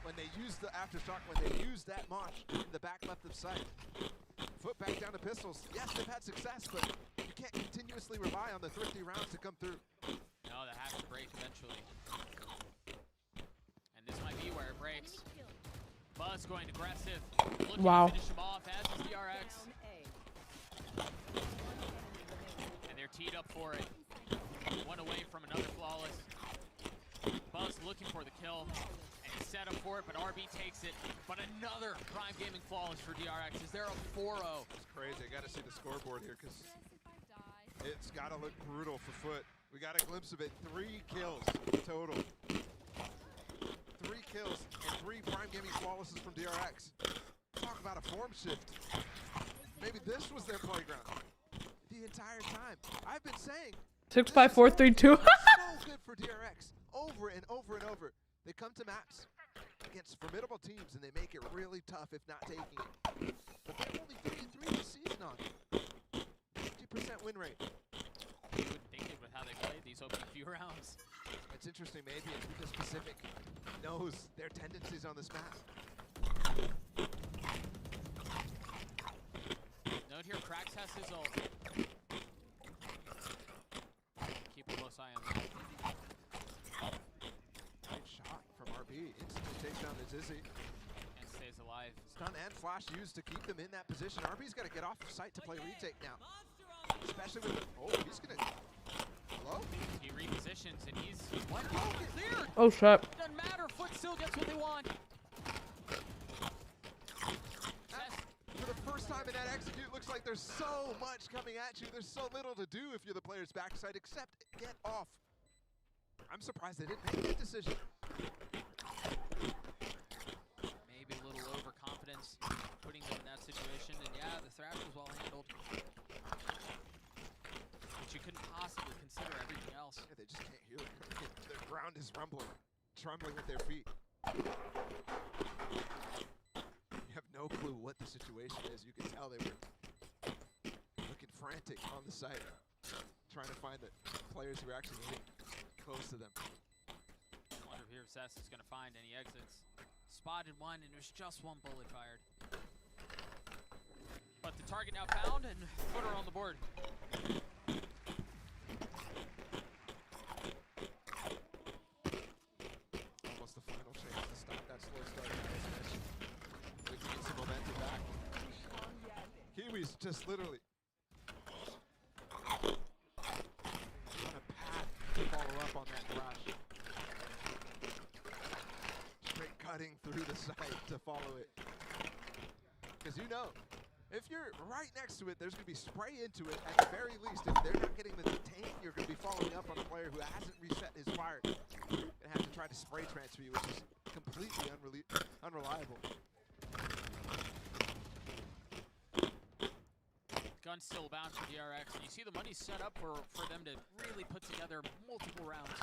When they used the aftershock, when they used that Mosh in the back left of sight. FUT back down to pistols. Yes, they've had success, but you can't continuously rely on the thrifty rounds to come through. No, that has to break eventually. And this might be where it breaks. Buzz going aggressive. Looking to finish him off as is DRX. And they're teed up for it. One away from another flawless. Buzz looking for the kill. And he's set up for it, but RB takes it. But another Prime Gaming flawless for DRX. Is there a 4-0? It's crazy. I got to see the scoreboard here because it's got to look brutal for FUT. We got a glimpse of it. 3 kills total. 3 kills and 3 Prime Gaming flawlesses from DRX. Talk about a form shift. Maybe this was their playground the entire time. I've been saying 6, 5, 4, 3, 2. so good for DRX over and over and over. They come to maps against formidable teams and they make it really tough if not taking it. But they're only 3-3 this season on it. 50% win rate. You wouldn't think it with how they played these opening few rounds. It's interesting, maybe because Pacific knows their tendencies on this map. Note here, Krax has his ult. Keep a close eye on that. Great shot from RB. Instantly takes down the Zizzy. And stays alive. Stun and flash used to keep them in that position. RB's got to get off of site to play retake now. Especially with the, oh, he's going to, hello? He repositions and he's cleared. Oh shit. Doesn't matter, FUT still gets what they want. For the first time in that execute, looks like there's so much coming at you. There's so little to do if you're the player's backside except get off. I'm surprised they didn't make that decision. Maybe a little overconfidence putting them in that situation. And yeah, the thrash was well handled. But you couldn't possibly consider everything else. Yeah, they just can't hear it. The ground is rumbling, trembling at their feet. You have no clue what the situation is. You can tell they were looking frantic on the site, trying to find the players who are actually getting close to them. I wonder if here Zest is going to find any exits. Spotted one, and there's just one bullet fired. But the target now found, and footer on the board. Almost the final chance to stop that slow start. We can get some momentum back. Kiwi's just literally on a path to follow up on that rush. Straight cutting through the site to follow it. Because you know, if you're right next to it, there's going to be spray into it at the very least. If they're not getting the detain, you're going to be following up on a player who hasn't reset his fire and have to try to spray transfer you, which is completely unreliable. Gun's still bound for DRX, and you see the money set up for them to really put together multiple rounds.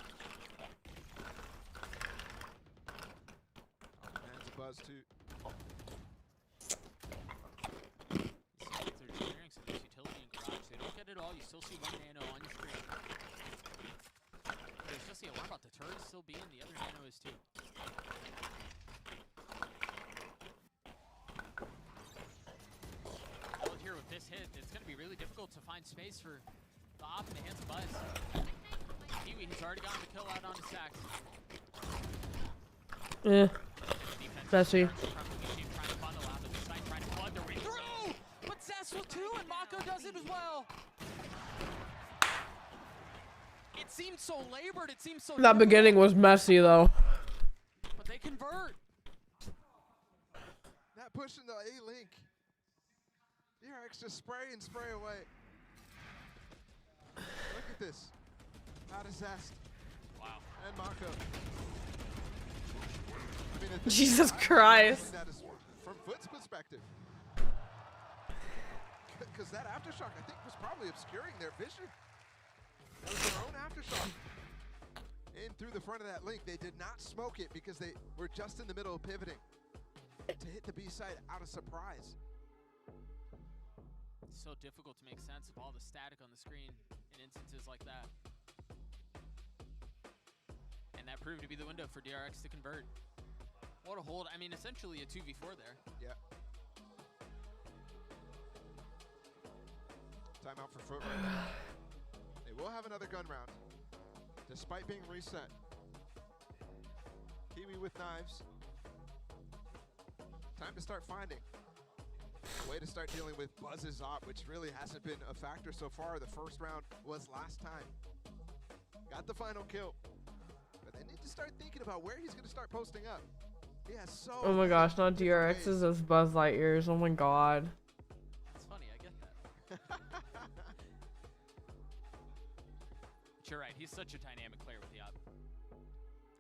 Hands a buzz too. They're engineering some of this utility in garage. They don't get it all. You still see one nano on your screen. There's just the alarm about the turret still being the other nano is too. Well, here with this hit, it's going to be really difficult to find space for the op in the hands of Buzz. Kiwi, he's already gotten the kill out on his sacks. Bessie. But Zest with 2 and Mako does it as well. It seemed so labored, it seems so That beginning was messy though. But they convert. That push into A-Link. DRX just spray and spray away. Look at this. Out of Zest. Wow. And Mako. I mean, Jesus Christ. That is from FUT's perspective. Because that aftershock, I think, was probably obscuring their vision. That was their own aftershock. In through the front of that link. They did not smoke it because they were just in the middle of pivoting. to hit the B side out of surprise. It's so difficult to make sense of all the static on the screen in instances like that. And that proved to be the window for DRX to convert. What a hold. I mean, essentially a 2v4 there. Yeah. Timeout for FUT right now. They will have another gun round, despite being reset. Kiwi with knives. Time to start finding a way to start dealing with Buzz's op, which really hasn't been a factor so far. The first round was last time. Got the final kill. But they need to start thinking about where he's going to start posting up. He has so Oh my gosh, not DRX's as Buzz Lightyear's. Oh my god. It's funny, I get that. But you're right, he's such a dynamic player with the op.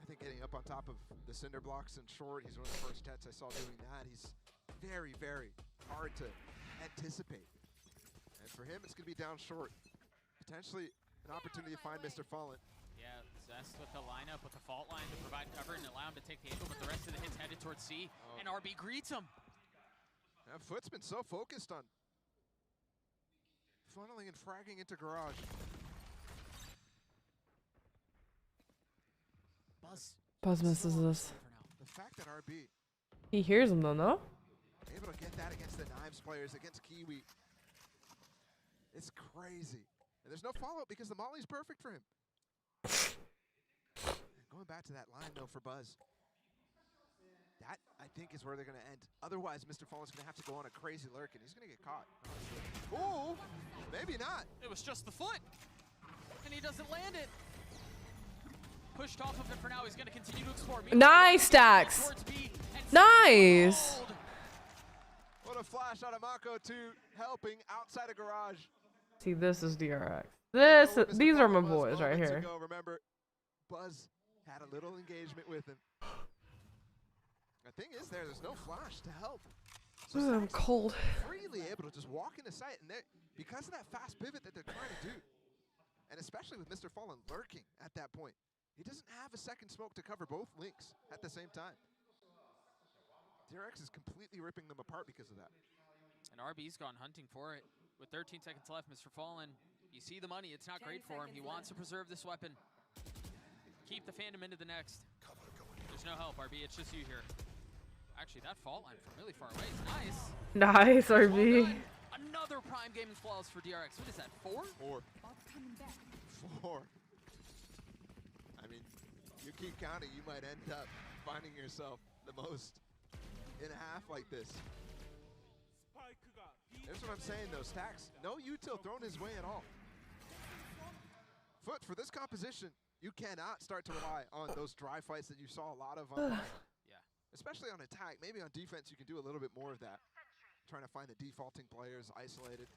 I think getting up on top of the cinder blocks and short, he's one of the first Jets I saw doing that. He's very, very hard to anticipate. And for him, it's going to be down short. Potentially an opportunity to find Mr. Fallen. Yeah, Zest with the lineup, with the fault line to provide cover and allow him to take the angle, but the rest of the hits headed towards C, and RB greets him. Now, FUT's been so focused on funneling and fragging into garage. Buzz misses this. The fact that RB He hears him though, no? able to get that against the Knives players, against Kiwi, it's crazy. And there's no follow-up because the molly's perfect for him. Going back to that line, though, for Buzz. That, I think, is where they're going to end. Otherwise, Mr. Fallen's going to have to go on a crazy lurk, and he's going to get caught. Ooh, maybe not. It was just the foot, and he doesn't land it. Pushed off of it for now. He's going to continue to explore. Nice stacks. Nice. What a flash out of Mako 2, helping outside of garage. See, this is DRX. These are my boys right here. Remember, Buzz had a little engagement with him. The thing is, there's no flash to help. So I'm cold. Freely able to just walk into sight, and because of that fast pivot that they're trying to do, and especially with Mr. Fallen lurking at that point, he doesn't have a second smoke to cover both links at the same time. DRX is completely ripping them apart because of that. And RB's gone hunting for it. With 13 seconds left, Mr. Fallen, you see the money. It's not great for him. He wants to preserve this weapon. Keep the fandom into the next. There's no help, RB. It's just you here. Actually, that fault line from really far away is nice. Nice, RB. Well, another prime game in flawless for DRX. What is that, 4? 4. 4. I mean, you keep counting, you might end up finding yourself the most in a half like this. Here's what I'm saying, though. Stacks, no util thrown his way at all. FUT, for this composition, you cannot start to rely on those dry fights that you saw a lot of online. Yeah. Especially on attack. Maybe on defense, you can do a little bit more of that. Trying to find the defaulting players, isolated.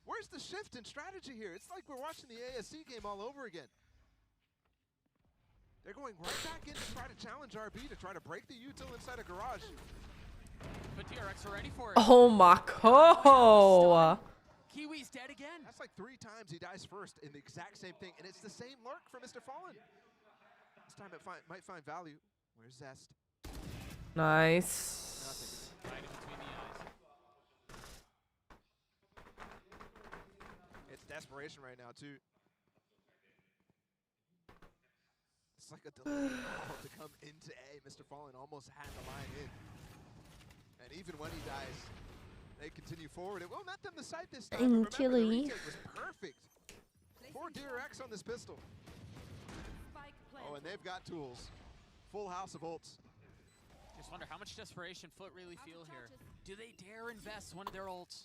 Where's the shift in strategy here? It's like we're watching the ASC game all over again. They're going right back in to try to challenge RB, to try to break the util inside a garage. But DRX are ready for it. Oh my god. Kiwi's dead again. That's like 3 times he dies first in the exact same thing, and it's the same lurk for Mr. Fallen. This time it might find value. Where's Zest? Nice. Nothing. Right in between the eyes. It's desperation right now, too. It's like a deliberate call to come into A. Mr. Fallen almost had the line in. And even when he dies, they continue forward. It will not them the sight this time. Remember, the retake was perfect for DRX on this pistol. Oh, and they've got tools. Full house of ults. Just wonder how much desperation FUT really feel here. Do they dare invest one of their ults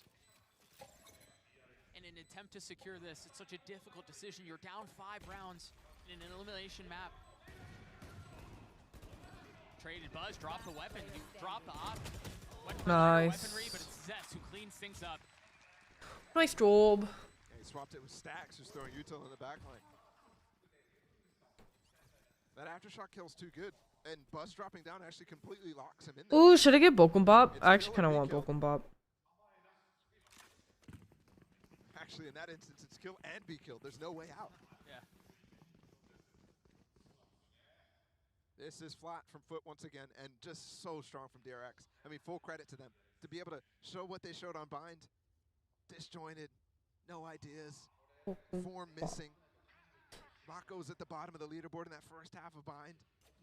in an attempt to secure this? It's such a difficult decision. You're down 5 rounds in an elimination map. Traded Buzz, drop the weapon, you drop the op. Nice. Weaponry, but it's Zest who cleans things up. Nice job. Yeah, he swapped it with Stacks, who's throwing util in the backline. That aftershock kill's too good. And Buzz dropping down actually completely locks him in there. Ooh, should I get Bokumbop? I actually kind of want Bokumbop. Actually, in that instance, it's kill and be killed. There's no way out. Yeah. This is flat from FUT once again, and just so strong from DRX. I mean, full credit to them. To be able to show what they showed on Bind, disjointed, no ideas, form missing. Rocco's at the bottom of the leaderboard in that first half of Bind.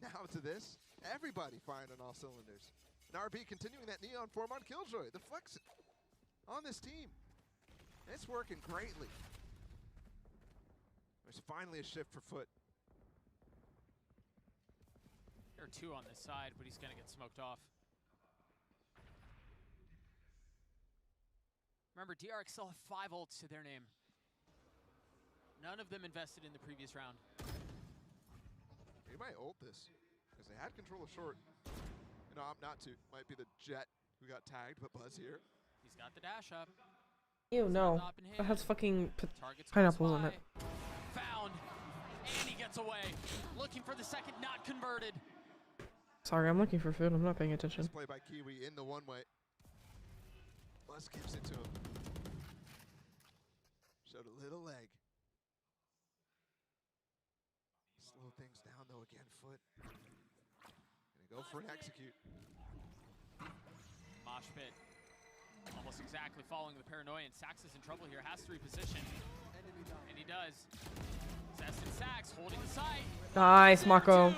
Now to this, everybody firing on all cylinders. And RB continuing that neon form on Killjoy, the flex on this team. It's working greatly. There's finally a shift for FUT. There are two on this side, but he's gonna get smoked off. Remember, DRX still have 5 ults to their name. None of them invested in the previous round. He might ult this, because they had control of short. And opt not to. Might be the Jet who got tagged, but Buzz here. He's got the dash up. Ew, no. That has fucking pineapples on it. Found. And he gets away. Looking for the second, not converted. Sorry, I'm looking for food. I'm not paying attention. Play by Kiwi in the one-way. Buzz gives it to him. Showed a little leg. Slow things down though again, FUT. Gonna go for an execute. Mosh pit. Almost exactly following the paranoia, and Sax is in trouble here. Has to reposition. And he does. Zest and Sax holding the site. Nice, Marco.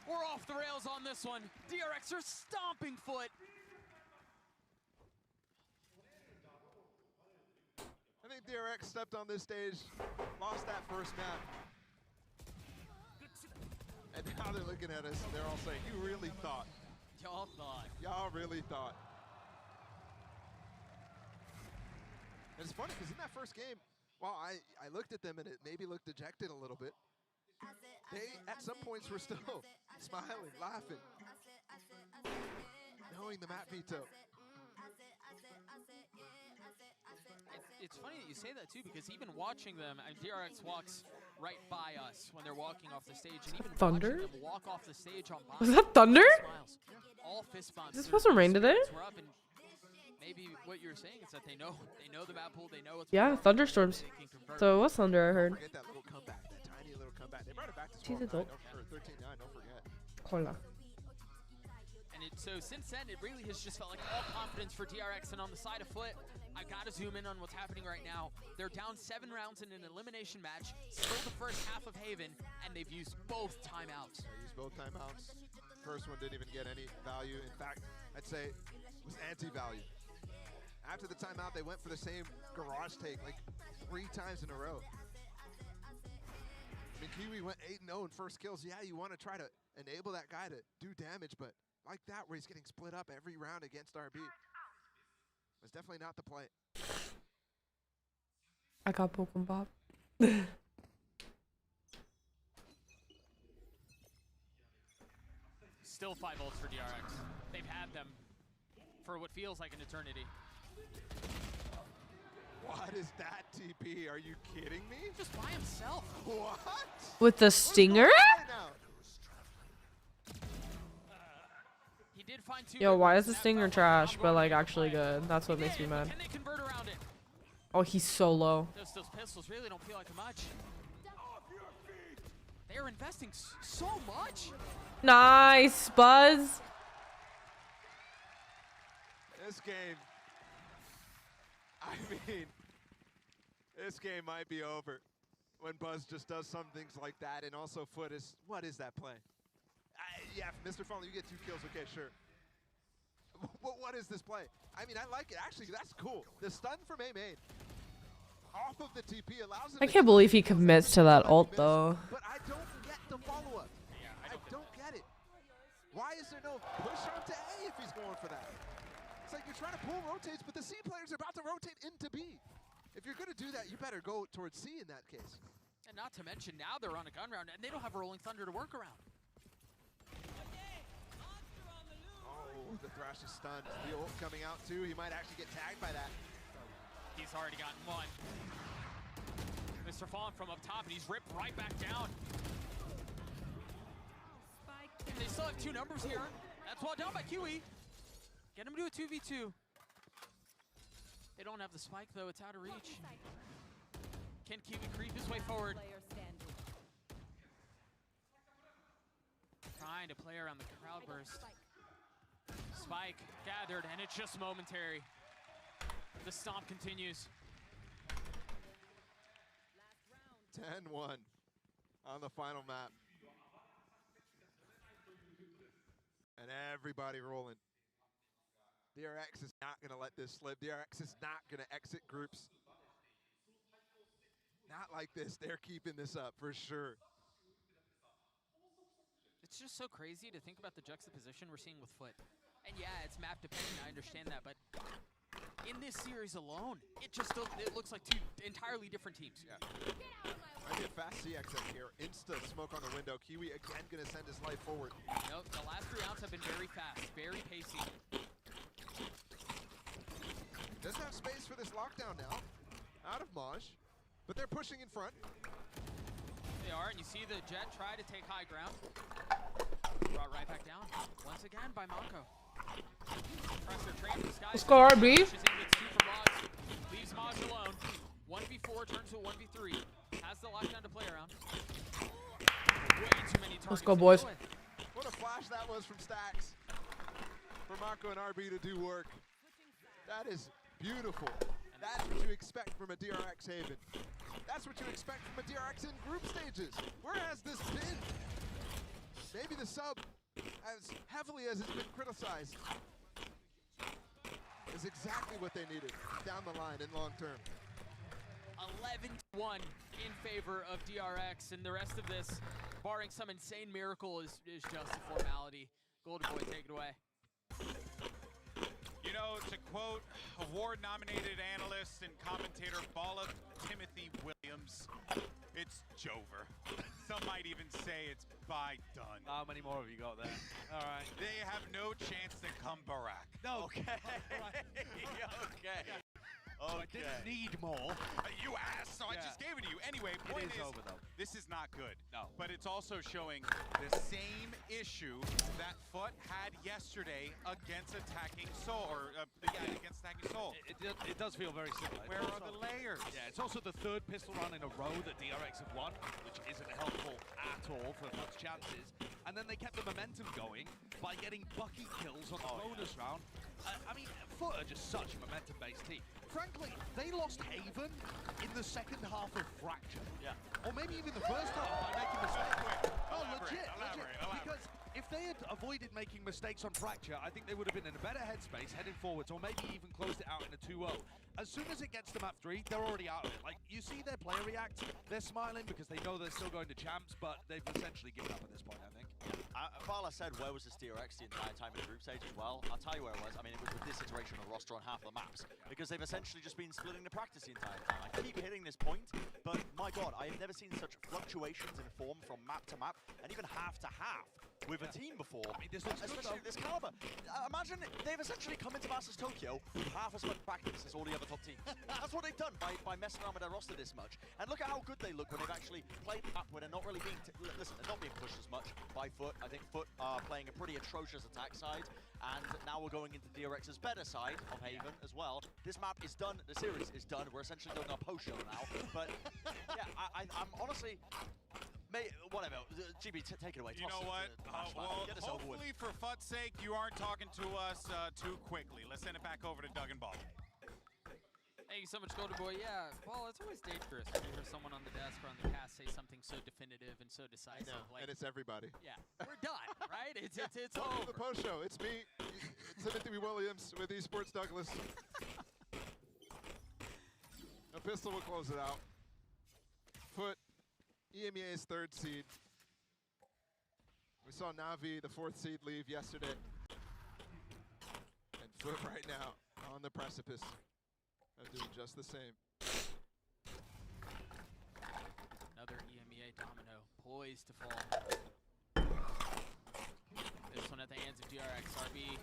We're off the rails on this one. DRX are stomping FUT. I think DRX stepped on this stage, lost that first map. And now they're looking at us and they're all saying, you really thought. Y'all thought. Y'all really thought. And it's funny because in that first game, while I looked at them and it maybe looked dejected a little bit, they at some points were still smiling, laughing, knowing the map veto. It's funny that you say that too, because even watching them, DRX walks right by us when they're walking off the stage, and even Thunder? watching them walk off the stage on Was that Thunder? Smiles. All fist bumps. Is this supposed to rain today? Maybe what you're saying is that they know the map pool, they know what's Yeah, thunderstorms. So it was thunder, I heard. Forget that little comeback, that tiny little comeback. They brought it back to She's 12-9, adult. or 13-9, don't forget. Cola. And so since then, it really has just felt like all confidence for DRX. And on the side of FUT, I gotta zoom in on what's happening right now. They're down 7 rounds in an elimination match, still the first half of Haven, and they've used both timeouts. They used both timeouts. First one didn't even get any value. In fact, I'd say it was anti-value. After the timeout, they went for the same garage take like 3 times in a row. I mean, Kiwi went 8-0 in first kills. Yeah, you want to try to enable that guy to do damage, but like that where he's getting split up every round against RB. That's definitely not the play. I got Pokemon Bob. Still 5 ults for DRX. They've had them for what feels like an eternity. What is that TP? Are you kidding me? Just by himself. What? With the stinger? He did find 2. Yo, why is the stinger trash, but like actually good? That's what makes me mad. Can they convert around it? Oh, he's so low. Those pistols really don't feel like much. They're investing so much. Nice, Buzz. This game, I mean, this game might be over when Buzz just does some things like that. And also FUT is, what is that play? Yeah, Mr. Fallen, you get 2 kills, okay, sure. What is this play? I mean, I like it. Actually, that's cool. The stun from A-Main off of the TP allows him I can't believe he commits to that ult though. But I don't get the follow-up. I don't get it. Why is there no push onto A if he's going for that? It's like you're trying to pull rotates, but the C players are about to rotate into B. If you're going to do that, you better go towards C in that case. And not to mention, now they're on a gun round, and they don't have a Rolling Thunder to work around. Oh, the Thrash is stunned. The ult coming out too. He might actually get tagged by that. He's already gotten 1. Mr. Fallen from up top, and he's ripped right back down. And they still have 2 numbers here. That's well done by Kiwi. Get him to a 2v2. They don't have the spike though, it's out of reach. Can Kiwi creep his way forward? trying to play around the crowd burst. Spike gathered, and it's just momentary. The stomp continues. 10-1 on the final map. And everybody rolling. DRX is not going to let this slip. DRX is not going to exit groups. Not like this. They're keeping this up for sure. It's just so crazy to think about the juxtaposition we're seeing with FUT. And yeah, it's map dependent, I understand that, but in this series alone, it looks like two entirely different teams. Yeah. Might be a fast CX up here. Insta smoke on the window. Kiwi again going to send his life forward. Nope, the last 3 rounds have been very fast, very pacey. Doesn't have space for this lockdown now. Out of Maj, but they're pushing in front. They are, and you see the Jet try to take high ground. Brought right back down, once again by Monko. Pressure train from Sky. Let's go, RB. Leaves Maj alone. 1v4 turns to 1v3. Has the lockdown to play around. Way too many targets. Let's go, boys. What a flash that was from Stacks. For Monko and RB to do work. That is beautiful. That's what you expect from a DRX Haven. That's what you expect from a DRX in group stages. Where has this been? Maybe the sub, as heavily as it's been criticized, is exactly what they needed down the line in long term. 11-1 in favor of DRX, and the rest of this, barring some insane miracle, is just a formality. Golden Boy, take it away. You know, to quote award-nominated analyst and commentator Bala Timothy Williams, it's Jover. Some might even say it's by done. How many more have you got there? All right. They have no chance to come back. No. Okay. Okay. I didn't need more. You asked, so I just gave it to you. Anyway, point is, over, though. this is not good. No. But it's also showing the same issue that FUT had yesterday against attacking Soul, or against attacking Soul. It does feel very similar. Where are the layers? Yeah, it's also the third pistol round in a row that DRX have won, which isn't helpful at all for FUT's chances. And then they kept the momentum going by getting bucket kills on the bonus round. I mean, FUT are just such a momentum-based team. Frankly, they lost Haven in the second half of Fracture. Yeah. Or maybe even the first half by making mistakes. Elaborate. Because if they had avoided making mistakes on Fracture, I think they would have been in a better headspace heading forwards, or maybe even closed it out in a 2-0. As soon as it gets to map 3, they're already out of it. Like, you see their player react, they're smiling because they know they're still going to champs, but they've essentially given up at this point, I think. Bala said, where was this DRX the entire time in the group stage as well? I'll tell you where it was. I mean, it was with this iteration of the roster on half of the maps, because they've essentially just been splitting the practice the entire time. I keep hitting this point, but my god, I have never seen such fluctuations in form from map to map, and even half to half with a team before. I mean, this looks especially good, this caliber. Imagine they've essentially come into Masters Tokyo with half as much practice as all the other top teams. That's what they've done by messing around with their roster this much. And look at how good they look when they've actually played the map where they're not really being... listen, they're not being pushed as much by FUT. I think FUT are playing a pretty atrocious attack side, and now we're going into DRX's better side of Haven as well. This map is done. The series is done. We're essentially doing our post show now. But yeah, I'm honestly... whatever, GB, take it away. You know what? Well, hopefully for FUT's sake, you aren't talking to us too quickly. Let's send it back over to Doug and Ball. Thank you so much, Golden Boy. Yeah, well, it's always dangerous when you hear someone on the desk or on the cast say something so definitive and so decisive. Like, and it's everybody. Yeah, we're done, right? It's Welcome over. to the post show. It's me, Timothy Williams with Esports Douglas. A pistol will close it out. FUT, EMEA's 3rd seed. We saw Navi, the 4th seed, leave yesterday. And FUT right now on the precipice of doing just the same. Another EMEA domino poised to fall. This one at the hands of DRX. RB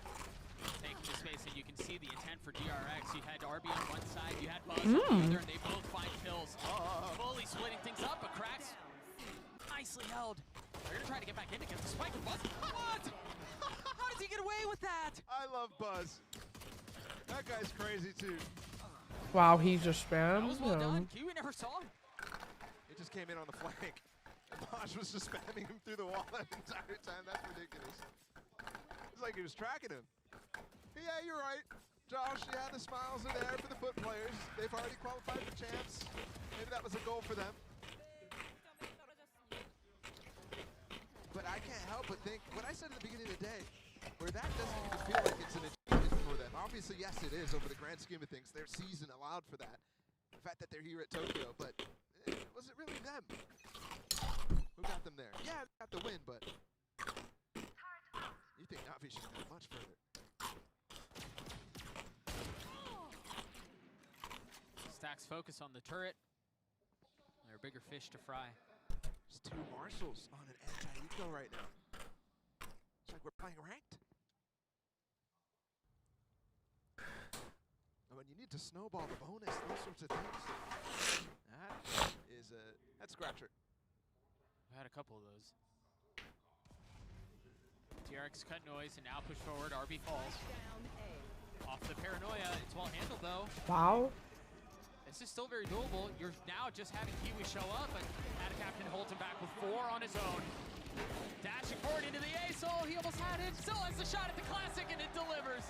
taking the space, and you can see the intent for DRX. You had RB on one side, you had Buzz on the other, and they both find kills. Fully splitting things up, but cracks nicely held. They're gonna try to get back in to get the spike with Buzz. What? How does he get away with that? I love Buzz. That guy's crazy too. Wow, he just spammed That was well done. him. Kiwi never saw him. He just came in on the flank. Josh was just spamming him through the wall that entire time. That's ridiculous. It's like he was tracking him. Yeah, you're right. Josh, yeah, the smiles are there for the FUT players. They've already qualified for champs. Maybe that was a goal for them. But I can't help but think, what I said at the beginning of the day, where that doesn't even feel like it's an achievement for them. Obviously, yes, it is over the grand scheme of things. Their season allowed for that. The fact that they're here at Tokyo, but was it really them? Who got them there? Yeah, they got the win, but you think Navi should go much further. Stacks focus on the turret. There are bigger fish to fry. There's two marshals on an anti-eco right now. It's like we're playing ranked. And when you need to snowball the bonus, those sorts of things. That's Scratcher. We had a couple of those. DRX cut noise and now push forward. RB falls. Off the paranoia. It's well handled though. Wow. This is still very doable. You're now just having Kiwi show up, but Captain holds him back with 4 on his own. Dashing forward into the ace. Oh, he almost had it. Still has the shot at the classic, and it delivers.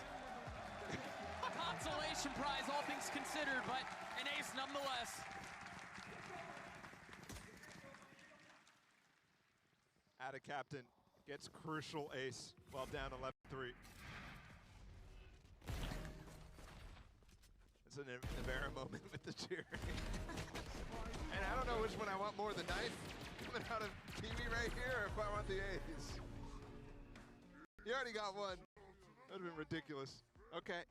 Consolation prize, all things considered, but an ace nonetheless. Ada Captain gets crucial ace while down 11-3. It's an Navera moment with the cheering. And I don't know which one I want more, the knife coming out of Kiwi right here, or if I want the ace. You already got one. That would have been ridiculous. Okay.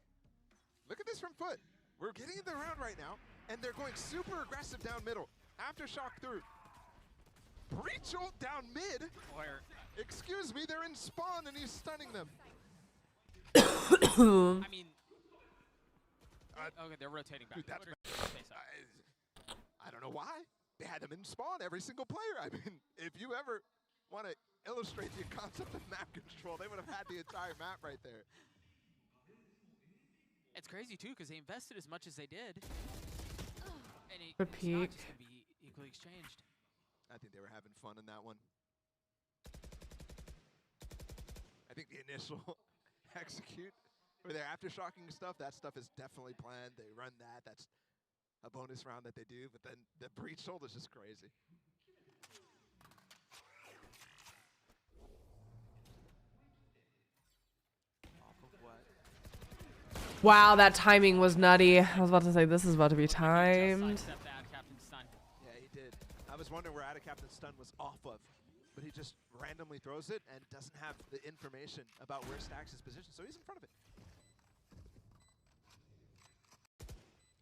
Look at this from FUT. We're getting in the round right now, and they're going super aggressive down middle. Aftershock through. Breach ult down mid. Excuse me, they're in spawn and he's stunning them. I mean, okay, they're rotating back. Dude, I don't know why. They had them in spawn, every single player. I mean, if you ever want to illustrate the concept of map control, they would have had the entire map right there. It's crazy too, because they invested as much as they did. And it's Repeat. not just going to be equally exchanged. I think they were having fun in that one. I think the initial execute where they're aftershocking stuff, that stuff is definitely planned. They run that. That's a bonus round that they do. But then the breach hold is just crazy. Wow, that timing was nutty. I was about to say, this is about to be timed. Yeah, he did. I was wondering where Ada Captain's stun was off of, but he just randomly throws it and doesn't have the information about where Stacks is positioned, so he's in front of it.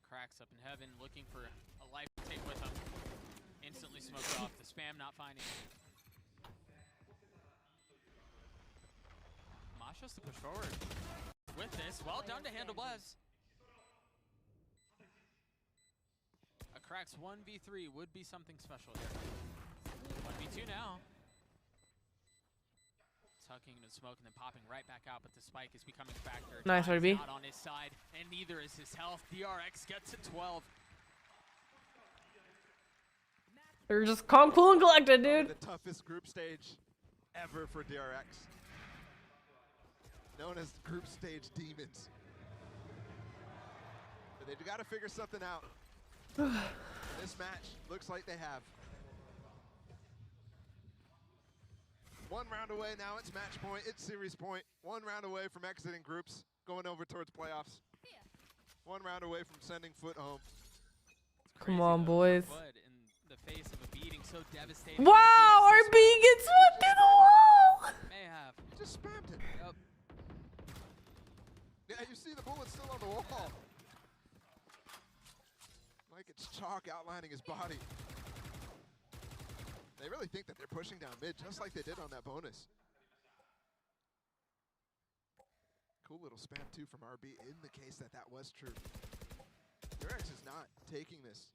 Cracks up in heaven, looking for a life to take with him. Instantly smoked off. The spam not finding him. Masha's to push forward. With this, well done to handle Blaz. A Cracks 1v3 would be something special here. 1v2 now. Tucking into smoke and then popping right back out, but the spike is becoming a factor. Nice, RB. Not on his side, and neither is his health. DRX gets to 12. They're just calm, cool, and collected, dude. The toughest group stage ever for DRX. Known as group stage demons. But they've got to figure something out. This match looks like they have. One round away now, it's match point, it's series point. 1 round away from exiting groups, going over towards playoffs. 1 round away from sending FUT home. Come on, boys. In the face of a beating so devastating. Wow, RB gets swept in the wall. May have. He just spammed it. Yep. Yeah, you see the bullet still on the wall. Like it's chalk outlining his body. They really think that they're pushing down mid, just like they did on that bonus. Cool little spam too from RB in the case that that was true. DRX is not taking this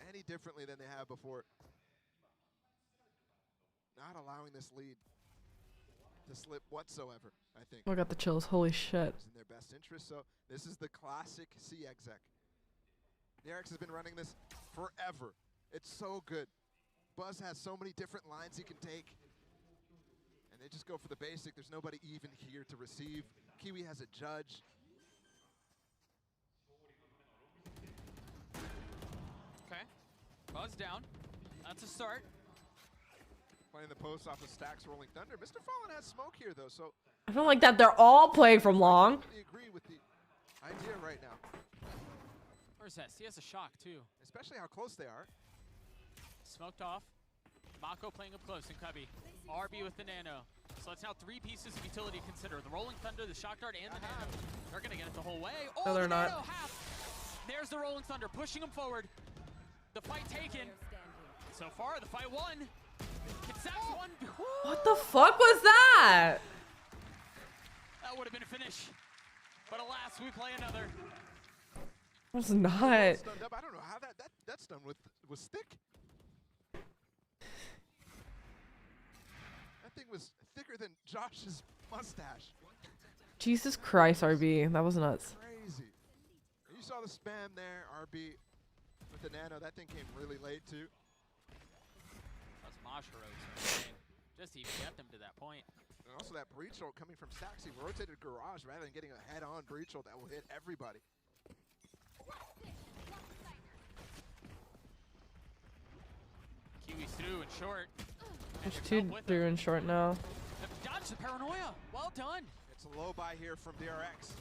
any differently than they have before. Not allowing this lead to slip whatsoever, I think. I got the chills, holy shit. It's in their best interest, so this is the classic C exec. DRX has been running this forever. It's so good. Buzz has so many different lines he can take. And they just go for the basic. There's nobody even here to receive. Kiwi has a judge. Okay. Buzz down. That's a start. Playing the post off of Stacks Rolling Thunder. Mr. Fallen has smoke here, though, so I feel like that they're all playing from long. I agree with the idea right now. Where's Zest? He has a shock, too. Especially how close they are. Smoked off. Mako playing up close in Cubby. RB with the nano. So that's now 3 pieces of utility to consider. The Rolling Thunder, the Shock Dart, and the nano. They're going to get it the whole way. Oh, No, they're the not. nano, half. There's the Rolling Thunder, pushing them forward. The fight taken. So far, the fight won. Kitsax won. What the fuck was that? That would have been a finish. But alas, we play another. It was not. Stunned up. I don't know how that's done with thick. That thing was thicker than Josh's mustache. Jesus Christ, RB. That was nuts. Crazy. You saw the spam there, RB with the nano. That thing came really late too. Those Mosh heroes just to even get them to that point. And also that breach ult coming from Saxy, rotated garage rather than getting a head-on breach ult that will hit everybody. Kiwi's through and short. There's 2 through and short now. Dodge the paranoia. Well done. It's a low buy here from DRX.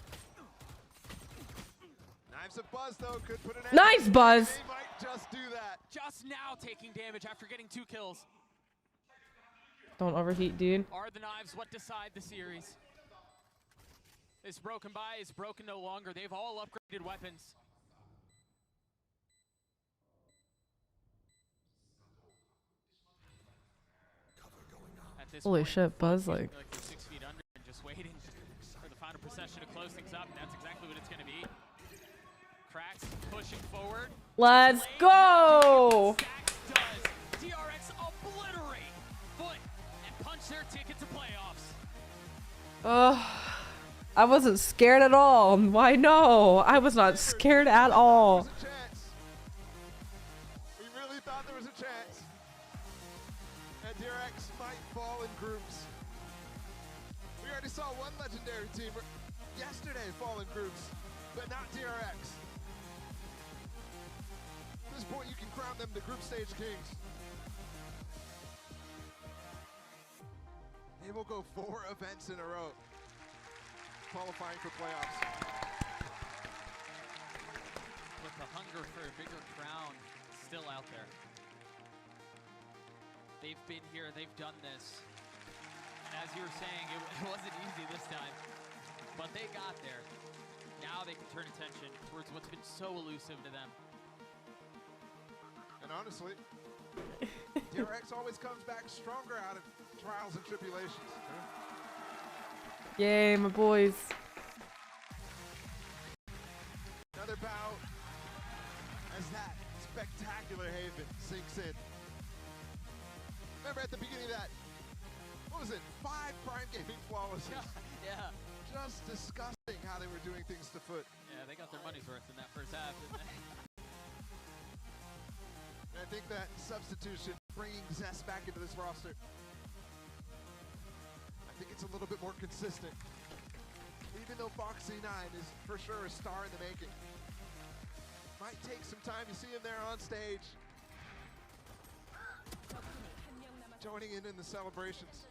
Knives of Buzz though could put an end. Nice, Buzz. They might just do that. Just now taking damage after getting 2 kills. Don't overheat, dude. Are the knives what decide the series? This broken buy is broken no longer. They've all upgraded weapons. Holy shit, Buzz, like. Like they're 6 feet under and just waiting for the final procession to close things up, and that's exactly what it's going to be. Cracks pushing forward. Let's go! DRX obliterate FUT and punch their ticket to playoffs. I wasn't scared at all. Why no? I was not scared at all. We really thought there was a chance. And DRX might fall in groups. We already saw one legendary team yesterday fall in groups, but not DRX. At this point, you can crown them the group stage kings. They will go 4 events in a row, qualifying for playoffs. With the hunger for a bigger crown still out there. They've been here, they've done this. And as you were saying, it wasn't easy this time, but they got there. Now they can turn attention towards what's been so elusive to them. And honestly, DRX always comes back stronger out of trials and tribulations. Yay, my boys. Another bout as that spectacular Haven sinks in. Remember at the beginning of that, what was it, 5 Prime Gaming flawlesses? Yeah. Just disgusting how they were doing things to FUT. Yeah, they got their money's worth in that first half, didn't they? And I think that substitution, bringing Zest back into this roster, I think it's a little bit more consistent. Even though Foxy9 is for sure a star in the making. Might take some time to see him there on stage. Joining in the celebrations.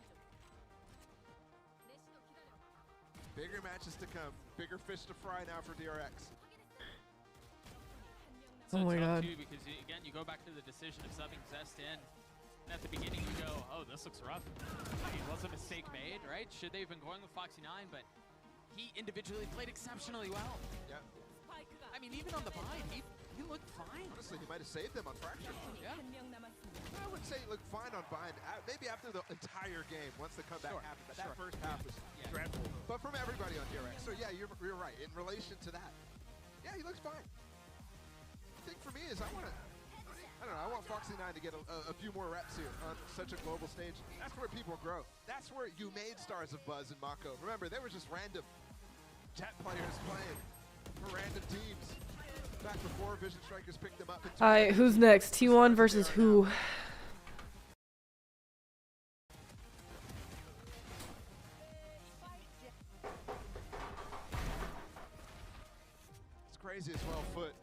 Bigger matches to come. Bigger fish to fry now for DRX. So oh my god. Too, because again, you go back to the decision of subbing Zest in, and at the beginning you go, oh, this looks rough. I mean, was a mistake made, right? Should they have been going with Foxy9? But he individually played exceptionally well. Yeah. I mean, even on the bind, he looked fine. Honestly, he might have saved them on Fracture. Yeah. I wouldn't say he looked fine on bind. Maybe after the entire game, once the comeback happened. But that first half was dreadful. But from everybody on DRX. So yeah, you're right. In relation to that, yeah, he looks fine. The thing for me is I want Foxy9 to get a few more reps here on such a global stage. That's where people grow. That's where you made stars of Buzz and Mako. Remember, they were just random Jet players playing for random teams back before Vision Strikers picked them up. Alright, who's next? T1 versus who? crazy as well. FUT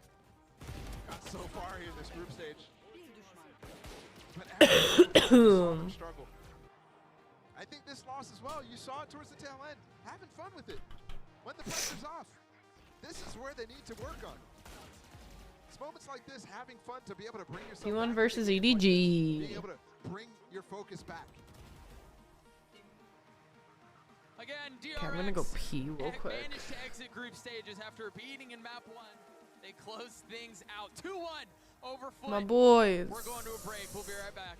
got so far here in this group stage, but everyone struggle. I think this loss as well, you saw it towards the tail end, having fun with it. When the pressure's off, this is where they need to work on. It's moments like this, having fun to be able to bring yourself T1 back versus into the game, EDG. being able to bring your focus back. Again, DRX Okay, I'm gonna go pee real quick. managed to exit group stages after beating in map 1. They closed things out 2-1 over FUT. My boys. We're going to a break. We'll be right back.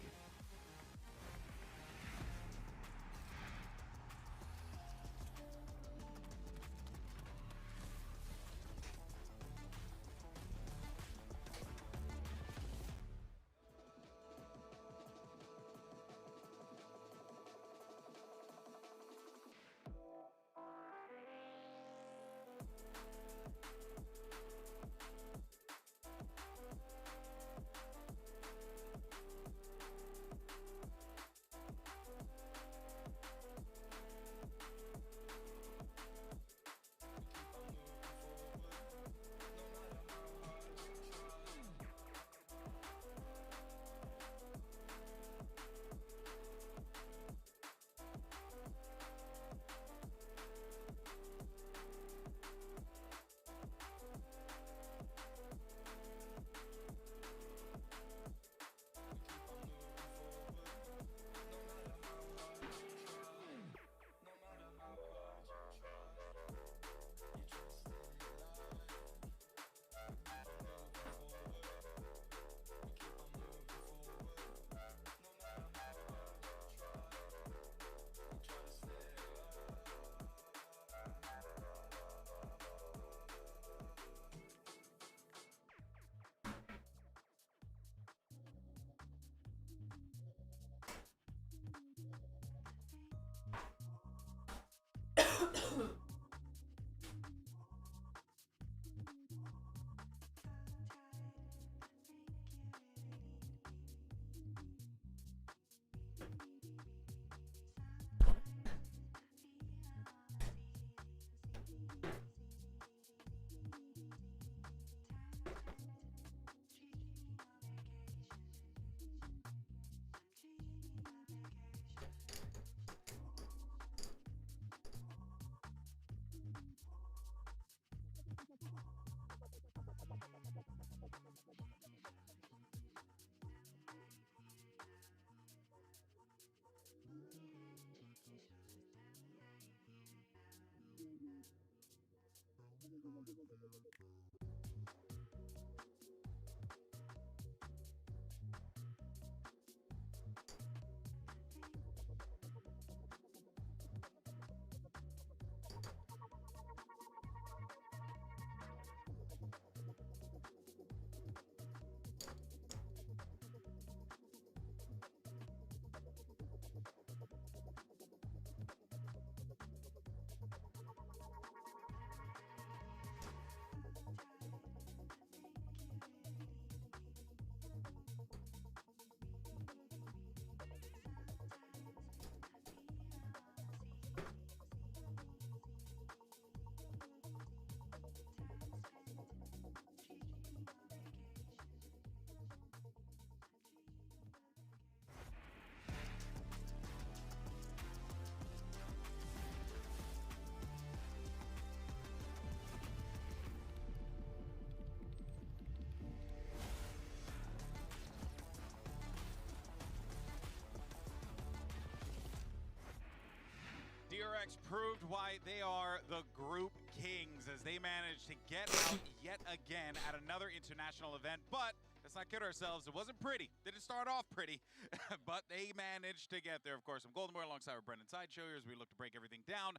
DRX proved why they are the group kings as they managed to get out yet again at another international event. But let's not kid ourselves, it wasn't pretty. Didn't start off pretty, but they managed to get there. Of course, I'm Golden Boy alongside with Brendan Sideshow here as we look to break everything down.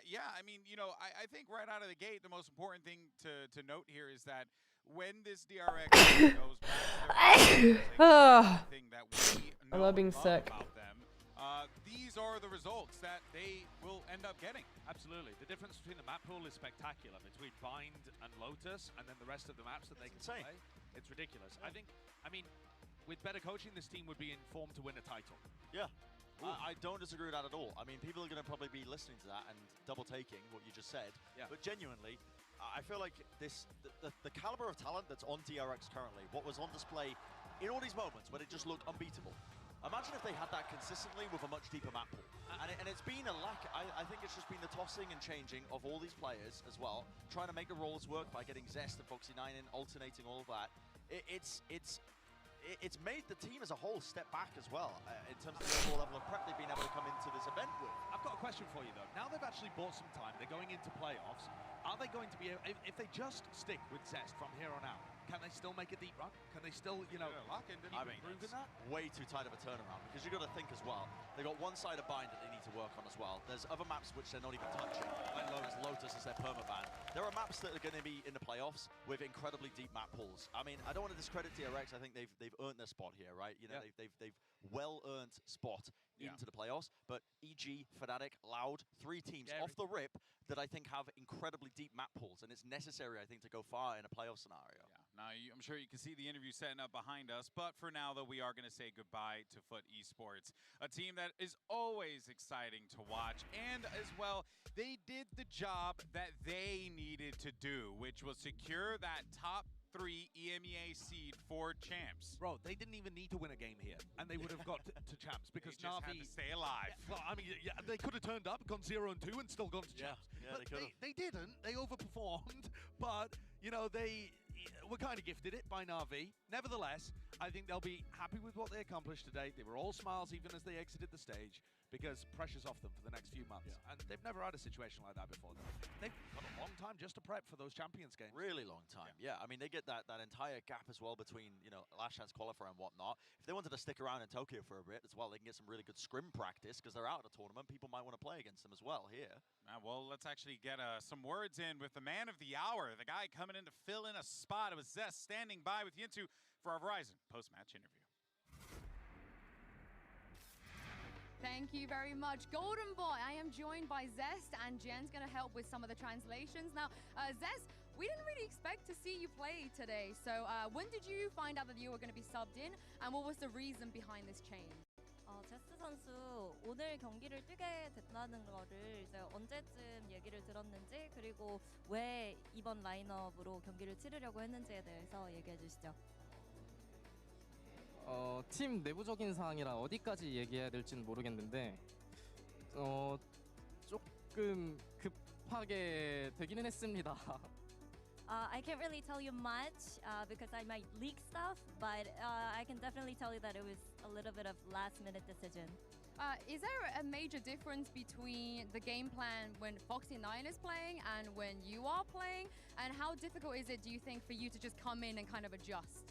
Yeah, I mean, you know, I think right out of the gate, the most important thing to note here is that when this DRX goes back to their thing that we know I love being and sick. about them, these are the results that they will end up getting. Absolutely. The difference between the map pool is spectacular between Bind and Lotus and then the rest of the maps that they can play. It's ridiculous. I mean, with better coaching, this team would be in form to win a title. Yeah. I don't disagree with that at all. I mean, people are going to probably be listening to that and double taking what you just said. Yeah. But genuinely, I feel like the caliber of talent that's on DRX currently, what was on display in all these moments when it just looked unbeatable. Imagine if they had that consistently with a much deeper map pool. And it's been a lack. I think it's just been the tossing and changing of all these players as well, trying to make the roles work by getting Zest and Foxy 9 in, alternating all of that. It's made the team as a whole step back as well in terms of the overall level of prep they've been able to come into this event with. I've got a question for you though. Now they've actually bought some time, they're going into playoffs. Are they going to be, if they just stick with Zest from here on out, can they still make a deep run? Can they still, you know, I mean, improve in that? Way too tight of a turnaround because you've got to think as well. They've got one side of bind that they need to work on as well. There's other maps which they're not even touching. Like Lotus is their permaban. There are maps that are going to be in the playoffs with incredibly deep map pools. I mean, I don't want to discredit DRX. I think they've earned their spot here, right? You know, they've well-earned spot into the playoffs. But EG, Fnatic, Loud, 3 teams off the rip that I think have incredibly deep map pools, and it's necessary, I think, to go far in a playoff scenario. Yeah. Now, I'm sure you can see the interview setting up behind us, but for now, though, we are going to say goodbye to FUT Esports, a team that is always exciting to watch, and as well, they did the job that they needed to do, which was secure that top 3 EMEA seed for champs. Bro, they didn't even need to win a game here, and they would have got to champs because they just Na'Vi had to stay alive. Yeah, well, I mean, yeah, they could have turned up, gone 0-2, and still gone to champs. Yeah, but they could have. They didn't. They overperformed, but you know they were kind of gifted it by Na'Vi. Nevertheless, I think they'll be happy with what they accomplished today. They were all smiles even as they exited the stage because pressure's off them for the next few months, and they've never had a situation like that before. They've got a long time just to prep for those Champions games. Really long time, yeah. I mean, they get that entire gap as well between, you know, last chance qualifier and whatnot. If they wanted to stick around in Tokyo for a bit as well, they can get some really good scrim practice because they're out of the tournament. People might want to play against them as well here. Well, let's actually get some words in with the man of the hour, the guy coming in to fill in a spot. It was Zest standing by with Yintu for our Verizon post-match interview. Thank you very much, Golden Boy. I am joined by Zest, and Jen's going to help with some of the translations. Now, Zest, we didn't really expect to see you play today. So when did you find out that you were going to be subbed in, and what was the reason behind this change? 제스 선수 오늘 경기를 뛰게 됐다는 거를 이제 언제쯤 얘기를 들었는지, 그리고 왜 이번 라인업으로 경기를 치르려고 했는지에 대해서 얘기해 주시죠. 팀 내부적인 사항이라 어디까지 얘기해야 될지는 모르겠는데 조금 급하게 되기는 했습니다. I can't really tell you much because I might leak stuff, but I can definitely tell you that it was a little bit of last-minute decision. Is there a major difference between the game plan when Foxy 9 is playing and when you are playing? And how difficult is it, do you think, for you to just come in and kind of adjust?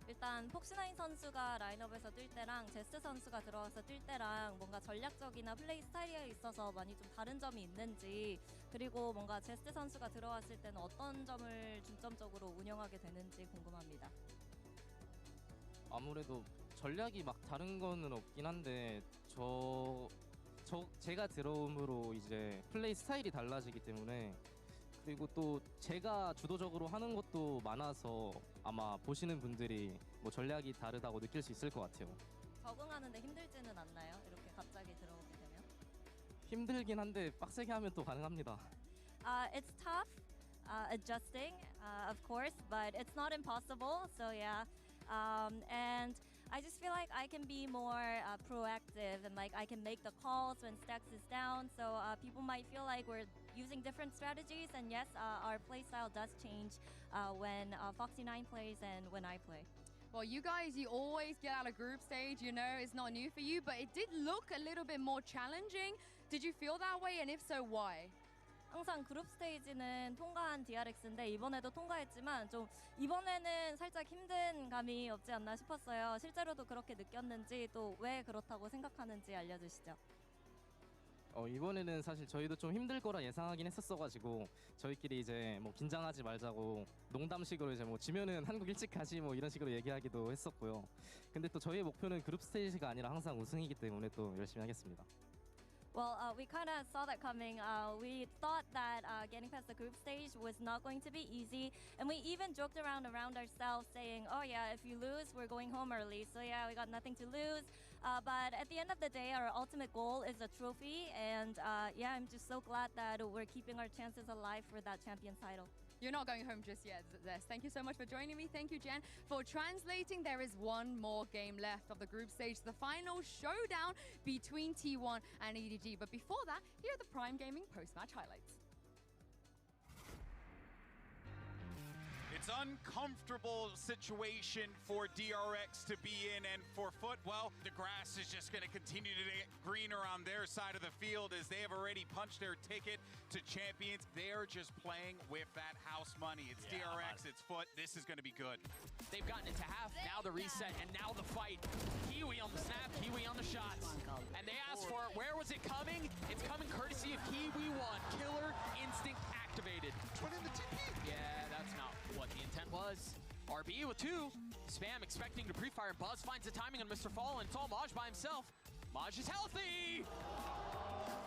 일단 폭스나인 선수가 라인업에서 뛸 때랑 제스 선수가 들어와서 뛸 때랑 뭔가 전략적이나 플레이 스타일에 있어서 많이 좀 다른 점이 있는지, 그리고 뭔가 제스 선수가 들어왔을 때는 어떤 점을 중점적으로 운영하게 되는지 궁금합니다. 아무래도 전략이 막 다른 거는 없긴 한데 제가 들어옴으로 이제 플레이 스타일이 달라지기 때문에, 그리고 또 제가 주도적으로 하는 것도 많아서 아마 보시는 분들이 뭐 전략이 다르다고 느낄 수 있을 것 같아요. 적응하는데 힘들지는 않나요? 이렇게 갑자기 들어오게 되면? 힘들긴 한데 빡세게 하면 또 가능합니다. It's tough adjusting, of course, but it's not impossible. So yeah, and I just feel like I can be more proactive and like I can make the calls when Stacks is down. So people might feel like we're using different strategies, and yes, our play style does change when Foxy 9 plays and when I play. Well, you guys, you always get out of group stage, you know, it's not new for you, but it did look a little bit more challenging. Did you feel that way, and if so, why? 항상 그룹 스테이지는 통과한 DRX인데 이번에도 통과했지만 좀 이번에는 살짝 힘든 감이 없지 않나 싶었어요. 실제로도 그렇게 느꼈는지, 또 왜 그렇다고 생각하는지 알려주시죠. 이번에는 사실 저희도 좀 힘들 거라 예상하긴 했었어가지고 저희끼리 이제 뭐 긴장하지 말자고 농담식으로 이제 뭐 지면은 한국 일찍 가지 뭐 이런 식으로 얘기하기도 했었고요. 근데 또 저희의 목표는 그룹 스테이지가 아니라 항상 우승이기 때문에 또 열심히 하겠습니다. well, we kind of saw that coming. We thought that getting past the group stage was not going to be easy, and we even joked around ourselves saying, oh yeah, if you lose, we're going home early. So yeah, we got nothing to lose. But at the end of the day, our ultimate goal is a trophy, and yeah, I'm just so glad that we're keeping our chances alive for that champion title. You're not going home just yet, Zest. Thank you so much for joining me. Thank you, Jen, for translating. There is one more game left of the group stage, the final showdown between T1 and EDG. But before that, here are the Prime Gaming post-match highlights. It's uncomfortable situation for DRX to be in, and for FUT, well, the grass is just going to continue to get greener on their side of the field as they have already punched their ticket to champions. They're just playing with that house money. It's DRX, it's FUT. This is going to be good. They've gotten it to half, now the reset, and now the fight. Kiwi on the snap, Kiwi on the shots. And they asked for it. Where was it coming? It's coming courtesy of Kiwi 1. Killer instinct activated. Twin in the TP. Yeah, that's not what the intent was. RB with 2. Spam expecting to pre-fire. Buzz finds the timing on Mr. Fallen. It's all Maj by himself. Maj is healthy.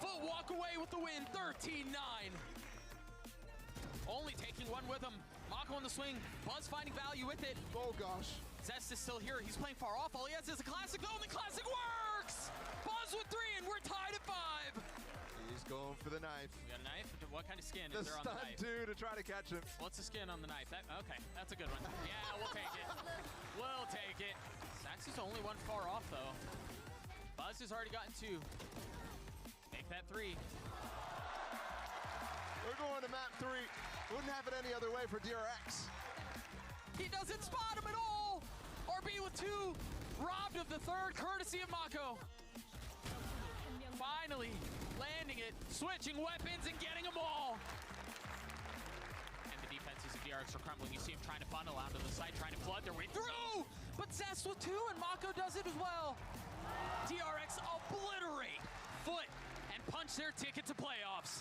FUT walk away with the win, 13-9. Only taking one with him. Mako on the swing. Buzz finding value with it. Oh gosh. Zest is still here. He's playing far off. All he has is a classic though, and the classic works! Buzz with 3, and we're tied at 5. He's going for the knife. We got a knife? What kind of skin The is there on the stun knife? two to try to catch him. What's the skin on the knife? Okay, that's a good one. Yeah, we'll take it. We'll take it. Saxy's only one far off, though. Buzz has already gotten 2. Make that 3. We're going to map 3. Wouldn't have it any other way for DRX. He doesn't spot him at all! RB with 2. Robbed of the 3rd, courtesy of Mako. Finally landing it, switching weapons and getting them all. And the defenses of DRX are crumbling. You see him trying to funnel out of the site, trying to flood their way through. But Zest with 2 and Mako does it as well. DRX obliterate FUT and punch their ticket to playoffs.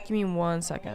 Give me 1 second.